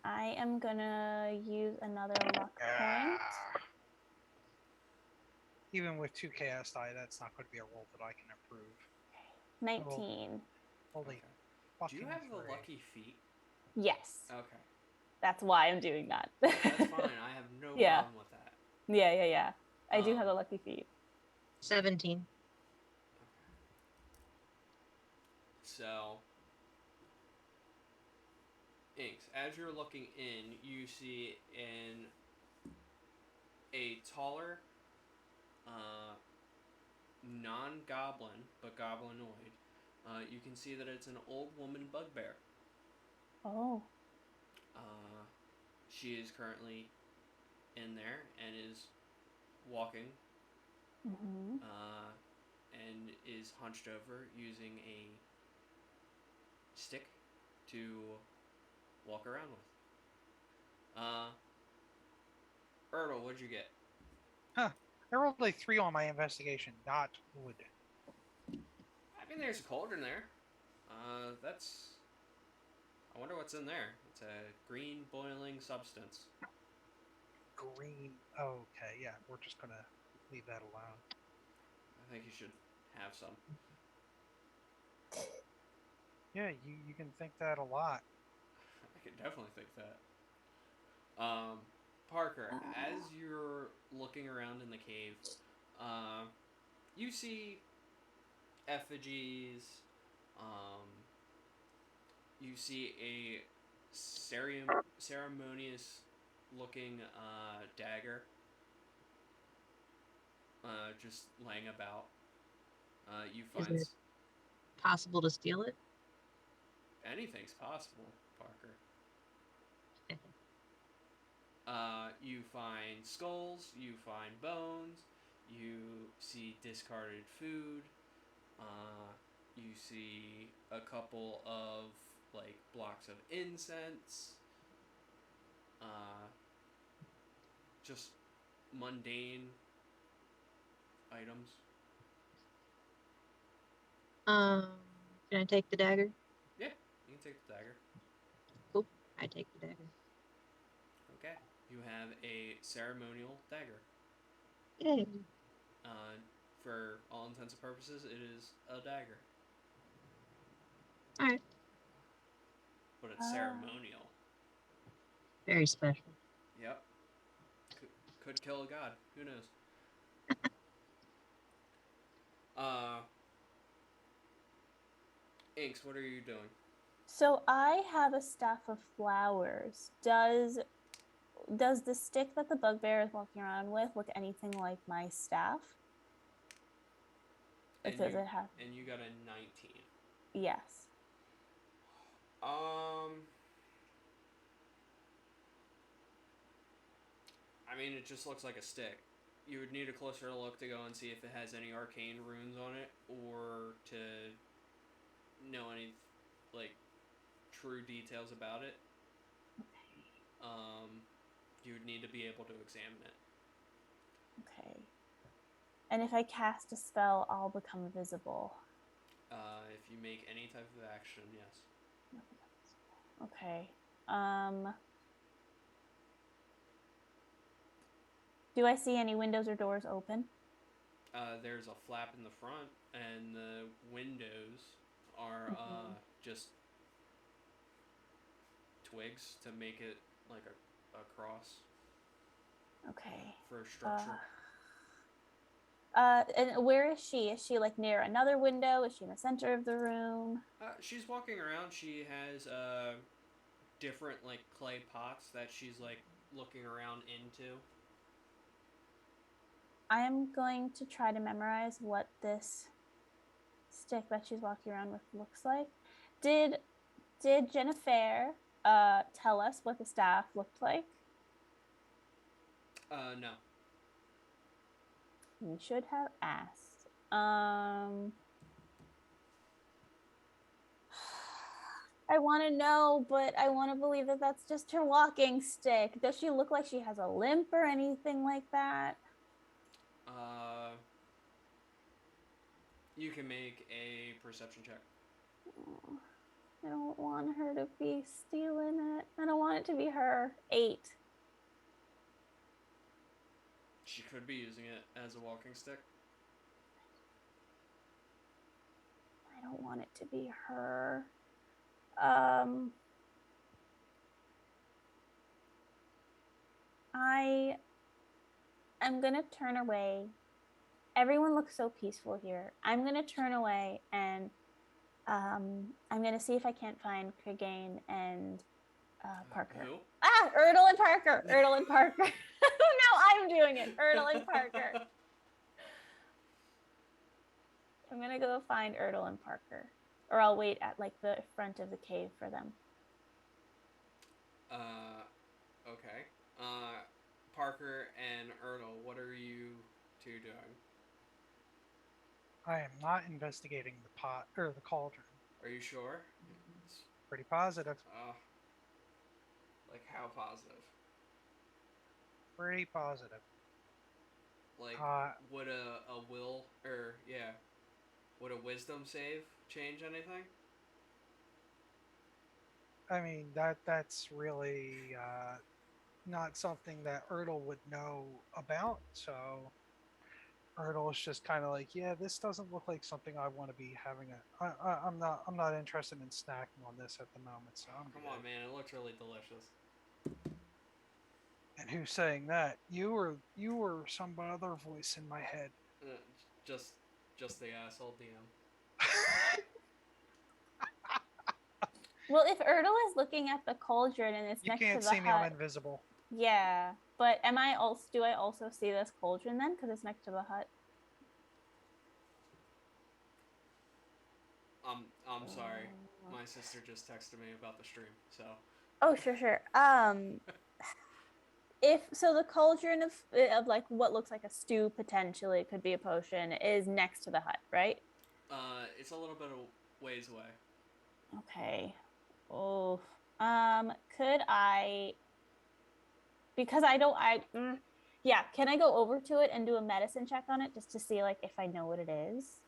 I am gonna use another luck point. Even with 2 chaos die, that's not going to be a roll that I can improve. 19. Holy Okay. fucking Do you have the three. lucky feet? Yes, Okay. that's why I'm doing that. That's fine. I have no Yeah. problem with that. Yeah. I do have a lucky feat. 17. Okay. So, Inks, as you're looking in, you see a taller, non-goblin, but goblinoid. You can see that it's an old woman bugbear. Oh. She is currently in there and is walking, Mm-hmm. and is hunched over using a stick to walk around with. Ertl, what'd you get? Huh. I rolled a 3 on my investigation, not wood. I mean, there's a cauldron there. That's. I wonder what's in there. It's a green boiling substance. Green. Okay, yeah, we're just going to leave that alone. I think you should have some. Yeah, you can think that a lot. I can definitely think that. Parker, as you're looking around in the cave, you see effigies. You see a ceremonious looking dagger just laying about. You Is find it possible to steal it? anything's possible, Parker. You find skulls, you find bones, you see discarded food, you see a couple of like blocks of incense, just mundane items. Um, can I take the dagger? Yeah, you can take the dagger. Cool. I take the dagger. Okay, you have a ceremonial dagger. Yay. For all intents and purposes, it is a dagger. Alright. But it's ceremonial. Very special. Yep. Could kill a god. Who knows? Inks, what are you doing? So I have a staff of flowers. Does the stick that the bugbear is walking around with look anything like my staff? Like, does it have? And you got a 19. Yes. I mean, it just looks like a stick. You would need a closer look to go and see if it has any arcane runes on it, or to know any, like, true details about it. You would need to be able to examine it. Okay. And if I cast a spell, I'll become visible. If you make any type of action, yes. Okay. Do I see any windows or doors open? There's a flap in the front, and the windows are just twigs to make it like a cross. Okay. For structure. And where is she? Is she like near another window? Is she in the center of the room? She's walking around. She has different like clay pots that she's like looking around into. I am going to try to memorize what this stick that she's walking around with looks like. Did Jennifer tell us what the staff looked like? No. We should have asked. I want to know, but I want to believe that that's just her walking stick. Does she look like she has a limp or anything like that? You can make a perception check. Oh, I don't want her to be stealing it. I don't want it to be her. 8. She could be using it as a walking stick. I don't want it to be her. I am going to turn away. Everyone looks so peaceful here. I'm going to turn away and I'm going to see if I can't find Cregane and Parker. Who? Erdal and Parker. Erdal and Parker. Now I'm doing it. Erdal and Parker. I'm going to go find Erdal and Parker. Or I'll wait at like the front of the cave for them. Okay. Parker and Erdal, what are you two doing? I am not investigating the pot or the cauldron. Are you sure? Pretty positive. Like how positive? Pretty positive. Like, would a will, or, yeah, would a wisdom save change anything? I mean, that's really not something that Erdal would know about, so Erdal is just kind of like, yeah, this doesn't look like something I want to be having I'm not interested in snacking on this at the moment, so I'm Come good. on, man, it looks really delicious. And who's saying that? You were some other voice in my head. Just the asshole DM. Well, if Erdal is looking at the cauldron and it's You next to the can't see me, hut, I'm invisible. yeah. But do I also see this cauldron then? Because it's next to the hut. I'm sorry. My sister just texted me about the stream, so. Oh, sure. If so, the cauldron of like what looks like a stew, potentially it could be a potion, is next to the hut, right? It's a little bit of ways away. Okay. Oh. Could I? Because yeah. Can I go over to it and do a medicine check on it just to see like if I know what it is,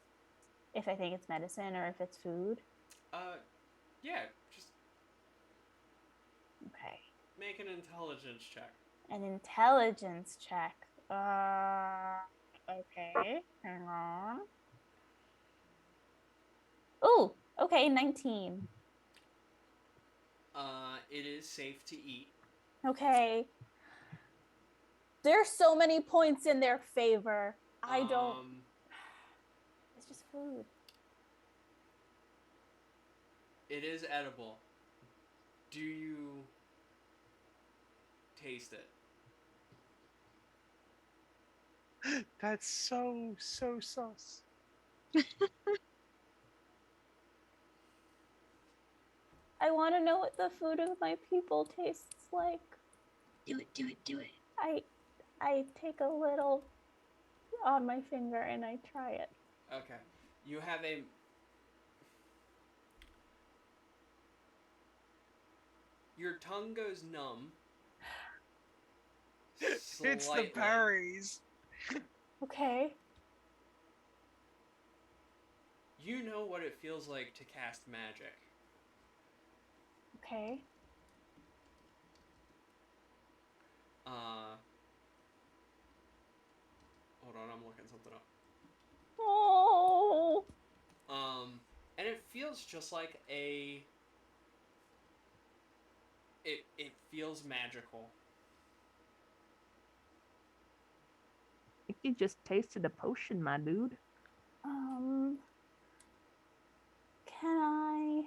if I think it's medicine or if it's food? Yeah. Just. Okay. Make an intelligence check. An intelligence check. Okay. Hang on. Ooh, okay, 19. It is safe to eat. Okay. There's so many points in their favor. I don't. It's just food. It is edible. Do you taste it? That's so sus. I want to know what the food of my people tastes like. Do it, do it, do it. I take a little on my finger and I try it. Okay. You have a. Your tongue goes numb. It's the Slightly. berries. Okay. You know what it feels like to cast magic. Okay. Hold on, I'm looking something up. Oh. And it feels just like a. It feels magical. I think you just tasted a potion, my dude. Can I?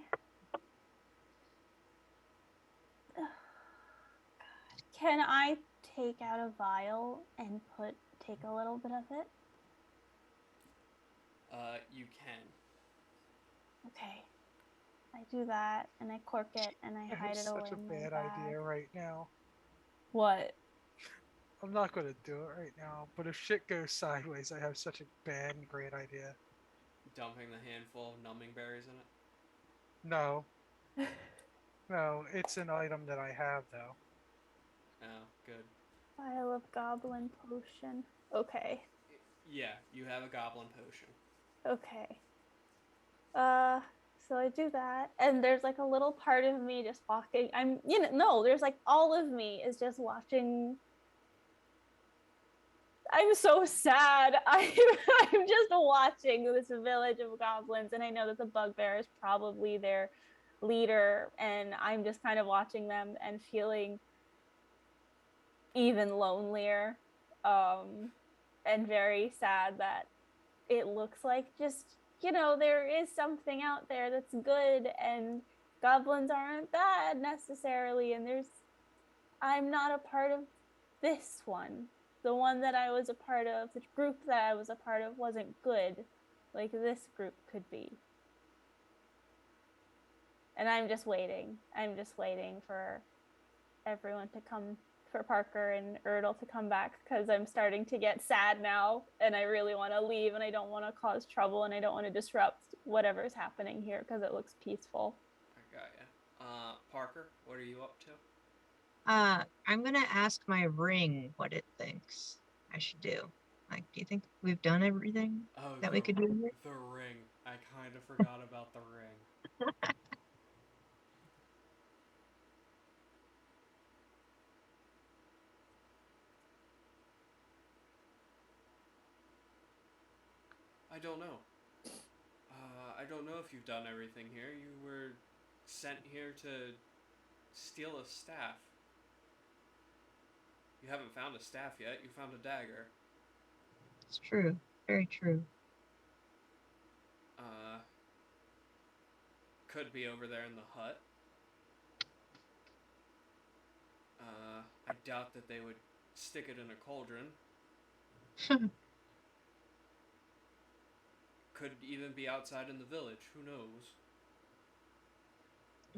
Can I take out a vial and take a little bit of it? You can. Okay. I do that and I cork it and I That hide is it away such a in my bad bag. idea right now. What? I'm not gonna do it right now, but if shit goes sideways, I have such a bad and great idea. Dumping the handful of numbing berries in it. No. No, it's an item that I have though. Oh, good. Vial of goblin potion. Okay. Yeah, you have a goblin potion. Okay. So I do that, and there's like a little part of me just walking. No, there's like all of me is just watching. I'm so sad. I'm just watching this village of goblins, and I know that the bugbear is probably their leader, and I'm just kind of watching them and feeling even lonelier, and very sad that it looks like just, there is something out there that's good and goblins aren't bad necessarily. And I'm not a part of this one. The one that I was a part of, the group that I was a part of wasn't good like this group could be. And I'm just waiting. I'm just waiting for everyone to come, for Parker and Erdl to come back, because I'm starting to get sad now and I really want to leave and I don't want to cause trouble and I don't want to disrupt whatever's happening here because it looks peaceful. I got ya. Parker, what are you up to? I'm gonna ask my ring what it thinks I should do. Like, do you think we've done everything that we could do here? The ring. I kind of forgot about the ring. I don't know. I don't know if you've done everything here. You were sent here to steal a staff. You haven't found a staff yet. You found a dagger. It's true. Very true. Could be over there in the hut. I doubt that they would stick it in a cauldron. Could even be outside in the village. Who knows?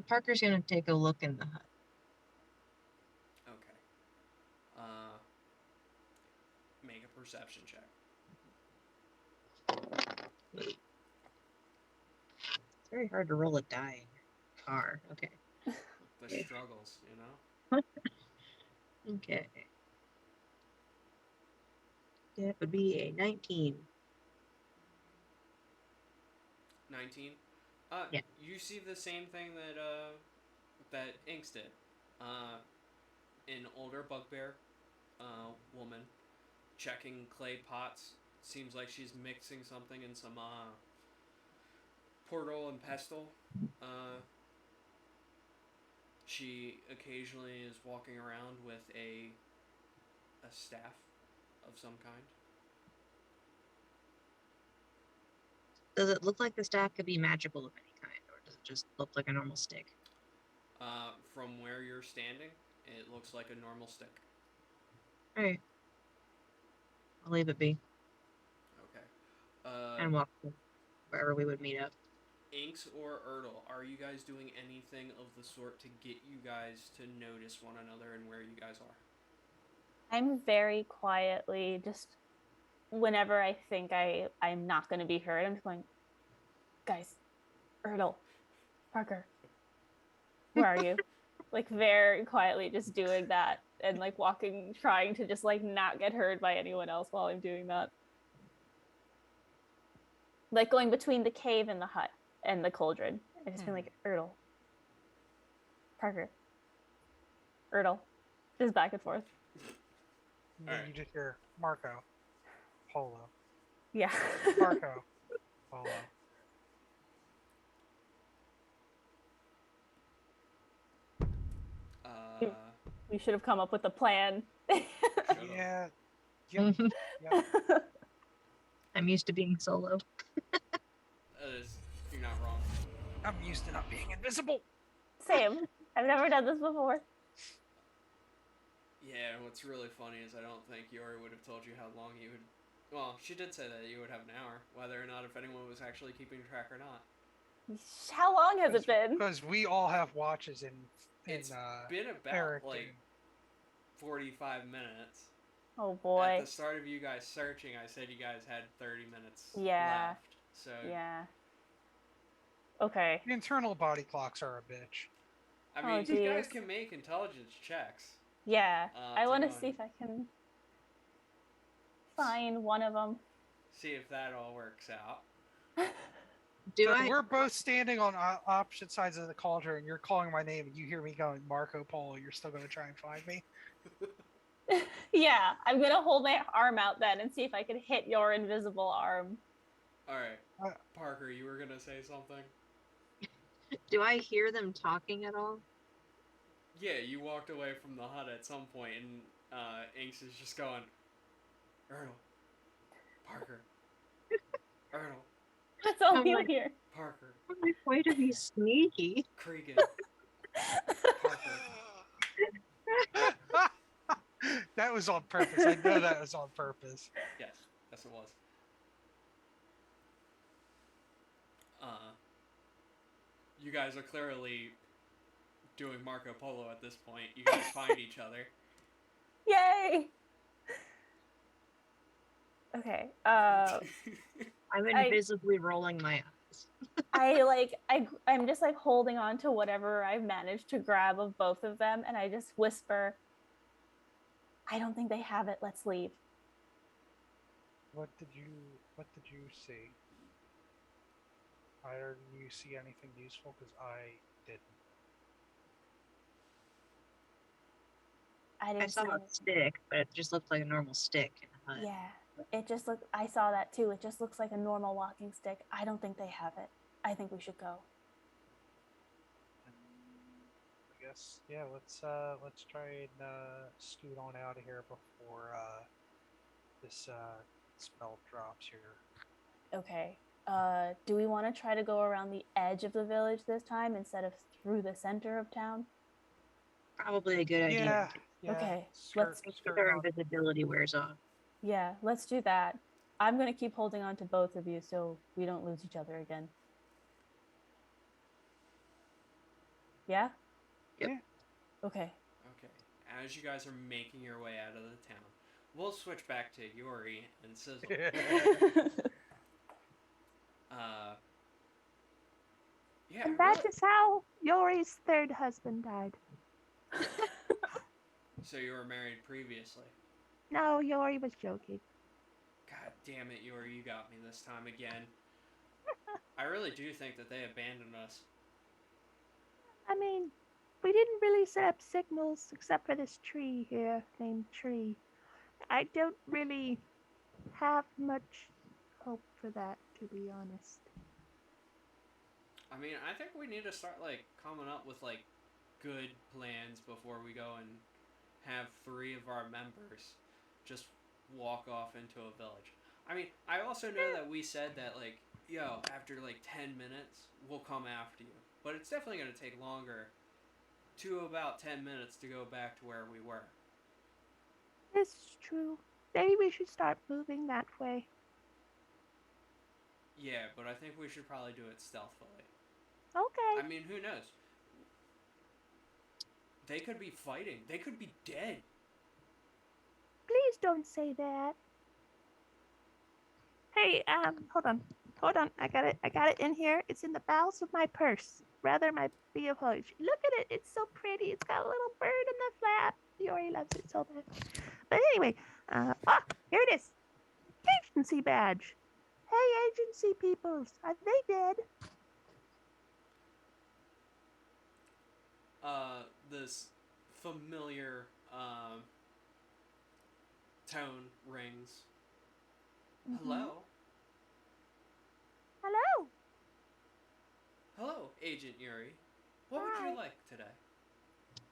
Parker's gonna take a look in the hut. Okay. Make a perception check. It's very hard to roll a die in your car. Okay. The struggles, you know? Okay. That would be a 19. 19. Yeah. You see the same thing that Inks did. An older bugbear woman checking clay pots. Seems like she's mixing something in some portal and pestle. She occasionally is walking around with a staff of some kind. Does it look like the staff could be magical of any kind, or does it just looked like a normal stick? From where you're standing, it looks like a normal stick. Alright. I'll leave it be Okay. and walk to wherever we would meet up. Inks or Ertl, are you guys doing anything of the sort to get you guys to notice one another and where you guys are? I'm very quietly, just whenever I think I'm not going to be heard, I'm just going, guys, Ertl, Parker, where are you? Like very quietly just doing that and like walking, trying to just like not get heard by anyone else while I'm doing that. Like going between the cave and the hut and the cauldron. I just been like, Ertl, Parker, Ertl, just back and forth. And then Alright. you just hear Marco, Polo, Yeah. Marco, Polo. We should have come up with a plan. Yeah. Yep. Yep. I'm used to being solo. You're not wrong. I'm used to not being invisible. Same. I've never done this before. Yeah, what's really funny is I don't think Yori would have told you how long you would... Well, she did say that you would have an hour, whether or not if anyone was actually keeping track or not. How long has it been? Because we all have watches in It's been about, Ereckdoon. like, 45 minutes. Oh boy. At the start of you guys searching, I said you guys had 30 minutes Yeah. left. So, Yeah. Okay. The internal body clocks are a bitch. I mean, Oh, you guys geez. can make intelligence checks. Yeah. I to want to go see and if I can find one of them. see if that all works out. We're both standing on opposite sides of the cauldron, and you're calling my name, and you hear me going, Marco Polo, you're still going to try and find me? Yeah. I'm going to hold my arm out then and see if I can hit your invisible arm. Alright. Parker, you were going to say something? Do I hear them talking at all? Yeah, you walked away from the hut at some point, and Inks is just going, Ertl, Parker, Ertl, That's all I'm you like- hear. Parker, I'm like, way to be sneaky. Cregan, Parker. That was on purpose. I know that was on purpose. Yes, it was. You guys are clearly doing Marco Polo at this point. You guys find each other. Yay! Okay. I'm invisibly rolling my eyes. I'm just like holding on to whatever I've managed to grab of both of them, and I just whisper, I don't think they have it. Let's leave. What did you see? Either did you see anything useful? Because I didn't. I I didn't saw see a it. stick, but it just looked like a normal stick in a hut. Yeah. It just looked, I saw that too. It just looks like a normal walking stick. I don't think they have it. I think we should go. I guess yeah. Let's try and scoot on out of here before this spell drops here. Okay. Do we want to try to go around the edge of the village this time instead of through the center of town? Probably a good idea. Yeah. Okay, Skirt, let's- skirt Their on. invisibility wears off. Yeah, let's do that. I'm going to keep holding on to both of you so we don't lose each other again. Yeah? Yep. Yeah. Okay. Okay. As you guys are making your way out of the town, we'll switch back to Yori and Sizzle. Yeah. And that is how Yori's third husband died. So you were married previously. No, Yori was joking. God damn it, Yori, you got me this time again. I really do think that they abandoned us. I mean, we didn't really set up signals except for this tree here named Tree. I don't really have much hope for that, to be honest. I mean, I think we need to start, like, coming up with, like, good plans before we go and have 3 of our members just walk off into a village. I mean, I also know that we said that, like, yo, after like 10 minutes, we'll come after you. But it's definitely going to take longer to about 10 minutes to go back to where we were. This is true. Maybe we should start moving that way. Yeah, but I think we should probably do it stealthily. Okay. I mean, who knows? They could be fighting. They could be dead. Please don't say that. Hey, hold on. I got it in here. It's in the bowels of my purse. Rather, my BFH. Look at it. It's so pretty. It's got a little bird in the flap. Yori loves it so much. But anyway, here it is. Agency badge. Hey, agency peoples. Are they dead? This familiar tone rings. Hello? Hello. Hello, Agent Yuri. What would Hi. you like today?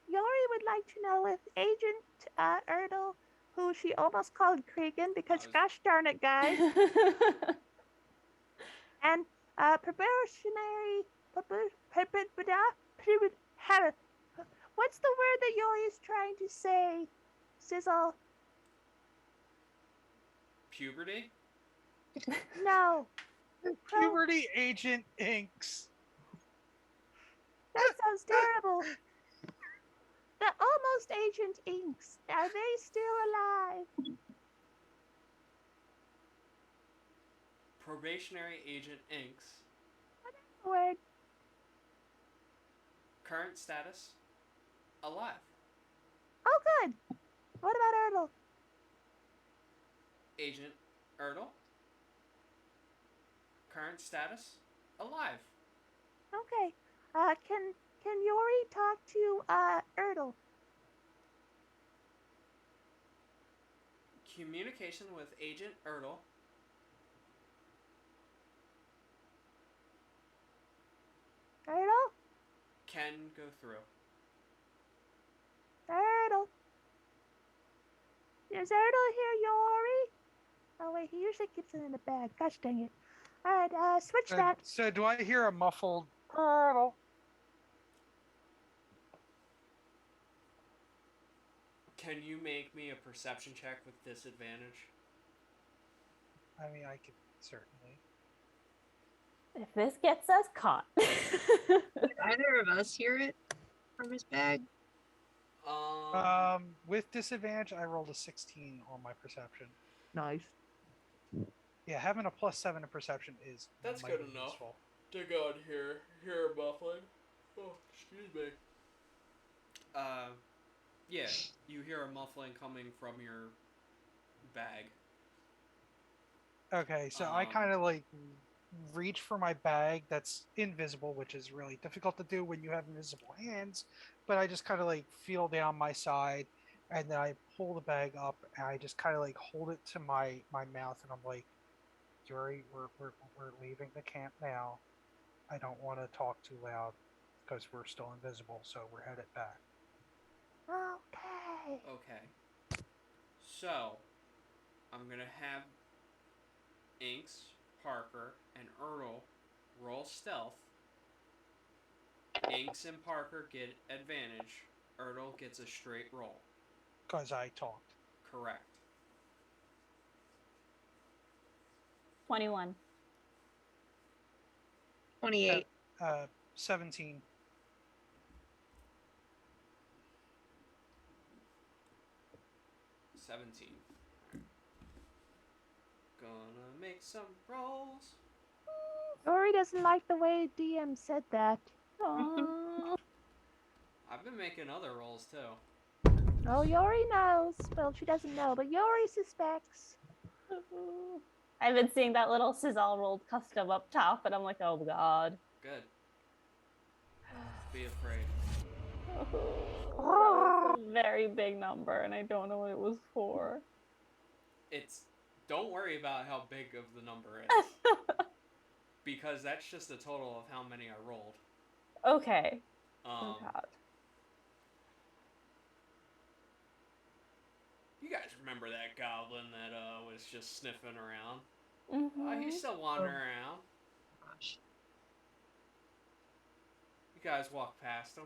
Yori would like to know if Agent Erdl, who she almost called Cregan because gosh darn it, guys, and probationary, what's the word that Yori is trying to say? Sizzle. Puberty? No. Puberty Agent Inks. That sounds terrible. The almost Agent Inks. Are they still alive? Probationary Agent Inks. Word. Current status? Alive. Oh, good. What about Erdl? Agent Erdl. Current status? Alive. Okay. Can Yori talk to Erdl? Communication with Agent Erdl. Erdl? Can go through. Erdl? Is Erdl here, Yori? Oh wait, he usually keeps it in the bag. Gosh dang it. Alright, switch that. So do I hear a muffled Erdl? Can you make me a perception check with disadvantage? I mean, I could certainly. If this gets us caught. Did either of us hear it from his bag? With disadvantage, I rolled a 16 on my perception. Nice. Yeah, having a +7 in perception is That's mighty good enough. useful. To go in here, hear a muffling. Oh, excuse me. Yeah, you hear a muffling coming from your bag. Okay, so I kind of like reach for my bag that's invisible, which is really difficult to do when you have invisible hands. But I just kind of like feel down my side, and then I pull the bag up, and I just kind of like hold it to my mouth, and I'm like, Yuri, we're leaving the camp now. I don't want to talk too loud because we're still invisible, so we're headed back. Okay. Okay. So, I'm gonna have Inks, Parker, and Erdl roll stealth. Inks and Parker get advantage. Erdl gets a straight roll. Because I talked. Correct. 21. 28. 17. 17. Gonna make some rolls. Yori doesn't like the way DM said that. Aw. I've been making other rolls too. Oh, Yori knows. Well, she doesn't know, but Yori suspects. I've been seeing that little sizzle rolled custom up top, and I'm like, oh god. Good. Be afraid. That was a very big number, and I don't know what it was for. Don't worry about how big of the number is. Because that's just the total of how many I rolled. Okay. Oh god. You guys remember that goblin that was just sniffing around? Mm-hmm. He's still wandering around. You guys walk past him,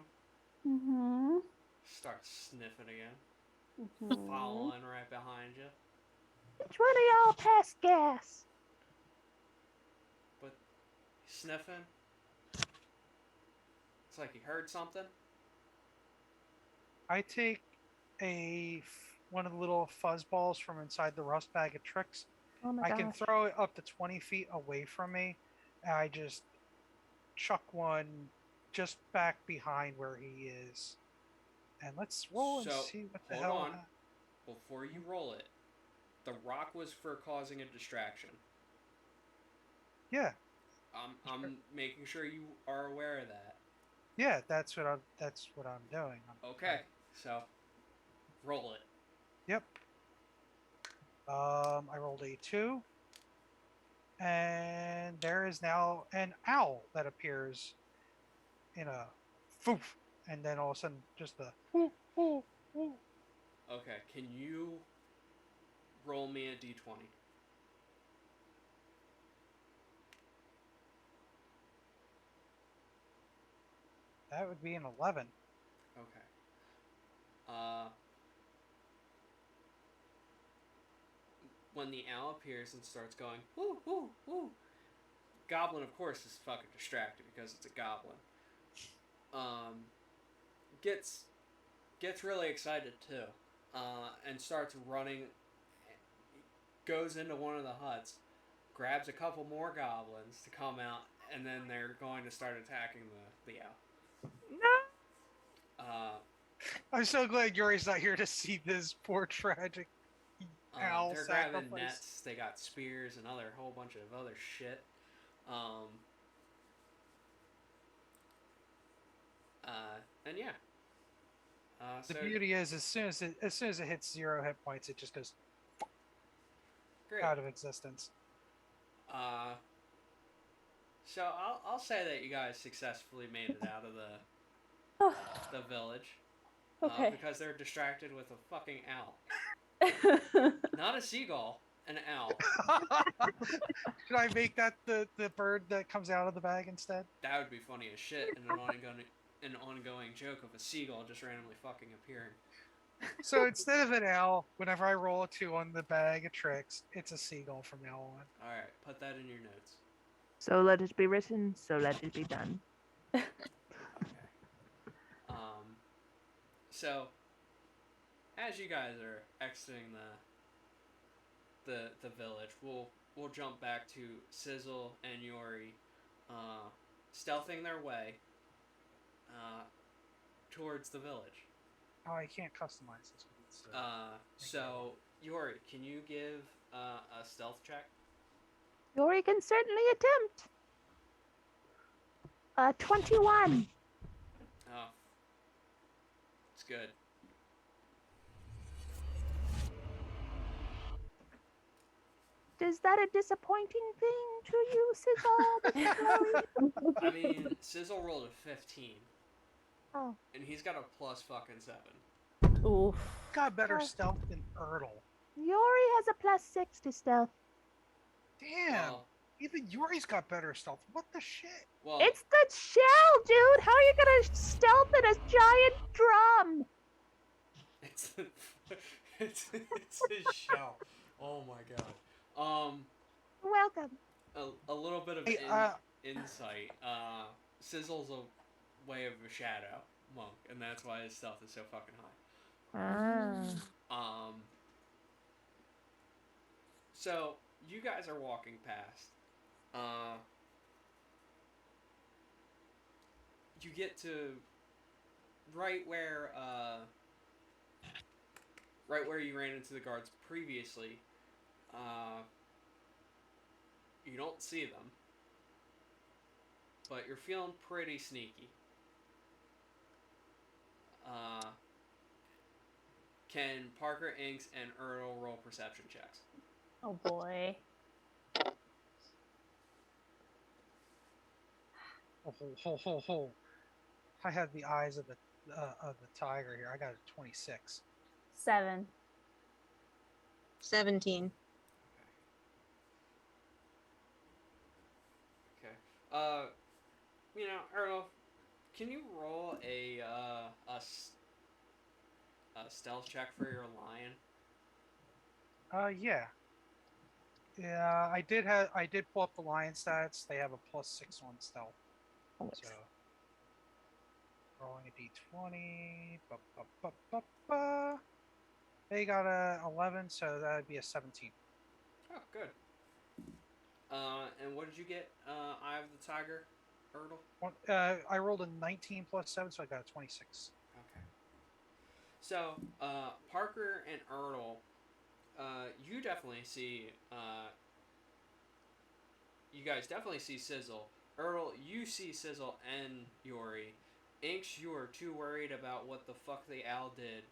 Mm-hmm. start sniffing again, Mm-hmm. following right behind you. Which one of y'all passed gas? But sniffing, it's like he heard something. I take one of the little fuzz balls from inside the rust bag of tricks. Oh my I gosh. can throw it up to 20 feet away from me, and I just chuck one just back behind where he is. And let's roll and So, see what the hold hell on. Before you roll it, the rock was for causing a distraction. Yeah, I'm making sure you are aware of that. yeah, that's what I'm doing. Okay, so roll it. Yep. I rolled a 2, and there is now an owl that appears in a foof, and then all of a sudden just the Okay, can you roll me a d20? that would be an 11. Okay. Uh, when the owl appears and starts going, woo, woo, woo, Goblin, of course, is fucking distracted because it's a goblin. Gets really excited too, and starts running. Goes into one of the huts, grabs a couple more goblins to come out, and then they're going to start attacking the owl. No. I'm so glad Yuri's not here to see this poor tragic owl They're sacrifice. grabbing nets. They got spears and other whole bunch of other shit. And yeah. The So beauty is, as soon as it hits 0 hit points, it just goes great. out of existence. So I'll say that you guys successfully made it out of the village. Okay. Because they're distracted with a fucking owl. Not a seagull, an owl. Should I make that the bird that comes out of the bag instead? That would be funny as shit, and an ongoing joke of a seagull just randomly fucking appearing. So instead of an owl, whenever I roll a 2 on the bag of tricks, it's a seagull from now on. Alright, put that in your notes. So let it be written, so let it be done. Okay. So as you guys are exiting the village, we'll jump back to Sizzle and Yori stealthing their way towards the village. Oh, I can't customize this one. So Yori, can you give a stealth check? Yori can certainly attempt. 21. Oh, it's good. Is that a disappointing thing to you, Sizzle? I mean, Sizzle rolled a 15. Oh. And he's got a plus fucking 7. Oof. Got better stealth than Erdle. Yori has a +6 to stealth. Damn. Well, Even Yuri's got better stealth. What the shit? well, It's the shell, dude. How are you gonna stealth in a giant drum? it's his shell. Oh my god. Welcome. A little bit of Hey, insight. Sizzle's a way of a shadow monk, and that's why his stealth is so fucking high. So you guys are walking past. You get to right where you ran into the guards previously. You don't see them, but you're feeling pretty sneaky. Can Parker, Inks, and Earl roll perception checks? Oh boy. Ho. I have the eyes of the tiger here. I got a 26. 7. 17. Okay. You know, Earl, can you roll a stealth check for your lion? Yeah. Yeah, I did pull up the lion stats. They have a +6 on stealth. Oh, So rolling a d20. Ba, ba, ba, ba, ba. They got a 11, so that'd be a 17. Oh, good. And what did you get? Eye of the Tiger, Erdle? I rolled a 19 +7, so I got a 26. Okay. So, Parker and Erdle, you definitely see, you guys definitely see Sizzle. Erdle, you see Sizzle and Yori. Inks, you are too worried about what the fuck the owl did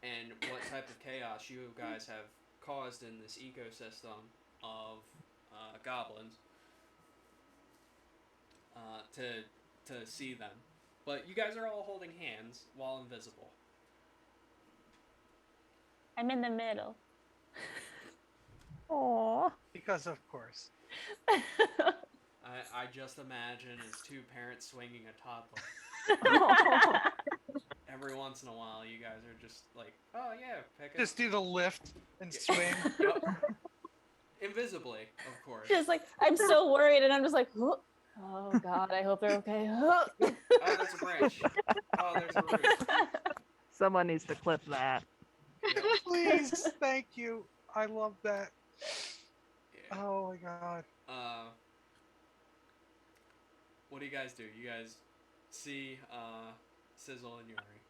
and what type of chaos you guys have caused in this ecosystem of goblins to see them. But you guys are all holding hands while invisible. I'm in the middle. Aw. Because of course. I just imagine as two parents swinging a toddler. Every once in a while, you guys are just like, oh yeah, pick it. Just do the lift and Yeah. swing. Yep. Invisibly, of course. Just like, I'm so worried, and I'm just like, oh God, I hope they're okay. Oh, there's a branch. Oh, there's a root. Someone needs to clip that. Yep. Please, thank you. I love that. Yeah. Oh my god. What do you guys do? You guys see Sizzle and Yuri.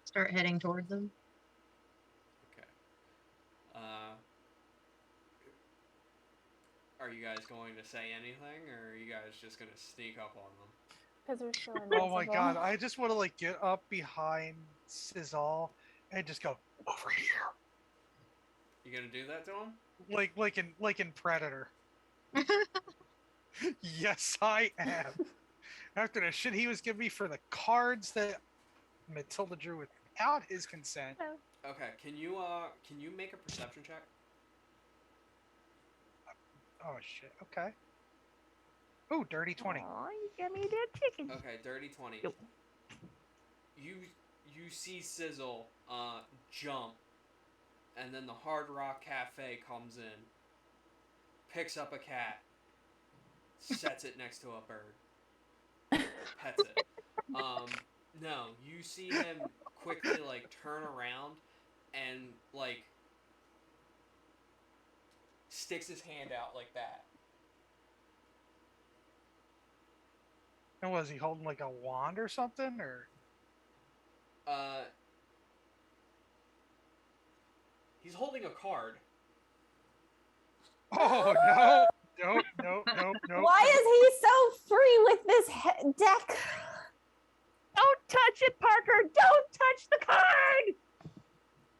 Start heading toward them. Okay. Are you guys going to say anything, or are you guys just gonna sneak up on them? Because we're so invisible. Oh my god. I just want to like get up behind Sizzle and just go over here. You gonna do that to him? Like in Predator. Yes, I am. After the shit he was giving me for the cards that Matilda drew without his consent. Okay. Can you make a perception check? Oh shit. Okay. Ooh, dirty 20. Aw, you give me that chicken. Okay, dirty 20. Yep. You see Sizzle jump, and then the Hard Rock Cafe comes in, picks up a cat, sets it next to a bird, pets it. No, you see him quickly like turn around and like sticks his hand out like that. And was he holding like a wand or something, or? He's holding a card. Oh no! Nope. Why is he so free with this deck? Don't touch it, Parker! Don't touch the card!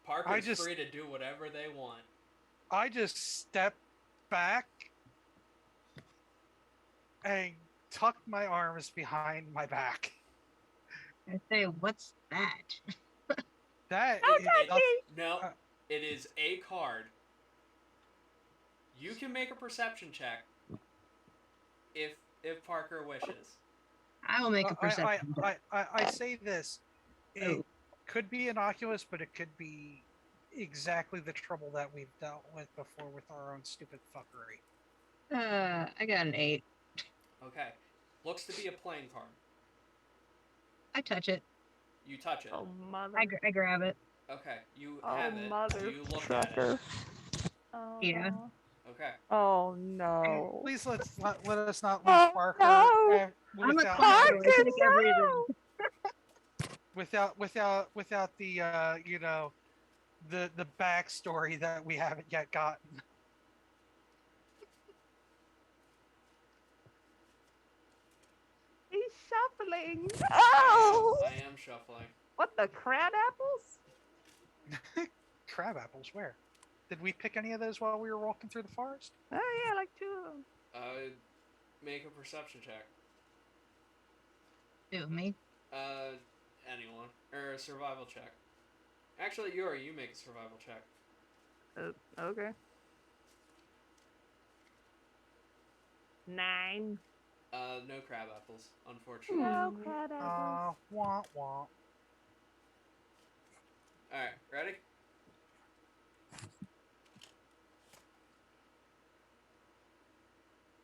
Parker's free to do whatever they want. I just step back and tuck my arms behind my back. I say, what's that? That Don't is touch nothing- me! No, Uh. it is a card. You can make a perception check if Parker wishes. I will make a perception. I say this. It Oh. could be innocuous, but it could be exactly the trouble that we've dealt with before with our own stupid fuckery. I got an 8. Okay. Looks to be a playing card. I touch it. You touch it. Oh, mother. I grab it. Okay. You Oh, have it. mother You look at trucker. it. Oh, Yeah. no. Okay. Oh, no. Please let us not lose Parker no. I'm a without, clown. I Parker, take everything. no! without the the backstory that we haven't yet gotten. He's shuffling. Oh! I am shuffling. What, the crab apples? Crab apples, where? Did we pick any of those while we were walking through the forest? Oh, yeah, like 2 of them. Make a perception check. Do me. Anyone. Or a survival check. Actually, Yuri, you make a survival check. Okay. 9. No crab apples, unfortunately. No crab apples. Wah wah. Alright, ready?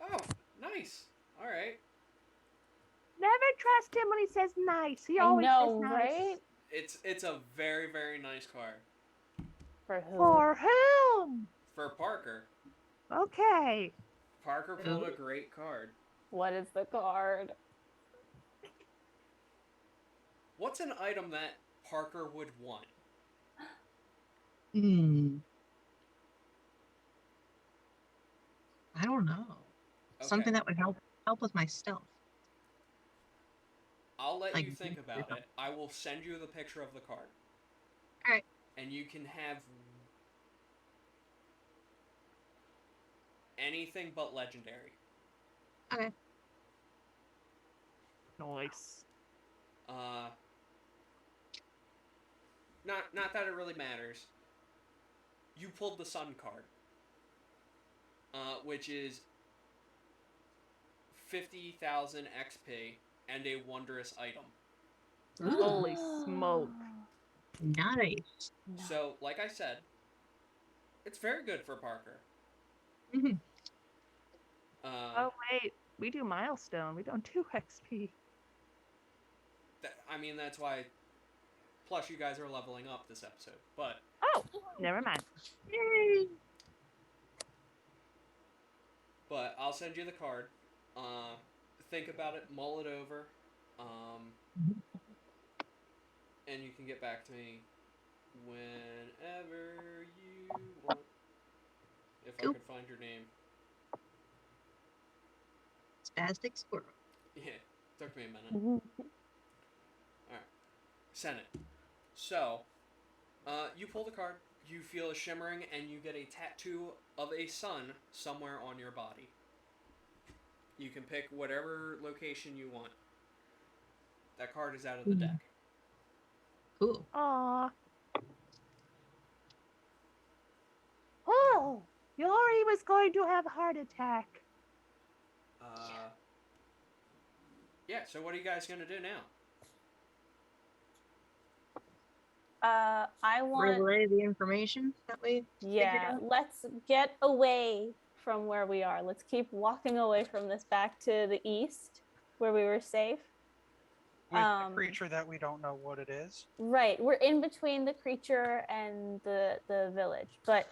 Oh, nice. Alright. Never trust him when he says nice. He I always says know, nice. right? It's a very, very nice card. For who? For whom? For Parker. Okay. Parker pulled a great card. What is the card? What's an item that Parker would want? Hmm. I don't know. Okay. Something that would help with my stealth. I'll let Like, you think about it. I will send you the picture of the card. Alright. And you can have anything but legendary. Okay. Nice. Not that it really matters. You pulled the Sun card. Which is 50,000 XP and a wondrous item. Holy smoke. Nice. No. So, like I said, it's very good for Parker. Mhm. Oh wait, we do milestone. We don't do XP. I mean, that's why. Plus, you guys are leveling up this episode. But Oh, never mind. Yay. But I'll send you the card. Think about it, mull it over, and you can get back to me whenever you want. If I Cool. could find your name. Spastic squirrel. Yeah, took me a minute. Alright, send it. So, you pull the card, you feel a shimmering, and you get a tattoo of a sun somewhere on your body. You can pick whatever location you want. That card is out of the deck. Cool. Aw. Oh, Yori was going to have a heart attack. Yeah, so what are you guys gonna do now? I want. Relay the information that we figured Yeah, out. let's get away from where we are. Let's keep walking away from this back to the east where we were safe. With a creature that we don't know what it is. Right, we're in between the creature and the village. But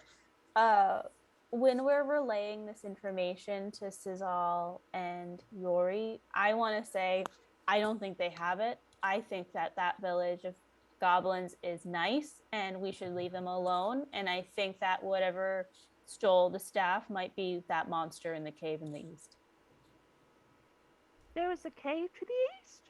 when we're relaying this information to Sizal and Yori, I want to say I don't think they have it. I think that village of goblins is nice and we should leave them alone. And I think that whatever stole the staff might be that monster in the cave in the east. There was a cave to the east?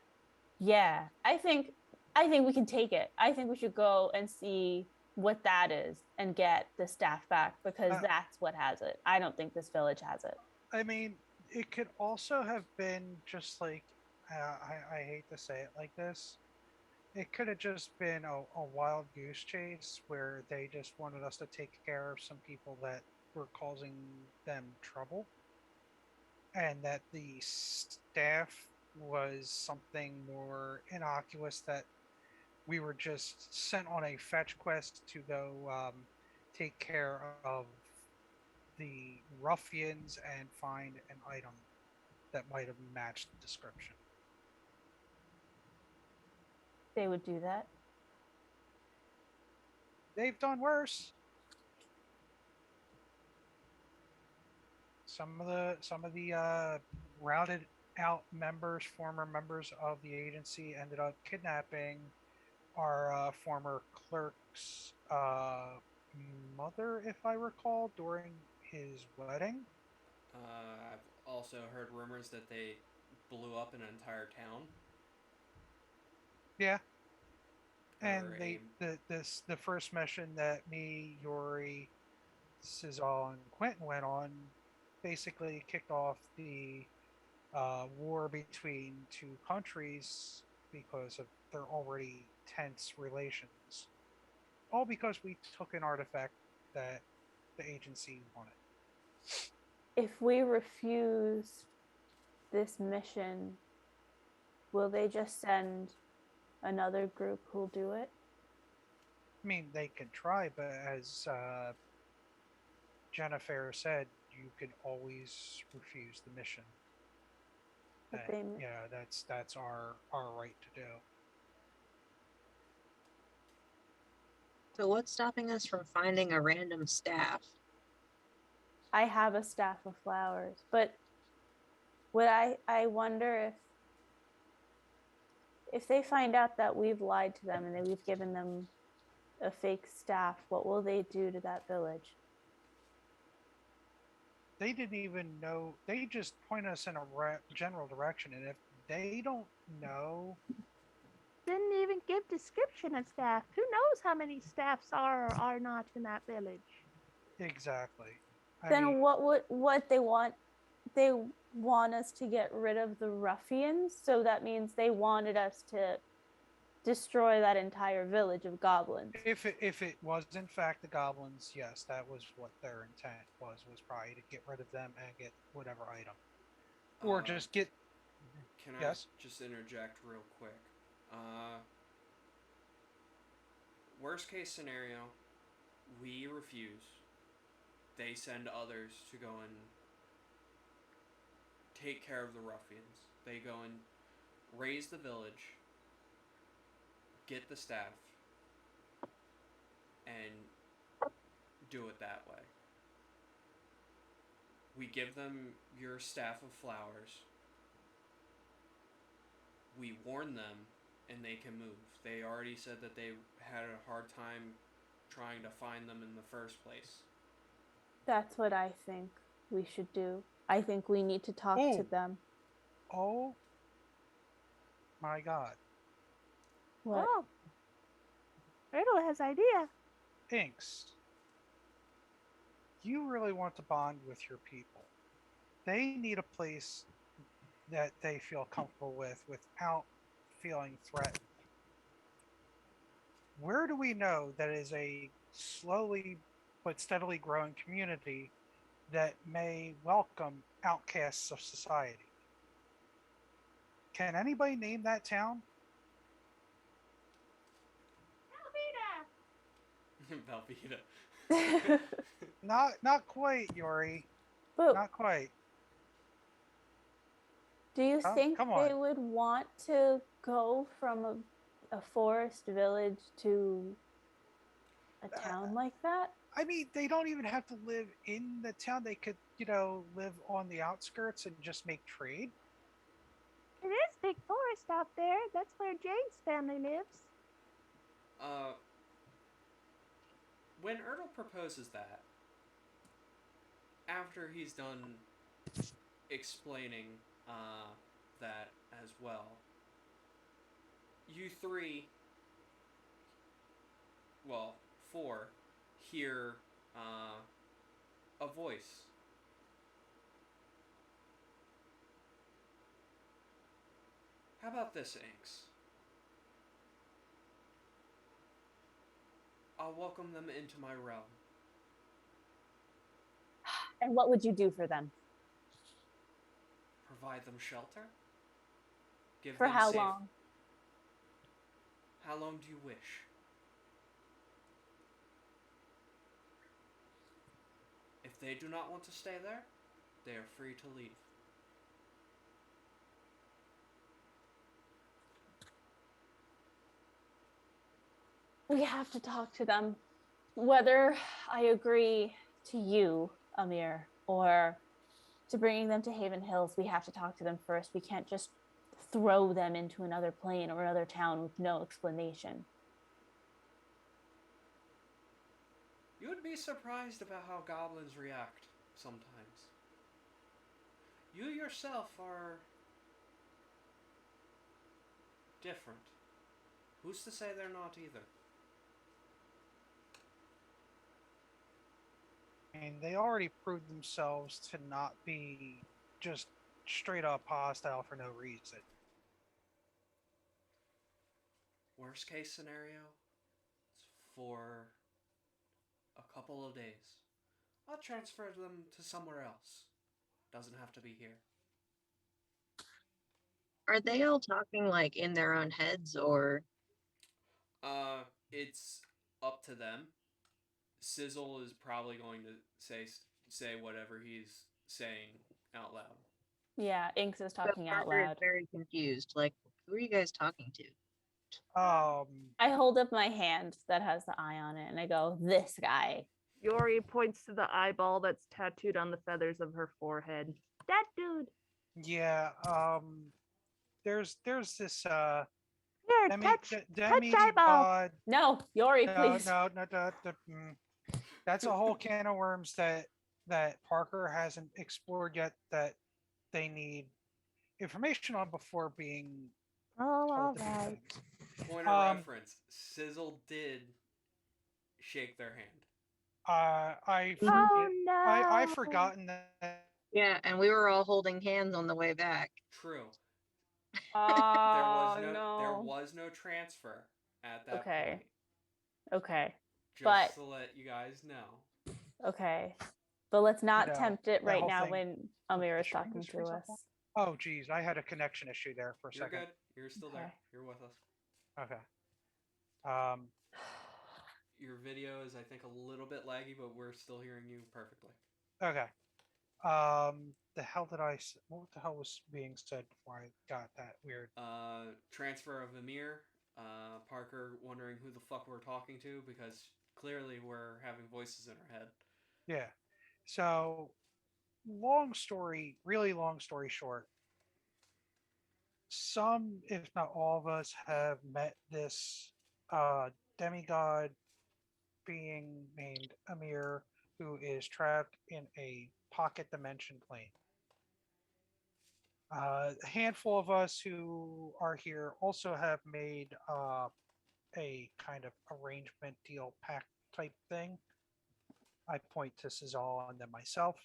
Yeah, I think we can take it. I think we should go and see what that is and get the staff back because that's what has it. I don't think this village has it. I mean, it could also have been just like, I hate to say it like this. It could have just been a wild goose chase where they just wanted us to take care of some people that were causing them trouble. And that the staff was something more innocuous, that we were just sent on a fetch quest to go take care of the ruffians and find an item that might have matched the description. They would do that. They've done worse. Some of the routed out former members of the agency, ended up kidnapping our former clerk's mother, if I recall, during his wedding. I've also heard rumors that they blew up an entire town. Yeah. And Or the first mission that me, Yori, Sizal, and Quentin went on basically kicked off the war between two countries because of their already tense relations. All because we took an artifact that the agency wanted. If we refuse this mission, will they just send another group who'll do it? I mean, they can try, but as Jennifer said, you can always refuse the mission. But And, they, yeah, that's our right to do. So what's stopping us from finding a random staff? I have a staff of flowers, but what I wonder if they find out that we've lied to them and that we've given them a fake staff, what will they do to that village? They didn't even know. They just point us in a general direction, and if they don't know, Didn't even give description of staff. Who knows how many staffs are or are not in that village? exactly. I Then mean, what they want? They want us to get rid of the ruffians, so that means they wanted us to destroy that entire village of goblins. if it was in fact the goblins, yes, that was what their intent was probably to get rid of them and get whatever item, or just get. Can I Yes. just interject real quick? Worst case scenario, we refuse. They send others to go and take care of the ruffians. They go and raise the village, get the staff, and do it that way. We give them your staff of flowers. We warn them, and they can move. They already said that they had a hard time trying to find them in the first place. That's what I think we should do. I think we need to talk to them. Oh my God. What? Oh, Riddle has idea. Inks, you really want to bond with your people. They need a place that they feel comfortable with without feeling threatened. Where do we know that is a slowly but steadily growing community that may welcome outcasts of society? Can anybody name that town? Velveeta. Not quite, Yuri. But Not quite. do you think come they on. would want to go from a forest village to a town like that? I mean, they don't even have to live in the town. They could, live on the outskirts and just make trade. It is big forest out there. That's where Jane's family lives. When Ertl proposes that, after he's done explaining that as well, you three, well, four, hear a voice. How about this, Inks? I'll welcome them into my realm. And what would you do for them? Provide them shelter? Give For them how safe... long? How long do you wish? If they do not want to stay there, they are free to leave. We have to talk to them. Whether I agree to you, Amir, or to bringing them to Haven Hills, we have to talk to them first. We can't just throw them into another plane or another town with no explanation. You would be surprised about how goblins react sometimes. You yourself are different. Who's to say they're not either? And they already proved themselves to not be just straight up hostile for no reason. Worst case scenario, for a couple of days, I'll transfer them to somewhere else. Doesn't have to be here. Are they all talking like in their own heads or? It's up to them. Sizzle is probably going to say whatever he's saying out loud. Yeah, Inks is So talking out Parker is loud. very confused. Like, who are you guys talking to? I hold up my hand that has the eye on it and I go, this guy. Yori points to the eyeball that's tattooed on the feathers of her forehead. That dude. Yeah. There's this Here, touch eyeball. demigod. No, Yori, No, please. no, no, that's a whole can of worms that Parker hasn't explored yet. That they need information on before being Oh, all told different right. things. Point of reference: Sizzle did shake their hand. I Oh forget. no. I've forgotten that. Yeah, and we were all holding hands on the way back. True. Oh, There no. was no transfer at that Okay. point. Okay. Just But to let you guys know. okay. But let's not No, tempt it that right whole now thing when with Amir the is shooting talking industry to so us. far? Oh, geez, I had a connection issue there for a You're second. good. You're still there. Okay. You're with us. Okay. Your video is, I think, a little bit laggy, but we're still hearing you perfectly. Okay. The hell did what the hell was being said before I got that weird? Transfer of Amir. Parker wondering who the fuck we're talking to because clearly we're having voices in our head. Yeah. So, really long story short, some, if not all of us, have met this demigod being named Amir, who is trapped in a pocket dimension plane. A handful of us who are here also have made a kind of arrangement deal pact type thing. I point to Cesal and then myself.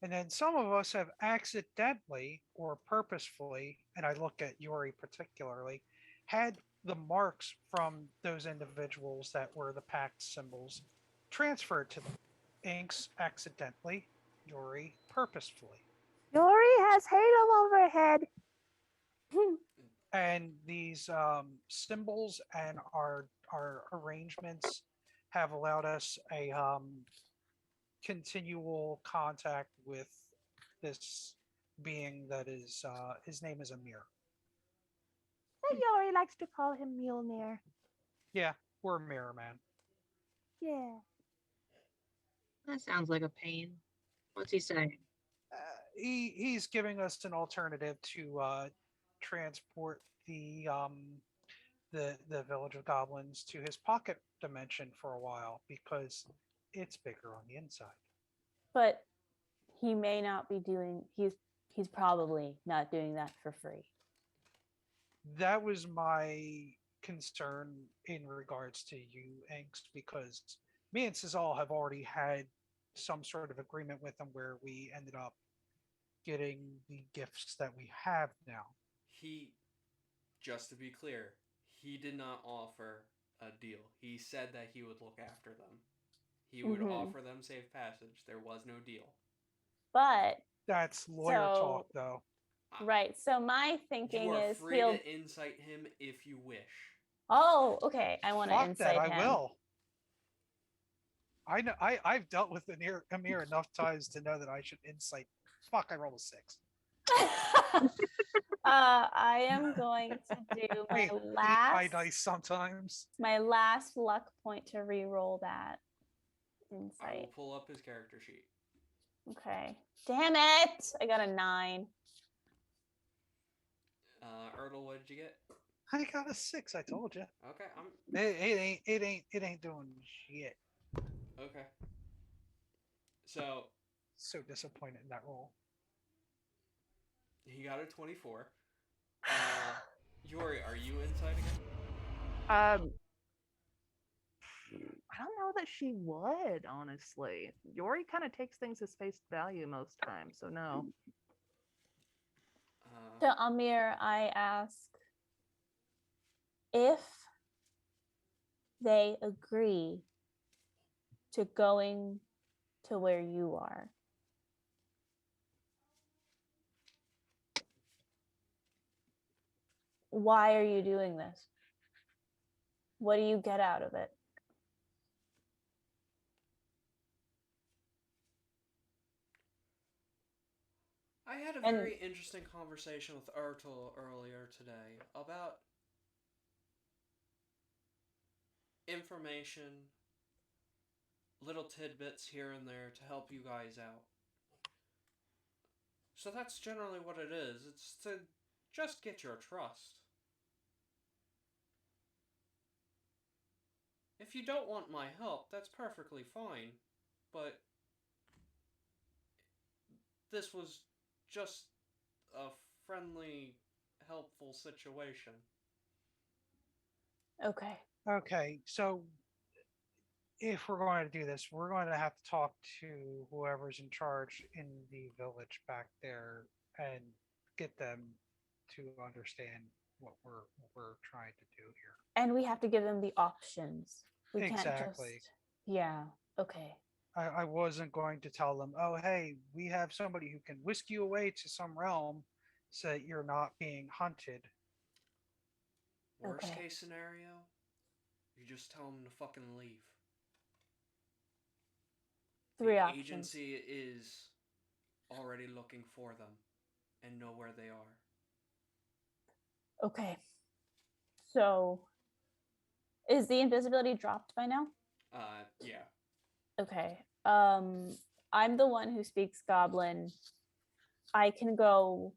And then some of us have accidentally or purposefully, and I look at Yuri particularly, had the marks from those individuals that were the pact symbols transferred to them. Inks accidentally, Yuri purposefully. Yori has halo over her head. And these symbols and our arrangements have allowed us a continual contact with this being that is his name is Amir. But Yori likes to call him Mjolnir. Yeah, we're Mirror Man. Yeah. That sounds like a pain. What's he saying? He's giving us an alternative to transport the village of goblins to his pocket dimension for a while because it's bigger on the inside. But he may not be doing he's probably not doing that for free. That was my concern in regards to you, Inks, because me and Cesal have already had some sort of agreement with him where we ended up getting the gifts that we have now. Just to be clear, he did not offer a deal. He said that he would look after them. He would offer them safe passage. There was no deal. But that's lawyer talk, though. Right. So my thinking is free to insight him if you wish. Oh, okay. I want to insight that, him. I will. I know. I've dealt with Amir enough times to know that I should insight. Fuck! I rolled a 6. I am going to do my last. Dice sometimes. My last luck point to re-roll that insight. I will pull up his character sheet. Okay. Damn it! I got a 9. Erdl, what did you get? I got a 6. I told you. Okay, It ain't doing shit. Okay. So disappointed in that roll. He got a 24. Yori, are you insighting him? I don't know that she would, honestly. Yori kind of takes things as face value most times, so no. To Amir, I ask if they agree to going to where you are. Why are you doing this? What do you get out of it? I had a And- very interesting conversation with Ertel earlier today about information, little tidbits here and there to help you guys out. So that's generally what it is. It's to just get your trust. If you don't want my help, that's perfectly fine. But this was just a friendly, helpful situation. Okay. Okay, so if we're going to do this, we're going to have to talk to whoever's in charge in the village back there and get them to understand what we're trying to do here. And we have to give them the options. We can't Exactly. just. Yeah. Okay. I wasn't going to tell them, oh, hey, we have somebody who can whisk you away to some realm so that you're not being hunted. Worst Okay. case scenario, you just tell them to fucking leave. Three The options. agency is already looking for them and know where they are. Okay. So, is the invisibility dropped by now? Yeah. Okay. I'm the one who speaks Goblin. I can go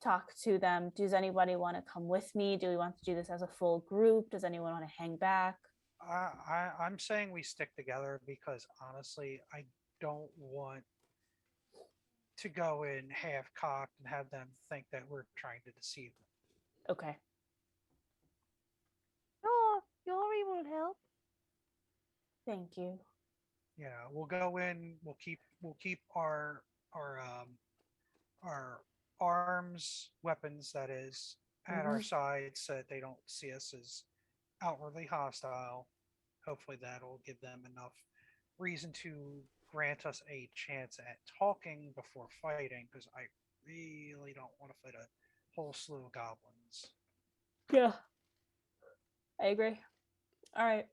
talk to them. Does anybody want to come with me? Do we want to do this as a full group? Does anyone want to hang back? I'm saying we stick together because honestly, I don't want to go in half cocked and have them think that we're trying to deceive them. Okay. Sure, Yuri will help. Thank you. Yeah, we'll go in. We'll keep our arms, weapons that is, at our Mhm. sides so that they don't see us as outwardly hostile. Hopefully, that'll give them enough reason to grant us a chance at talking before fighting, because I really don't want to fight a whole slew of goblins. Yeah. I agree. All right.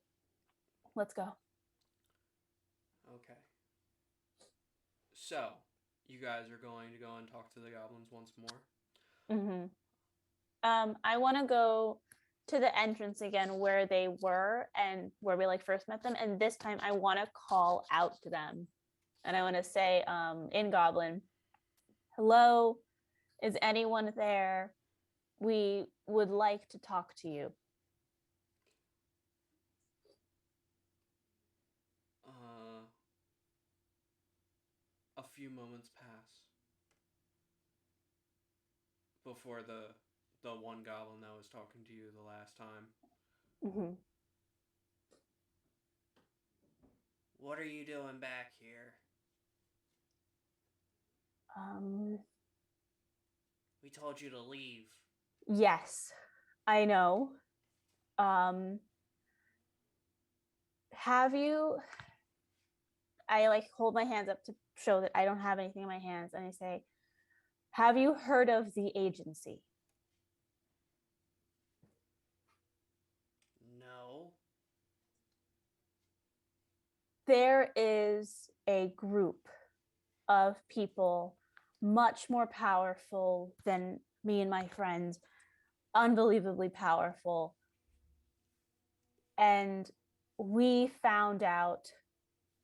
Let's go. Okay. So, you guys are going to go and talk to the goblins once more? Mm-hmm. I want to go to the entrance again where they were and where we like first met them. And this time I want to call out to them. And I want to say in Goblin, hello, is anyone there? We would like to talk to you. A few moments pass before the one goblin that was talking to you the last time. Mm-hmm. What are you doing back here? We told you to leave. Yes, I know. Have you? I like hold my hands up to show that I don't have anything in my hands, and I say, have you heard of the agency? No. There is a group of people much more powerful than me and my friends, unbelievably powerful. And we found out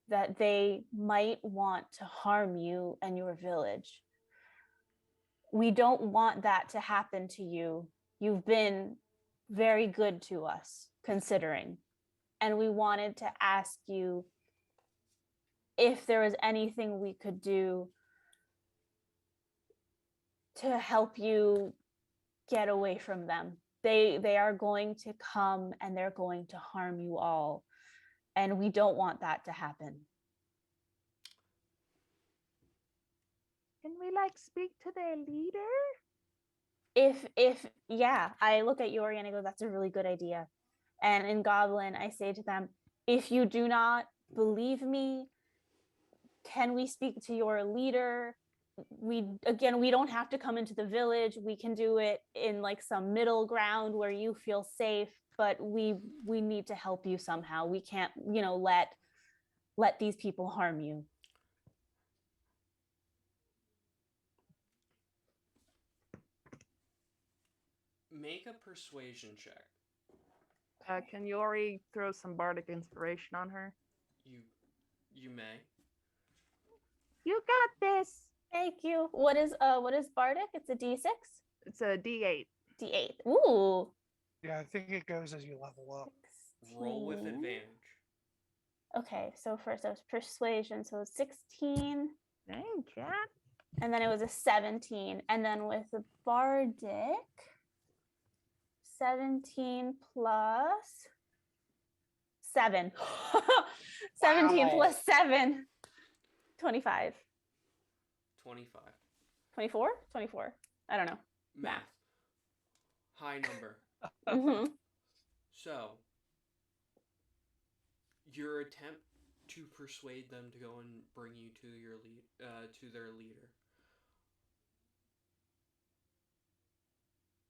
that they might want to harm you and your village. We don't want that to happen to you. You've been very good to us, considering. And we wanted to ask you if there was anything we could do to help you get away from them. They are going to come and they're going to harm you all. And we don't want that to happen. Can we like speak to their leader? If yeah, I look at Yori and I go, that's a really good idea. And in Goblin, I say to them, if you do not believe me, can we speak to your leader? we don't have to come into the village. We can do it in like some middle ground where you feel safe, but we need to help you somehow. We can't, let these people harm you. Make a persuasion check. Can Yori throw some bardic inspiration on her? You may. You got this. Thank you. What is bardic? It's a d6? It's a D8. D8. Ooh. Yeah, I think it goes as you level up. 16. Roll with advantage. Okay, so first I was persuasion, so 16, Dang, cat. and then it was a 17, and then with the bardic, 17 plus 7. 17 Wow. plus 7. 25. 25. 24? 24. I don't know. Math. High number. Mhm. So, your attempt to persuade them to go and bring you to your to their leader.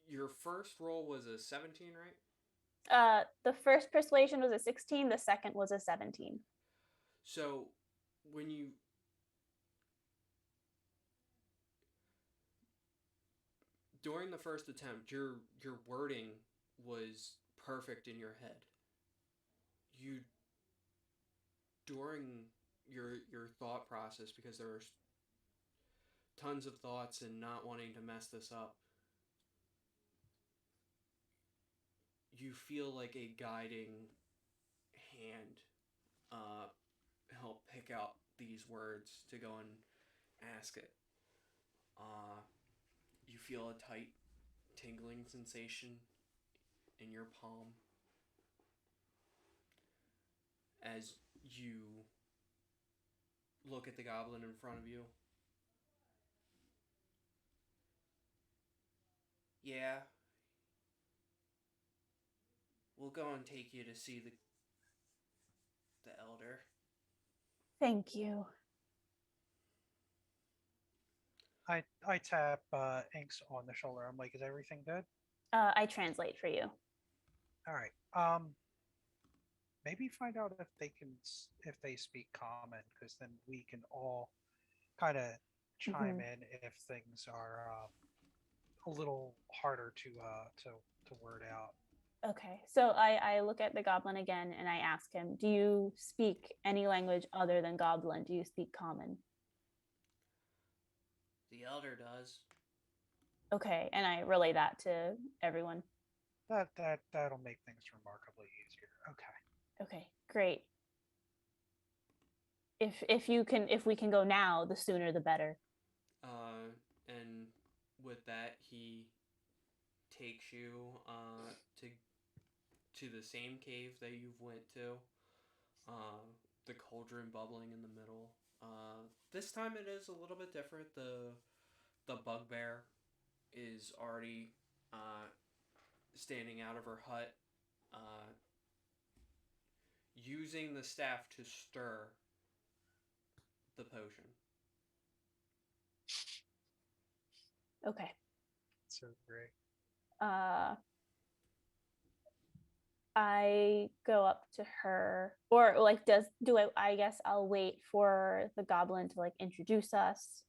Your first roll was a 17, right? The first persuasion was a 16, the second was a 17. So, when you during the first attempt, your wording was perfect in your head. You during your thought process, because there were tons of thoughts and not wanting to mess this up, you feel like a guiding hand help pick out these words to go and ask it. You feel a tight tingling sensation in your palm as you look at the goblin in front of you. Yeah. We'll go and take you to see the elder. Thank you. I tap Inks on the shoulder. I'm like, is everything good? I translate for you. All right. Maybe find out if they speak common, because then we can all kind of chime in if things are a little harder to word out. Okay, so I look at the goblin again and I ask him, do you speak any language other than goblin? Do you speak common? The elder does. Okay, and I relay that to everyone. That'll make things remarkably easier. Okay. Okay, great. If we can go now, the sooner the better. And with that, he takes you to the same cave that you've went to. The cauldron bubbling in the middle. This time it is a little bit different. The bugbear is already standing out of her hut, using the staff to stir the potion. Okay. So great. I go up to her, or like, I guess I'll wait for the goblin to like introduce us,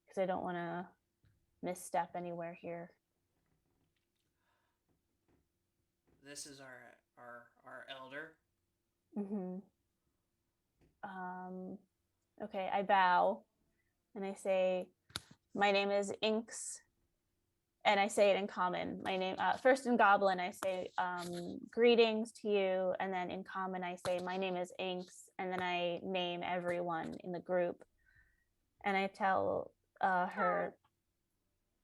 because I don't want to misstep anywhere here. This is our elder. Mm-hmm. Okay, I bow and I say, my name is Inks, and I say it in common. My name, first in Goblin, I say greetings to you, and then in common, I say my name is Inks, and then I name everyone in the group, and I tell her,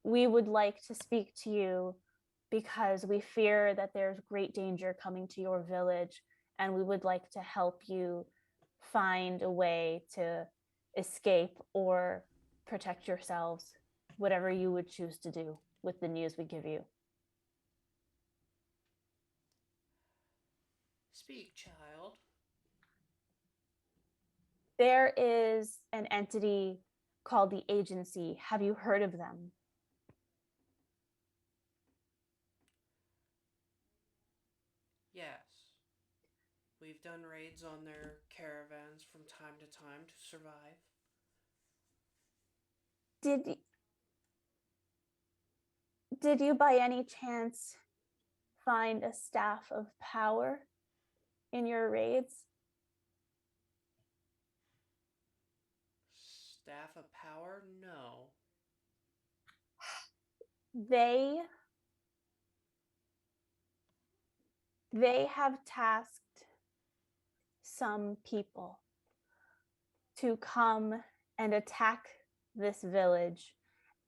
we would like to speak to you because we fear that there's great danger coming to your village, and we would like to help you find a way to escape or protect yourselves, whatever you would choose to do with the news we give you. Speak, child. There is an entity called the Agency. Have you heard of them? Yes. We've done raids on their caravans from time to time to survive. Did did you by any chance find a staff of power in your raids? Staff of power? No. They have tasked some people to come and attack this village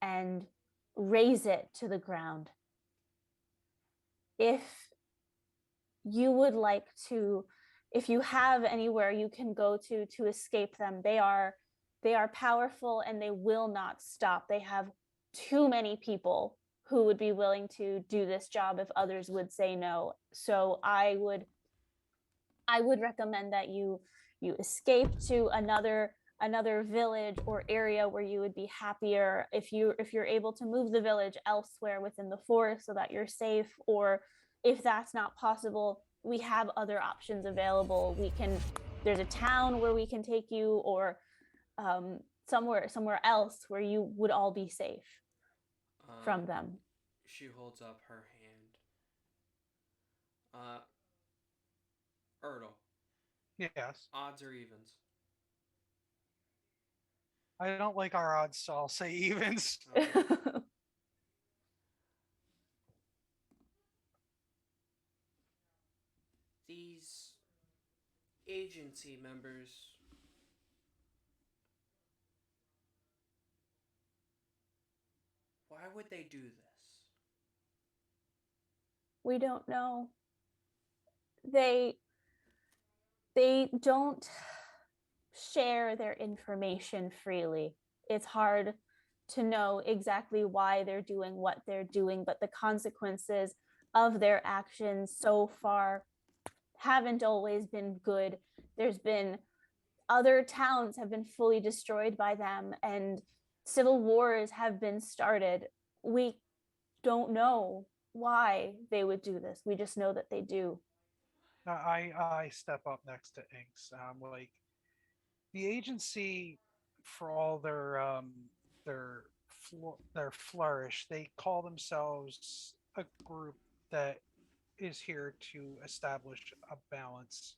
and raze it to the ground. If you would like to, if you have anywhere you can go to escape them, they are powerful and they will not stop. They have too many people who would be willing to do this job if others would say no. So I would recommend that you escape to another village or area where you would be happier. If you're able to move the village elsewhere within the forest so that you're safe, or if that's not possible, we have other options available. There's a town where we can take you, or somewhere else where you would all be safe from them. She holds up her hand. Ertl, Yes. odds or evens? I don't like our odds, so I'll say evens. Okay. These agency members, why would they do this? We don't know. They don't share their information freely. It's hard to know exactly why they're doing what they're doing, but the consequences of their actions so far haven't always been good. There's been other towns have been fully destroyed by them, and civil wars have been started. We don't know why they would do this. We just know that they do. I step up next to Inks. Like the agency, for all their flourish, they call themselves a group that is here to establish a balance.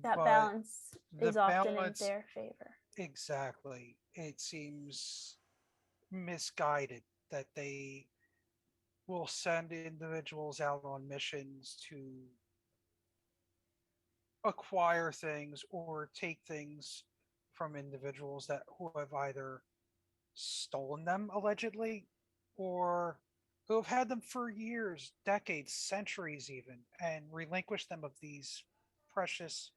That But balance the is often in balance, their favor. exactly, it seems misguided that they will send individuals out on missions to acquire things or take things from individuals that who have either stolen them allegedly or who have had them for years, decades, centuries even, and relinquish them of these precious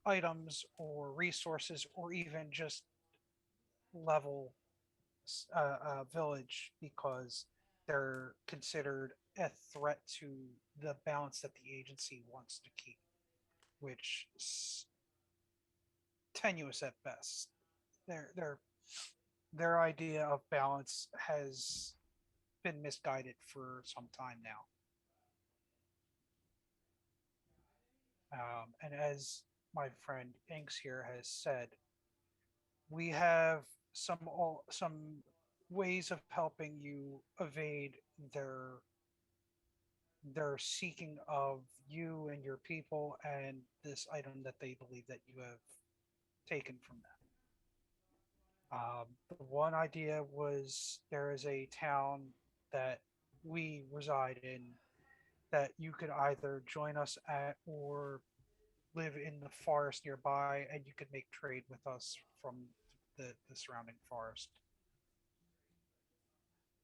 items or resources or even just level village because they're considered a threat to the balance that the agency wants to keep, which is tenuous at best. Their their idea of balance has been misguided for some time now. And as my friend Inks here has said, we have some ways of helping you evade their their seeking of you and your people and this item that they believe that you have taken from them. The one idea was there is a town that we reside in that you could either join us at or live in the forest nearby and you could make trade with us from the surrounding forest.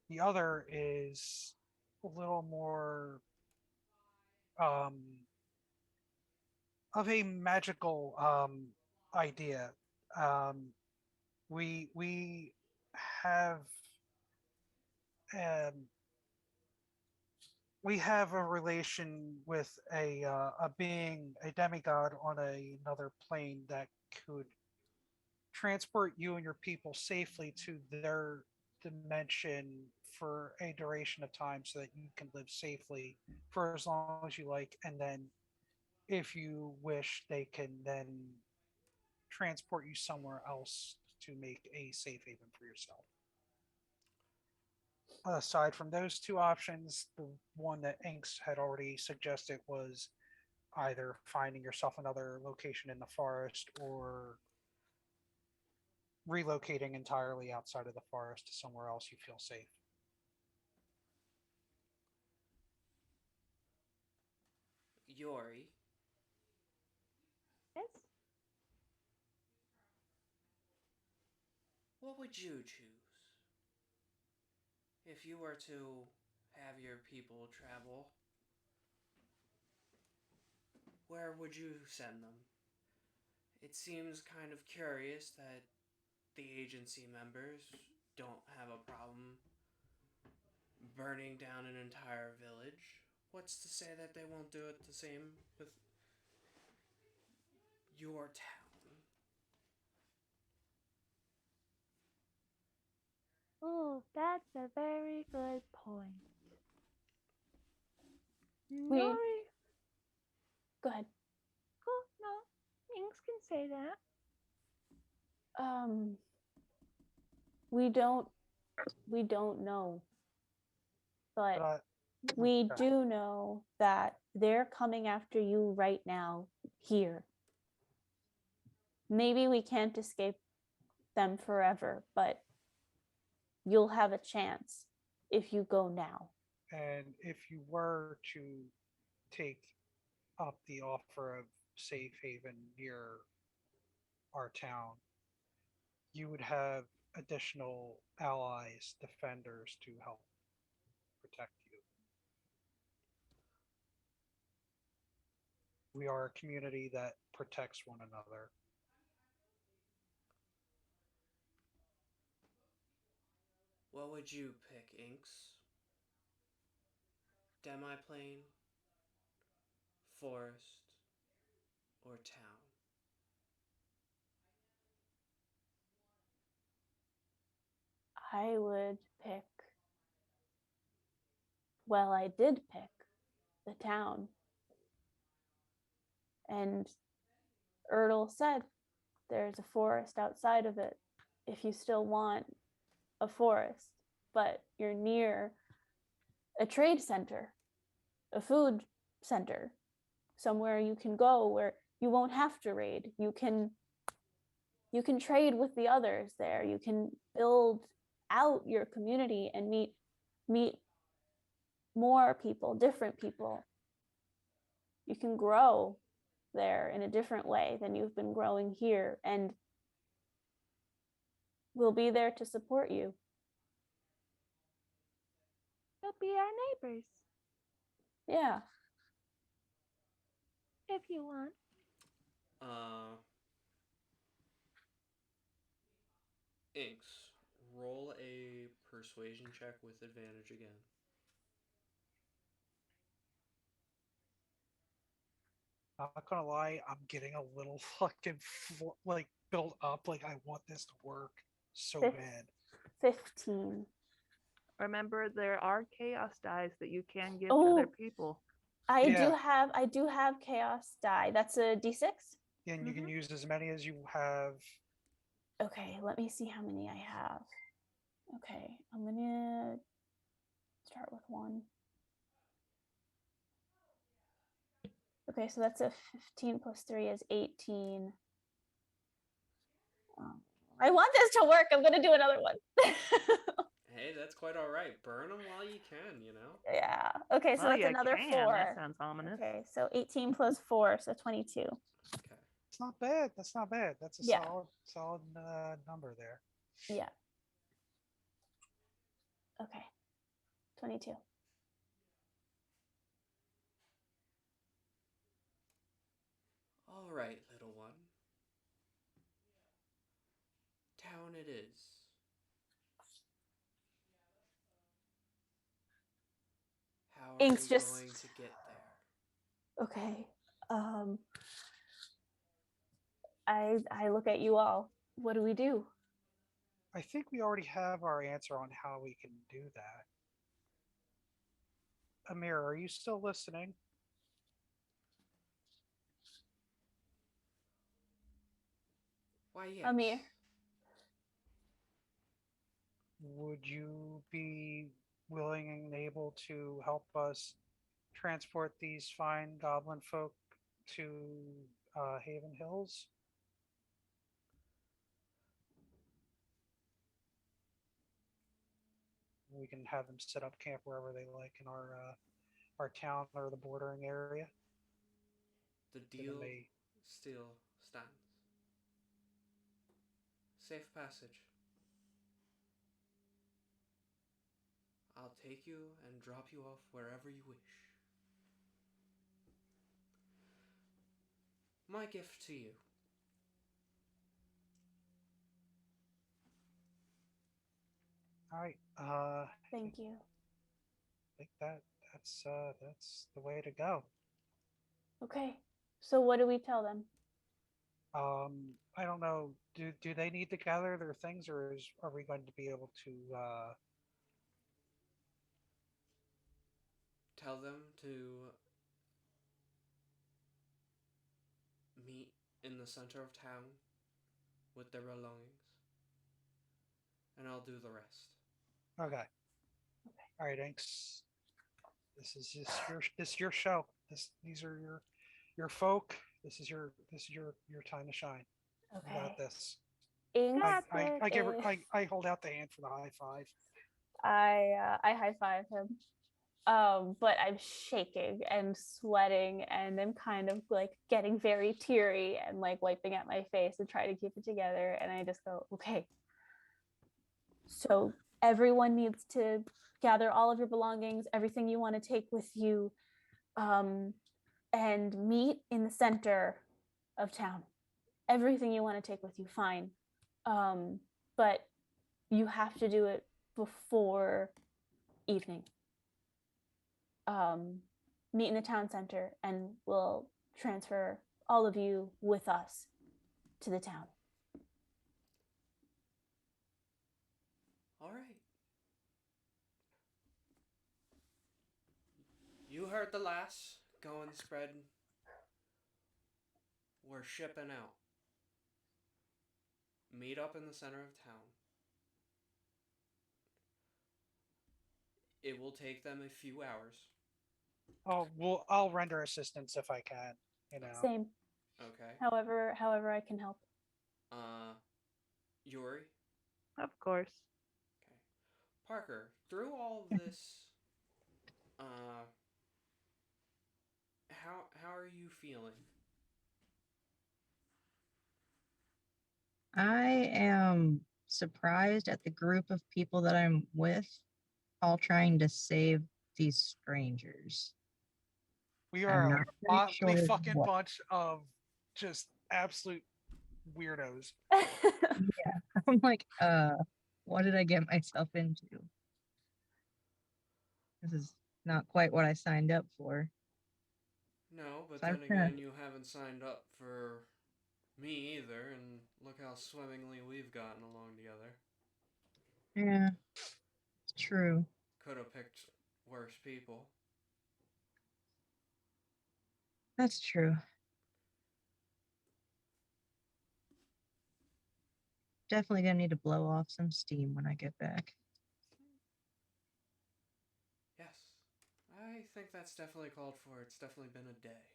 The other is a little more um, of a magical idea. Um, we have um, we have a relation with a being, a demigod on another plane that could transport you and your people safely to their dimension for a duration of time so that you can live safely for as long as you like. And then, if you wish, they can then transport you somewhere else to make a safe haven for yourself. Aside from those two options, the one that Inks had already suggested was either finding yourself another location in the forest or relocating entirely outside of the forest to somewhere else you feel safe. Yori, Yes? what would you choose if you were to have your people travel? Where would you send them? It seems kind of curious that the agency members don't have a problem burning down an entire village. What's to say that they won't do it the same with your town? Oh, that's a very good point. We Nori, go ahead. cool, no, Inks can say that. Um, we don't know, but But we okay. do know that they're coming after you right now here. Maybe we can't escape them forever, but you'll have a chance if you go now. And if you were to take up the offer of safe haven near our town, you would have additional allies, defenders to help protect you. We are a community that protects one another. What would you pick, Inks? Demi-plane, forest, or town? I would pick, well, I did pick the town. And Erdl said there's a forest outside of it if you still want a forest, but you're near a trade center, a food center, somewhere you can go where you won't have to raid. You can trade with the others there. You can build out your community and meet more people, different people. You can grow there in a different way than you've been growing here, and we'll be there to support you. You'll be our neighbors, Yeah. if you want. Inks, roll a persuasion check with advantage again. Not gonna lie, I'm getting a little fucking like built up. Like I want this to work so Fif- bad. 15. Remember, there are chaos dice that you can give to other Oh, people. I Yeah. do have chaos die. That's a d6. And you can use as many as you have. Okay, let me see how many I have. Okay, I'm gonna start with 1. Okay, so that's a 15 plus 3 is 18. I want this to work. I'm gonna do another one. Hey, that's quite all right. Burn them while you can, you know? Yeah. Okay, so Well, that's you another can. 4. That sounds ominous. Okay, so 18 plus 4, so 22. Okay. It's not bad. That's not bad. That's a Yeah. solid number there. Yeah. Okay. 22. All right, little one. Town it is. How are Inks we just going to get there? okay. I look at you all. what do we do? I think we already have our answer on how we can do that. Amir, are you still listening? Why, Amir. yes. Would you be willing and able to help us transport these fine goblin folk to Haven Hills? We can have them set up camp wherever they like in our town or the bordering area. The And then deal still stands. Safe passage. I'll take you and drop you off wherever you wish. My gift to you. all right. Thank you. I think that's the way to go. Okay. So what do we tell them? I don't know. Do they need to gather their things, or are we going to be able to? Tell them to meet in the center of town with their belongings, and I'll do the rest. Okay. All right, Inks. This is your show. These are your folk. This is your time to shine. You got Okay. this. Inks. Got this. I give her. I hold out the hand for the high five. I high five him. But I'm shaking and sweating and I'm kind of like getting very teary and like wiping at my face and trying to keep it together. And I just go, okay. So everyone needs to gather all of your belongings, everything you want to take with you, and meet in the center of town. Everything you want to take with you, fine. But you have to do it before evening. Meet in the town center and we'll transfer all of you with us to the town. All right. You heard the last. Go and spread. We're shipping out. Meet up in the center of town. It will take them a few hours. Oh, well, I'll render assistance if I can. You know. Same. Okay. However I can help. Yuri. Of course. Okay. Parker, through all of this, how are you feeling? I am surprised at the group of people that I'm with, all trying to save these strangers. We I'm are not a quite motley sure fucking what. bunch of just absolute weirdos. Yeah, I'm like, what did I get myself into? This is not quite what I signed up for. No, but So I'm then gonna, again, you haven't signed up for me either, and look how swimmingly we've gotten along together. yeah, it's true. Could have picked worse people. That's true. Definitely gonna need to blow off some steam when I get back. Yes. I think that's definitely called for. It's definitely been a day.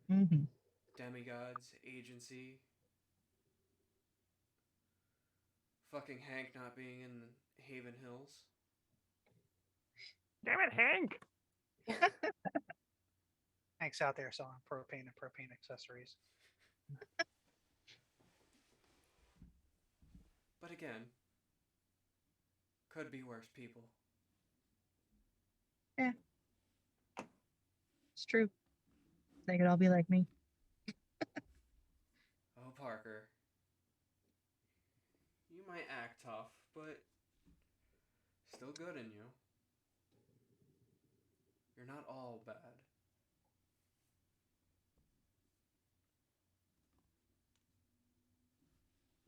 Mm-hmm. Demigods, agency. Fucking Hank not being in Haven Hills. Damn it, Hank! Hank's out there selling propane and propane accessories. But again, could be worse people. Yeah, it's true. They could all be like me. Oh, Parker. You might act tough, but still good in you. You're not all bad.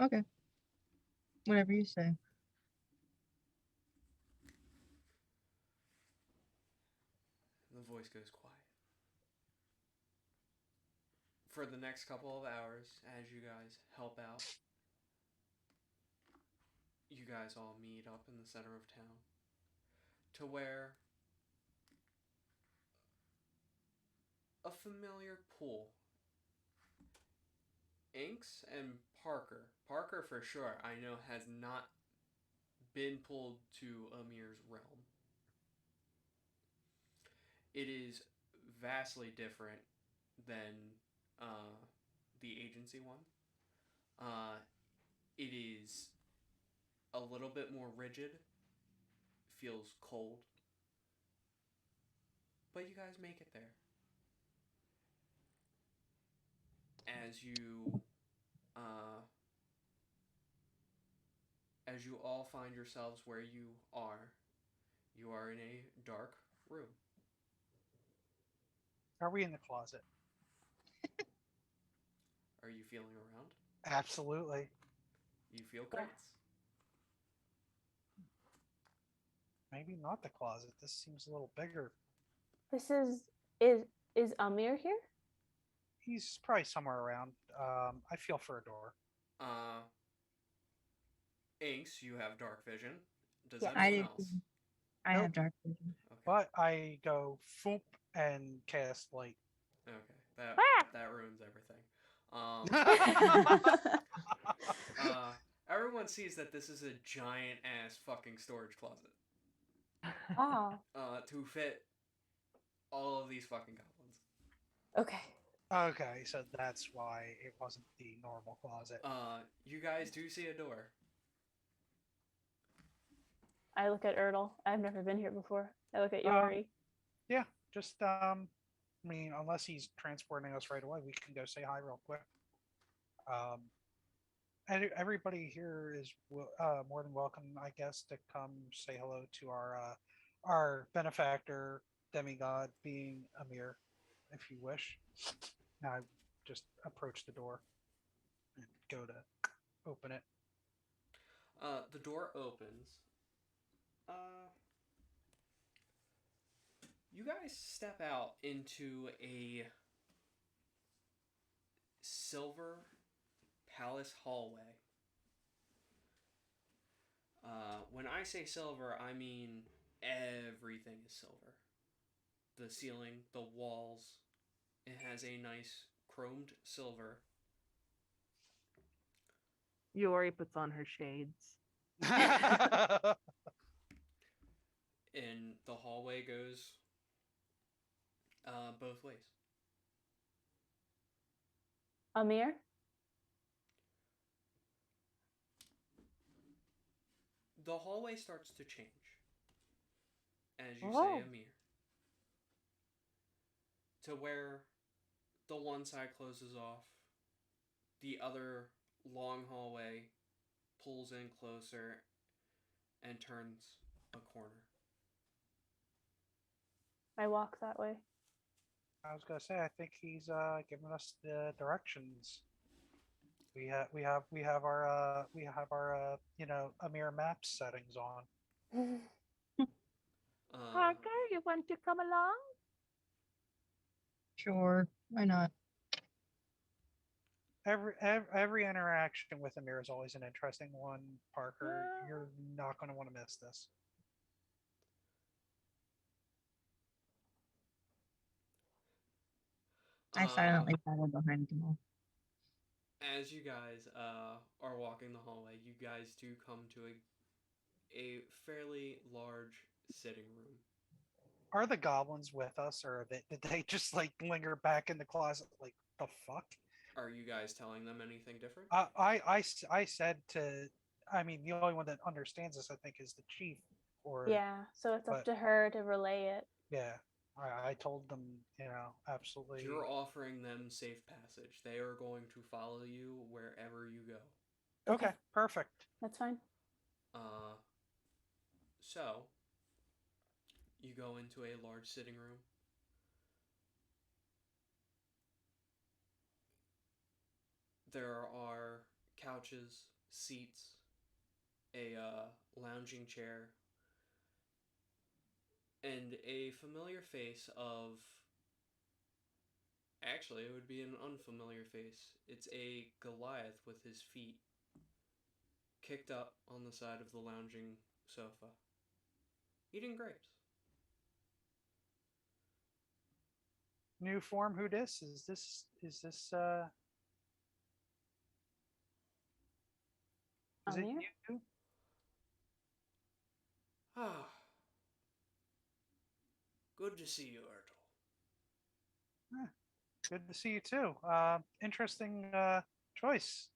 Okay. Whatever you say. The voice goes quiet. For the next couple of hours, as you guys help out, you guys all meet up in the center of town to where a familiar pool. Inks and Parker for sure, I know has not been pulled to Amir's realm. It is vastly different than the agency one. Uh, it is a little bit more rigid, feels cold, but you guys make it there. As you uh, as you all find yourselves where you are in a dark room. Are we in the closet? Are you feeling around? Absolutely. You feel crates. Maybe not the closet. This seems a little bigger. This is Amir here? He's probably somewhere around. I feel for a door. Uh, Inks, you have dark vision. Does Yeah. I anyone did. else? I Nope. have dark vision. Okay. But I go foop and cast light. Okay. That Ah! that ruins everything. Everyone sees that this is a giant ass fucking storage closet. Wow. To fit all of these fucking goblins. Okay. Okay, so that's why it wasn't the normal closet. You guys do see a door. I look at Erdl. I've never been here before. I look at Yori. Yeah, just I mean, unless he's transporting us right away, we can go say hi real quick. And everybody here is more than welcome, I guess, to come say hello to our benefactor demigod being Amir, if you wish. Now I just approach the door and go to open it. The door opens. Uh, you guys step out into a silver palace hallway. When I say silver, I mean everything is silver. The ceiling, the walls, it has a nice chromed silver. Yori puts on her shades. And the hallway goes both ways. Amir? The hallway starts to change as you Oh. say Amir. To where the one side closes off, the other long hallway pulls in closer and turns a corner. I walk that way. I was gonna say, I think he's giving us the directions. We have our Amir Maps settings on. Parker, you want to come along? Sure. Why not? Every interaction with Amir is always an interesting one, Parker. Yeah. You're not going to want to miss this. I silently follow behind them all. As you guys are walking the hallway, you guys do come to a fairly large sitting room. Are the goblins with us, or did they just like linger back in the closet? Like the fuck? Are you guys telling them anything different? I said to, I mean, the only one that understands this, I think, is the chief. Or Yeah, so it's up but- to her to relay it. yeah, I told them, absolutely. You're offering them safe passage. They are going to follow you wherever you go. Okay, perfect. That's fine. So you go into a large sitting room. There are couches, seats, a lounging chair, and a familiar face of. Actually, it would be an unfamiliar face. It's a Goliath with his feet kicked up on the side of the lounging sofa, eating grapes. New form, who dis? Is this is it Amir? you? Ah, good to see you, Ertl. Huh, good to see you too. Interesting choice.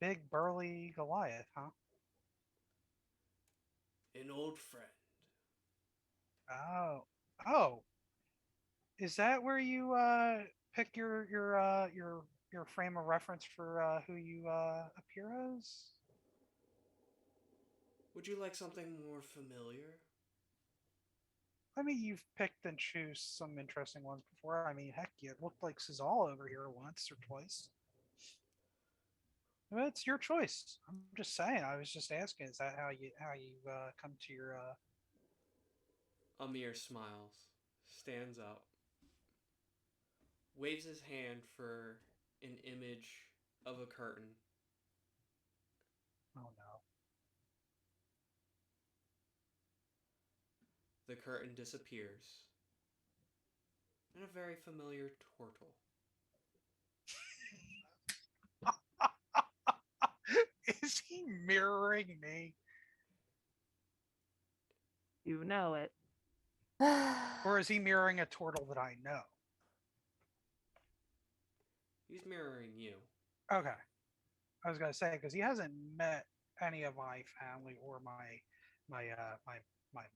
Big burly Goliath, huh? An old friend. Oh. Oh. Is that where you pick your frame of reference for who you appear as? Would you like something more familiar? I mean, you've picked and choose some interesting ones before. I mean, heck, you looked like Cizal over here once or twice. Well, it's your choice. I'm just saying. I was just asking. Is that how you come to your? Amir smiles, stands up, waves his hand for an image of a curtain. Oh no. The curtain disappears, and a very familiar turtle. Is he mirroring me, You know it. or is he mirroring a turtle that I know? He's mirroring you. Okay, I was gonna say because he hasn't met any of my family or my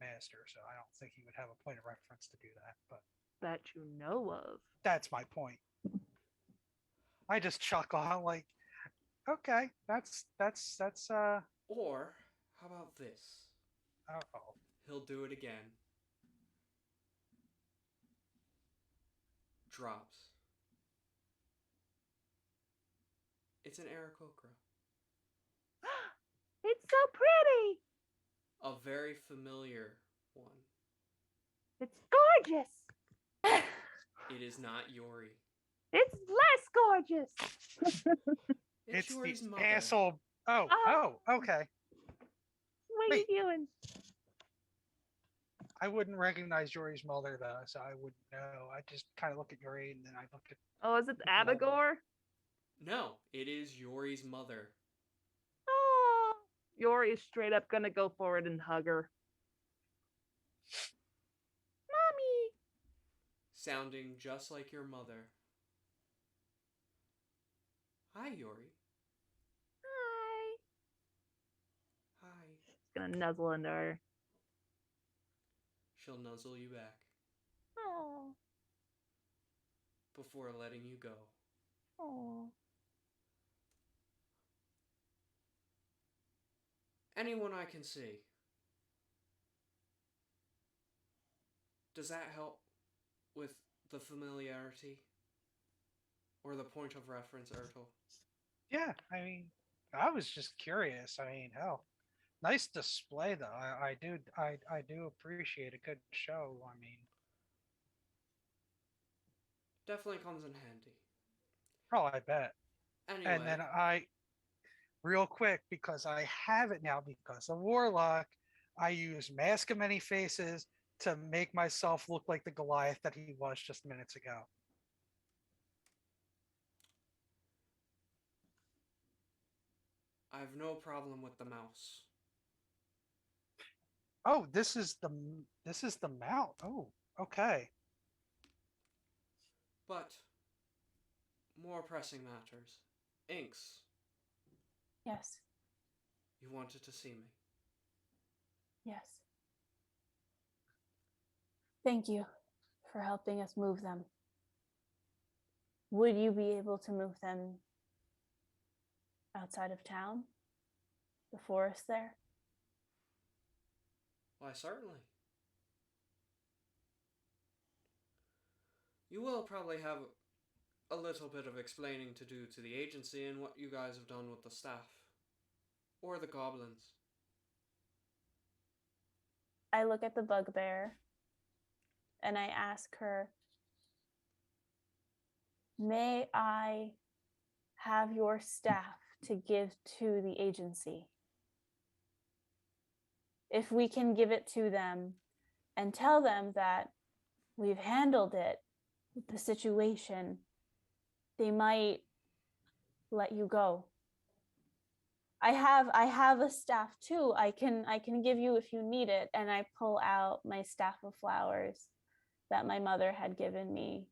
master, so I don't think he would have a point of reference to do that. But That you know of. that's my point. I just chuckle. I'm like, okay, that's. Or, how about this? Oh, He'll do it again. Drops. It's an Ereckdoon. It's so pretty. A very familiar one. It's gorgeous. It is not Yori. It's less gorgeous. It's it's the Yori's mother. asshole. Oh, okay. What are Wait. you doing? I wouldn't recognize Yori's mother though, so I wouldn't know. I just kind of look at Yori and then I look at. Oh, is it Abigor? No, it is Yori's mother. Oh, Yori is straight up gonna go forward and hug her. mommy. Sounding just like your mother. Hi, Yori. Hi. Hi. She's gonna nuzzle into her. She'll nuzzle you back Oh. before letting you go. Oh. Anyone I can see. Does that help with the familiarity? Or the point of reference, Ertl? Yeah, I mean, I was just curious. I mean, hell, nice display though. I do appreciate a good show. I mean, Definitely comes in handy. oh, I bet. And then Anyway, real quick, because I have it now because of Warlock, I use Mask of Many Faces to make myself look like the Goliath that he was just minutes ago. I have no problem with the mouse. Oh, this is the mount. Oh, okay. But, more pressing matters. Inks, Yes, you wanted to see me. yes. Thank you for helping us move them. Would you be able to move them outside of town? The forest there? Why, certainly. You will probably have a little bit of explaining to do to the agency and what you guys have done with the staff. Or the goblins. I look at the bugbear and I ask her, may I have your staff to give to the agency? If we can give it to them and tell them that we've handled it, the situation, they might let you go. I have a staff too. I can give you if you need it. And I pull out my staff of flowers that my mother had given me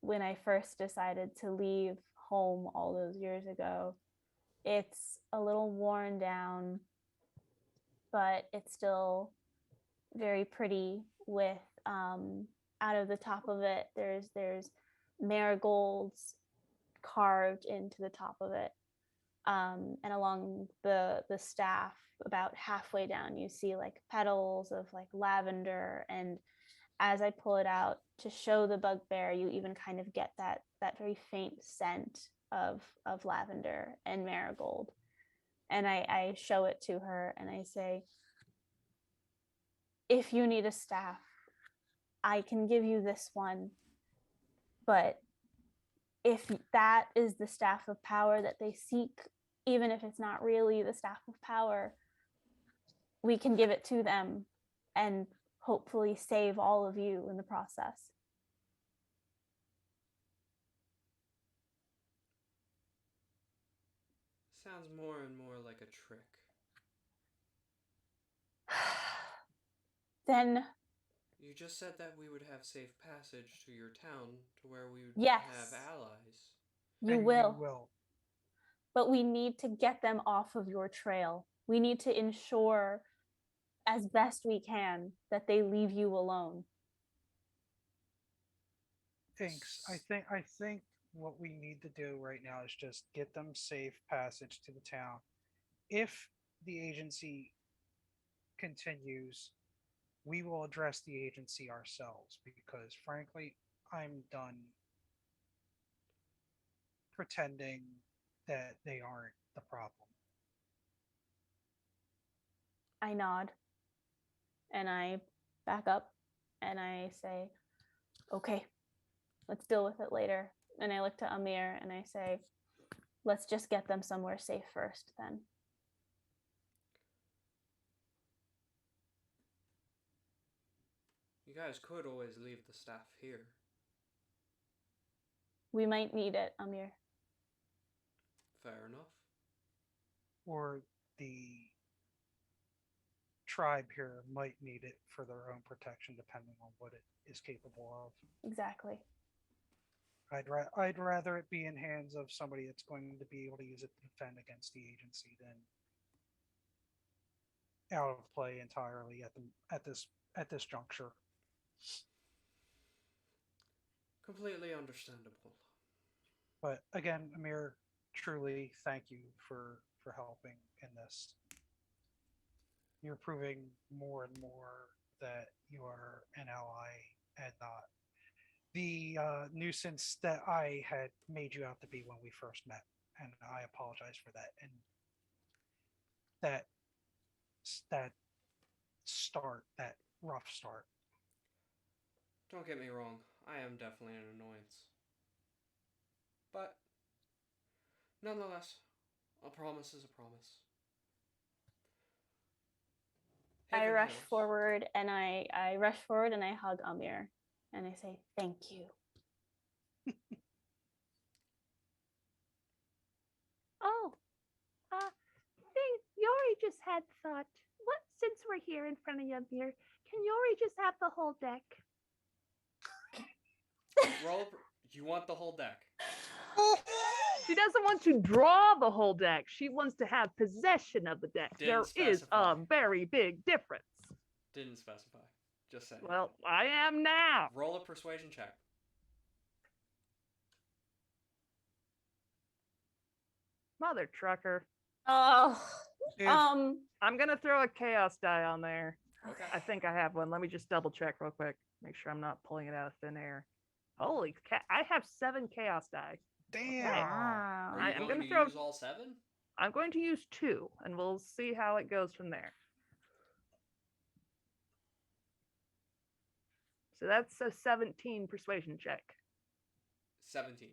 when I first decided to leave home all those years ago. It's a little worn down, but it's still very pretty with out of the top of it there's marigolds carved into the top of it, and along the staff about halfway down you see like petals of like lavender, and as I pull it out to show the bugbear, you even kind of get that very faint scent of lavender and marigold. And I show it to her and I say, if you need a staff, I can give you this one. But if that is the staff of power that they seek, even if it's not really the staff of power, we can give it to them and hopefully save all of you in the process. Sounds more and more like a trick. Then You just said that we would have safe passage to your town to where we would yes, have allies. you And will. You will. But we need to get them off of your trail. We need to ensure as best we can that they leave you alone. Thanks. I think what we need to do right now is just get them safe passage to the town. If the agency continues, we will address the agency ourselves because frankly, I'm done pretending that they aren't the problem. I nod and I back up and I say, okay, let's deal with it later. And I look to Amir and I say, let's just get them somewhere safe first then. You guys could always leave the staff here. We might need it, Amir. Fair enough. Or the tribe here might need it for their own protection, depending on what it is capable of. Exactly. I'd rather it be in hands of somebody that's going to be able to use it to defend against the agency than out of play entirely at this juncture. Completely understandable. But again, Amir, truly thank you for helping in this. You're proving more and more that you are an ally and not the nuisance that I had made you out to be when we first met, and I apologize for that. And that that rough start. Don't get me wrong, I am definitely an annoyance. But, nonetheless, a promise is a promise. I rush Hills. forward and I rush forward and I hug Amir and I say, thank you. Oh, think Yori just had thought. What? Since we're here in front of you, Amir, can Yori just have the whole deck? You want the whole deck. She doesn't want to draw the whole deck. She wants to have possession of the deck. Didn't There is specify. a very big difference. Didn't specify. Just saying. Well, I am now. Roll a persuasion check. Mother trucker. Oh, Dude. I'm going to throw a chaos die on there. Okay. I think I have one. Let me just double check real quick. Make sure I'm not pulling it out of thin air. Holy I have 7 chaos die. Damn. Wow. Are I- you I'm going gonna to throw- use all 7? I'm going to use 2, and we'll see how it goes from there. So that's a 17 persuasion check. 17.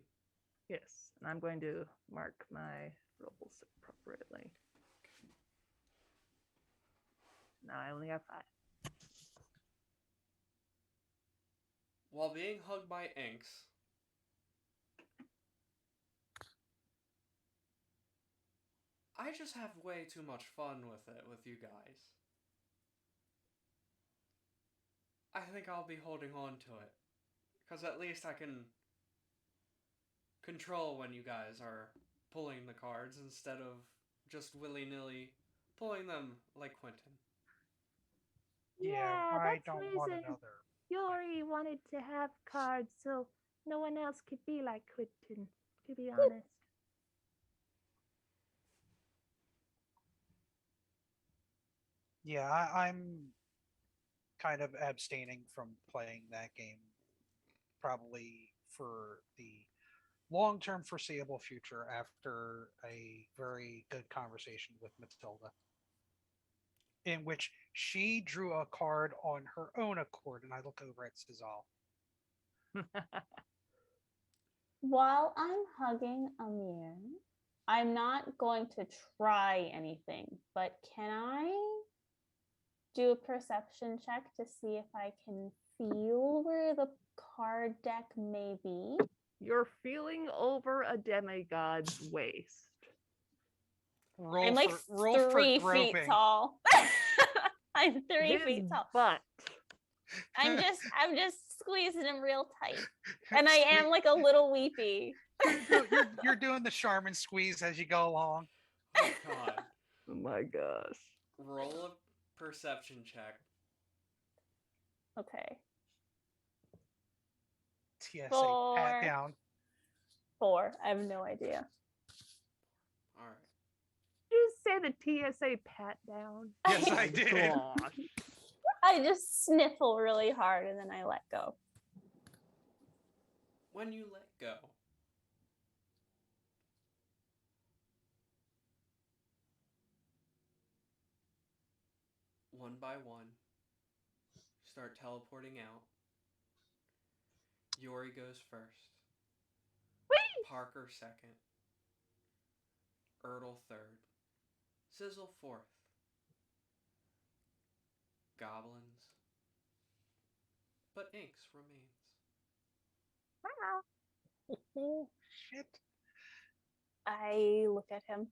Yes, and I'm going to mark my rolls appropriately. Now I only have 5. While being hugged by Inks, I just have way too much fun with it with you guys. I think I'll be holding on to it. Because at least I can control when you guys are pulling the cards instead of just willy-nilly pulling them like Quentin. Yeah, Yeah, I that's don't the want reason another. Yuri wanted to have cards so no one else could be like Quentin, to be honest. Yeah, I'm kind of abstaining from playing that game probably for the long-term foreseeable future after a very good conversation with Matilda, in which she drew a card on her own accord, and I look over at Cizal. While I'm hugging Amir, I'm not going to try anything, but can I do a perception check to see if I can feel where the card deck may be? You're feeling over a demigod's waist. Roll I'm like roll 3 for feet groping. tall. I'm 3 His feet tall. butt. I'm just squeezing him real tight. And I am like a little weepy. You're doing the Charmin squeeze as you go along. Oh god. Oh my gosh. Roll a perception check. Okay. TSA pat 4. down. 4. I have no idea. Alright. Did you say the TSA pat down? Yes, I did. Gosh. I just sniffle really hard and then I let go. When you let go, one by one, start teleporting out. Yori goes first. Whee! Parker second. Ertl third. Sizzle fourth. Goblins. But Inks remains. Oh, shit. I look at him.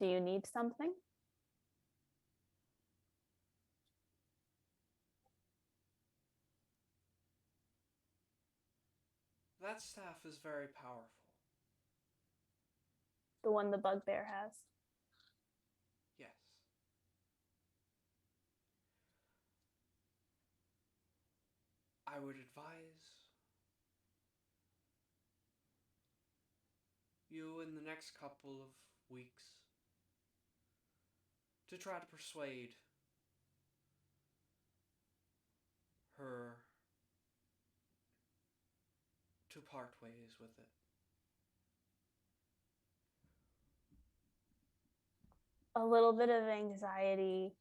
Do you need something? That staff is very powerful. The one the bugbear has. Yes. I would advise you in the next couple of weeks to try to persuade her to part ways with it. A little bit of anxiety,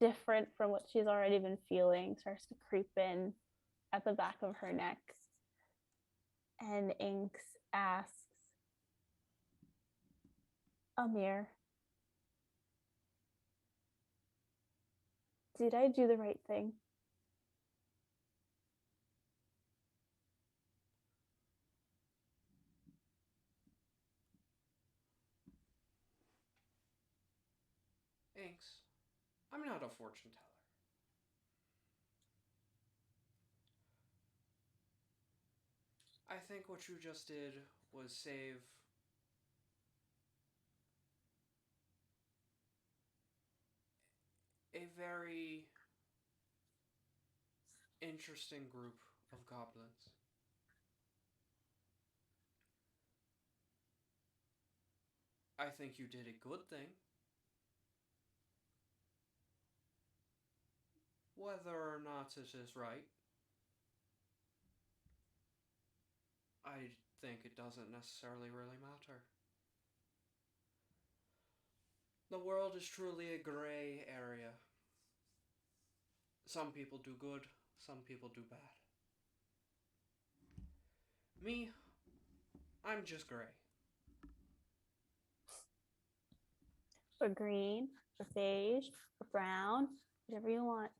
different from what she's already been feeling, starts to creep in at the back of her neck. And Inks asks, Amir, did I do the right thing? Inks, I'm not a fortune teller. I think what you just did was save a very interesting group of goblins. I think you did a good thing. Whether or not it is right, I think it doesn't necessarily really matter. The world is truly a grey area. Some people do good, some people do bad. Me, I'm just grey. Or green, or beige, or brown, whatever you want.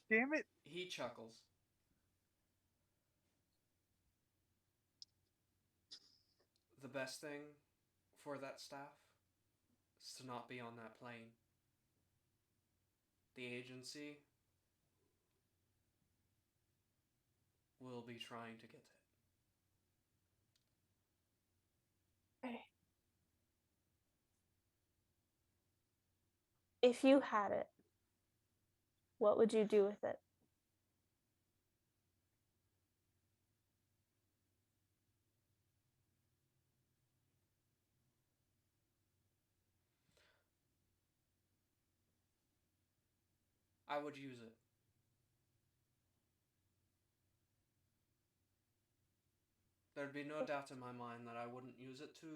Damn it. He chuckles. The best thing for that staff is to not be on that plane. The agency will be trying to get it. Okay. If you had it, what would you do with it? I would use it. There'd be no doubt in my mind that I wouldn't use it to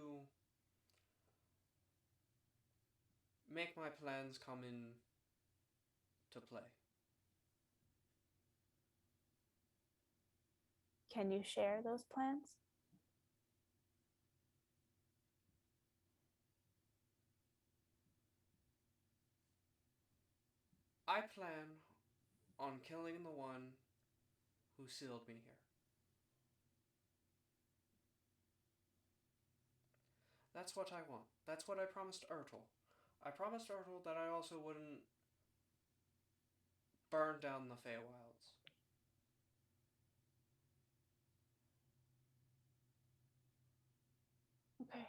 make my plans come in to play. Can you share those plans? I plan on killing the one who sealed me here. That's what I want. That's what I promised Ertl. I promised Ertl that I also wouldn't burn down the Feywilds. Okay.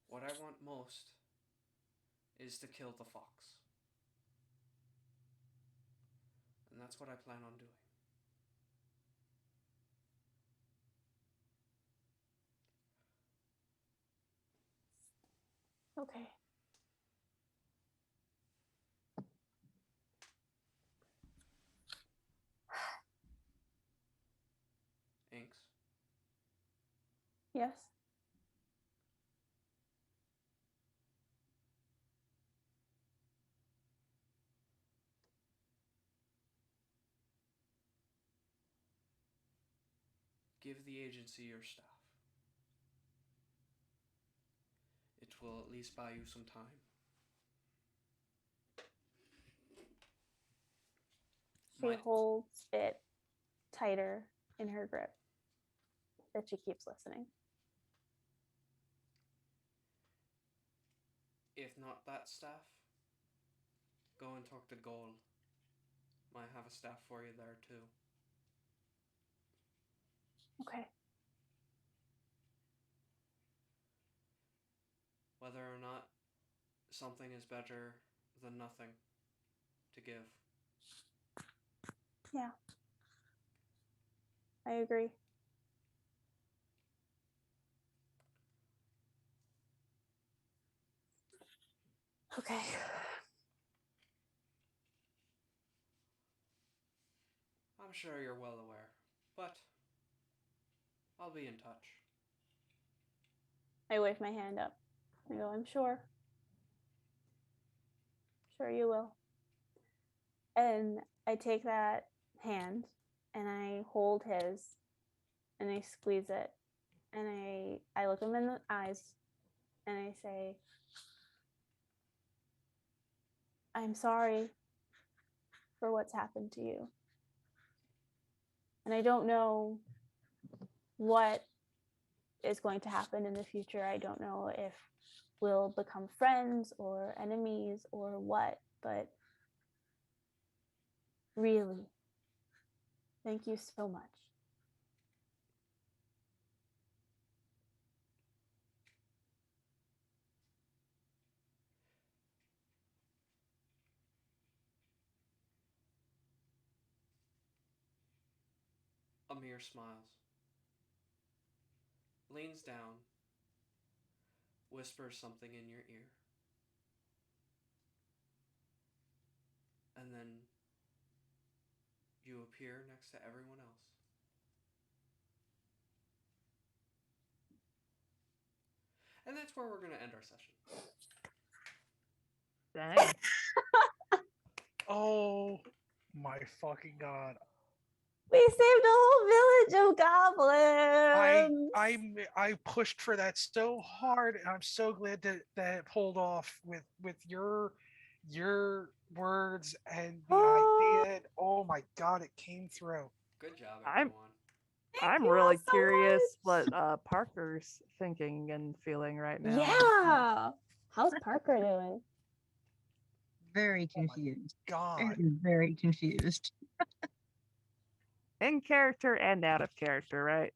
What I want most is to kill the fox. And that's what I plan on doing. Okay. Inks, Yes. give the agency your staff. It will at least buy you some time. She Might holds it tighter in her grip, but she keeps listening. If not that staff, go and talk to Gold. Might have a staff for you there too. Okay. Whether or not something is better than nothing to give. Yeah. I agree. Okay. I'm sure you're well aware, but I'll be in touch. I wave my hand up. I go, I'm sure. Sure you will. And I take that hand and I hold his and I squeeze it and I look him in the eyes and I say, I'm sorry for what's happened to you. And I don't know what is going to happen in the future. I don't know if we'll become friends or enemies or what, but really, thank you so much. Amir smiles, leans down, whispers something in your ear, and then you appear next to everyone else. And that's where we're going to end our session. Dang. Oh my fucking god. We saved a whole village of goblins. I pushed for that so hard, and I'm so glad that it pulled off with your words and the idea. Oh my god, it came through. Good job, I'm- everyone. Thank I'm you all really so curious much. what Parker's thinking and feeling right now. Yeah. How's Parker doing? Very Oh my confused. God. Very confused. In character and out of character, right?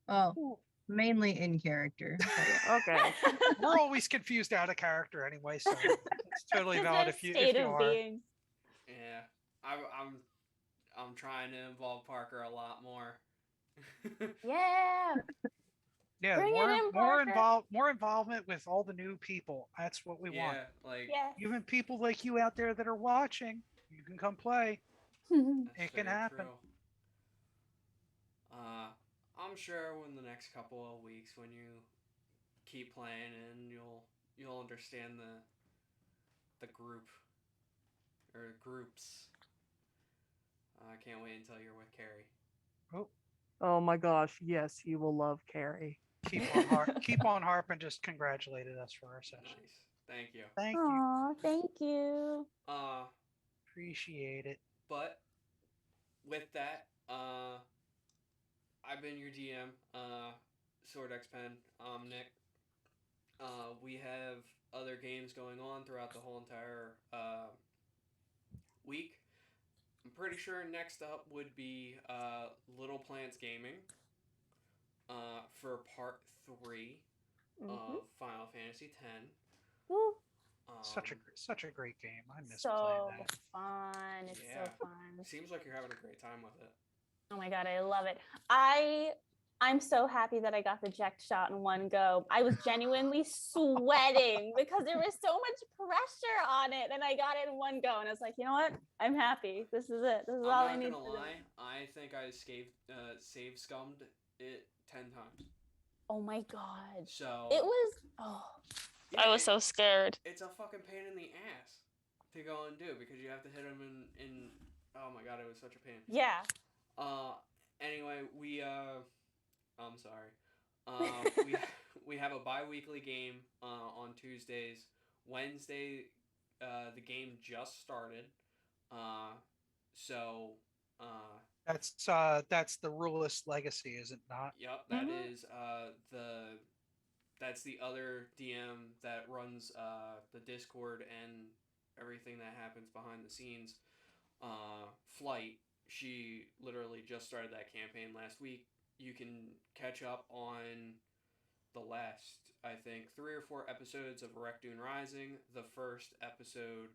Well, mainly in character. But yeah. Okay. We're always confused out of character anyway, so it's totally It's valid their if you state are. of being. Yeah, I'm trying to involve Parker a lot more. Yeah. Yeah, Bring it in, Parker. more involvement with all the new people. That's what we want. Yeah, like Yes. Even people like you out there that are watching, you can come play. that's It can very happen. true. I'm sure in the next couple of weeks when you keep playing and you'll understand the group or groups. I can't wait until you're with Carrie. Oh, Oh my gosh, yes, you will love Carrie. keep on harping. Just congratulated us for our session. Nice, thank you. Thank you. Aw, thank you. Appreciate it. But with that, I've been your DM, Sword X Pen. I'm Nick. We have other games going on throughout the whole entire week. I'm pretty sure next up would be Little Plants Gaming for part 3 of Final Fantasy X. Woo. Such a great game. I miss So playing that. fun. It's Yeah. so fun. Seems like you're having a great time with it. Oh my god, I love it. I'm so happy that I got the eject shot in one go. I was genuinely sweating because there was so much pressure on it, and I got it in one go. And I was like, you know what? I'm happy. This is it. This is all I I'm need not to gonna do. lie. I think I save scummed it 10 times. Oh my god. So It was. Oh, yeah, I was so scared. It's a fucking pain in the ass to go and do because you have to hit them in. Oh my god, it was such a pain. Yeah. Anyway, I'm sorry. We have a bi-weekly game on Tuesdays. Wednesday, the game just started. So. That's the Ruleless Legacy, is it not? Yep, that is that's the other DM that runs the Discord and everything that happens behind the scenes. Flight, she literally just started that campaign last week. You can catch up on the last, I think, 3 or 4 episodes of Ereckdoon Rising, the first episode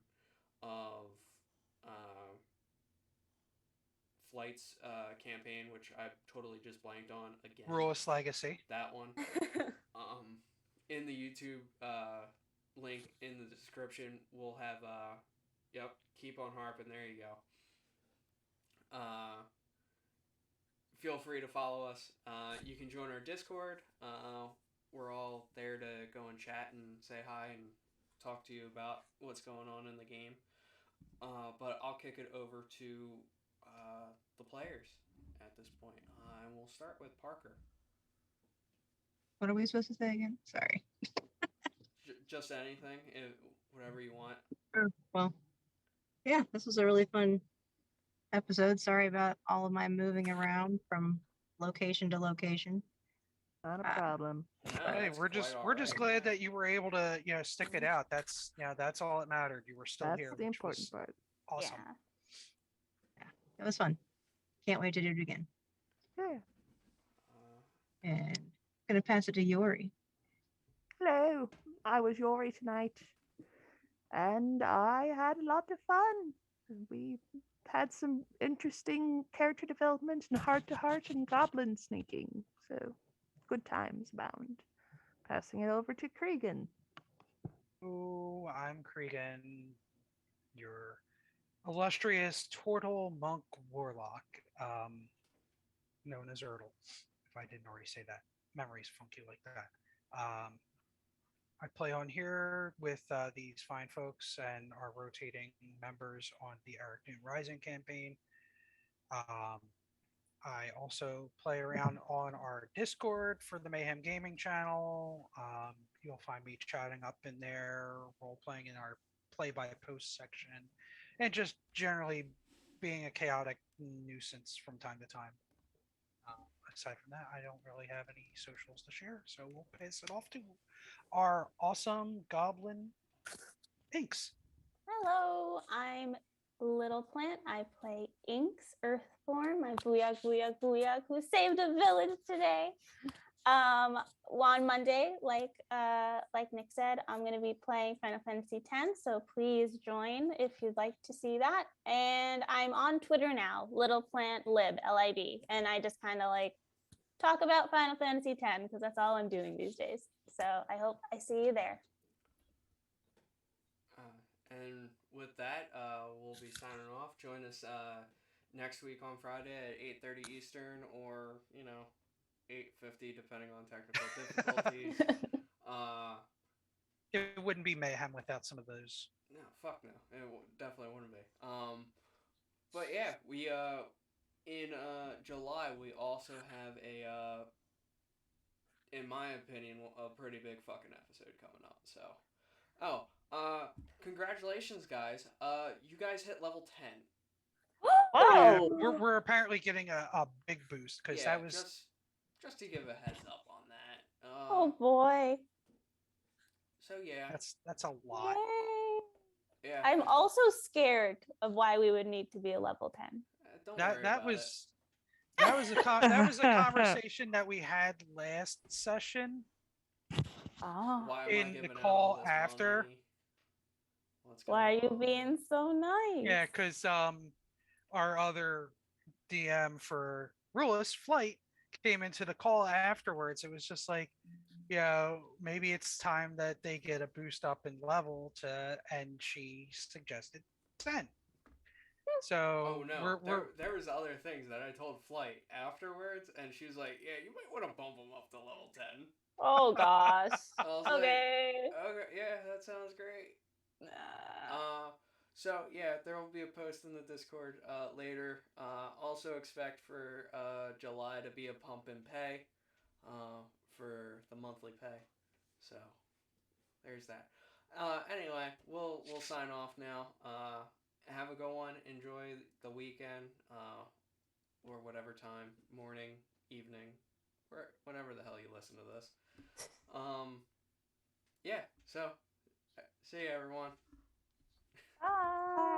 of Flight's campaign, which I totally just blanked on again. Ruleless Legacy. That one. In the YouTube link in the description, we'll have yep, keep on harping. There you go. Feel free to follow us. You can join our Discord. We're all there to go and chat and say hi and talk to you about what's going on in the game. But I'll kick it over to the players at this point. And we'll start with Parker. What are we supposed to say again? Sorry. Just anything, whatever you want. Oh, well, yeah, this was a really fun episode. Sorry about all of my moving around from location to location. Not a problem. No, Hey, that's we're quite just all we're just right. glad that you were able to stick it out. That's that's all that mattered. You were still That's here, the which important was part. awesome. Yeah. It was fun. Can't wait to do it again. Yeah. And gonna pass it to Yori. Hello, I was Yori tonight, and I had a lot of fun. We had some interesting character development and heart-to-heart and goblin sneaking, so good times abound. Passing it over to Cregan. Ooh, I'm Cregan, your illustrious Turtle Monk Warlock, known as Erdle, if I didn't already say that. Memory's funky like that. I play on here with these fine folks and our rotating members on the Ereckdoon Rising campaign. I also play around on our Discord for the Mayhem Gaming channel. You'll find me chatting up in there, role playing in our play by post section, and just generally being a chaotic nuisance from time to time. Aside from that, I don't really have any socials to share, so we'll pass it off to our awesome goblin Inks. Hello, I'm Little Plant. I play Inks, Earthborn, my booyah, booyah, booyah, who saved a village today. On Monday, like Nick said, I'm going to be playing Final Fantasy X, so please join if you'd like to see that. And I'm on Twitter now, Little Plant Lib, LIB, and I just kind of like talk about Final Fantasy X because that's all I'm doing these days. So I hope I see you there. And with that, we'll be signing off. Join us next week on Friday at 8:30 Eastern, or 8:50 depending on technical difficulties. It wouldn't be Mayhem without some of those. No, fuck no. It definitely wouldn't be. But yeah, we in July we also have a in my opinion a pretty big fucking episode coming up. So, congratulations, guys. You guys hit level 10. Yeah, Oh, we're apparently getting a big boost because Yeah, that was just to give a heads up on that. oh boy. So yeah, that's a lot. Yay. yeah. I'm also scared of why we would need to be a level 10. Don't worry That about it. was that was a conversation that we had last session Oh, Why am I in the giving out call all this after. money? What's why are going you on? being so nice? Yeah, because our other DM for Ruleless Flight came into the call afterwards. It was just like, maybe it's time that they get a boost up in level and she suggested 10. So Oh no, there was other things that I told Flight afterwards, and she was like, "Yeah, you might want to bump him up to level 10." Oh gosh. I was Okay. like, "Okay, yeah, that sounds great." So yeah, there will be a post in the Discord later. Also expect for July to be a pump in pay for the monthly pay. So there's that. Anyway, we'll sign off now. Have a good one. Enjoy the weekend, or whatever time, morning, evening, or whenever the hell you listen to this. Yeah. So see you, everyone. Bye.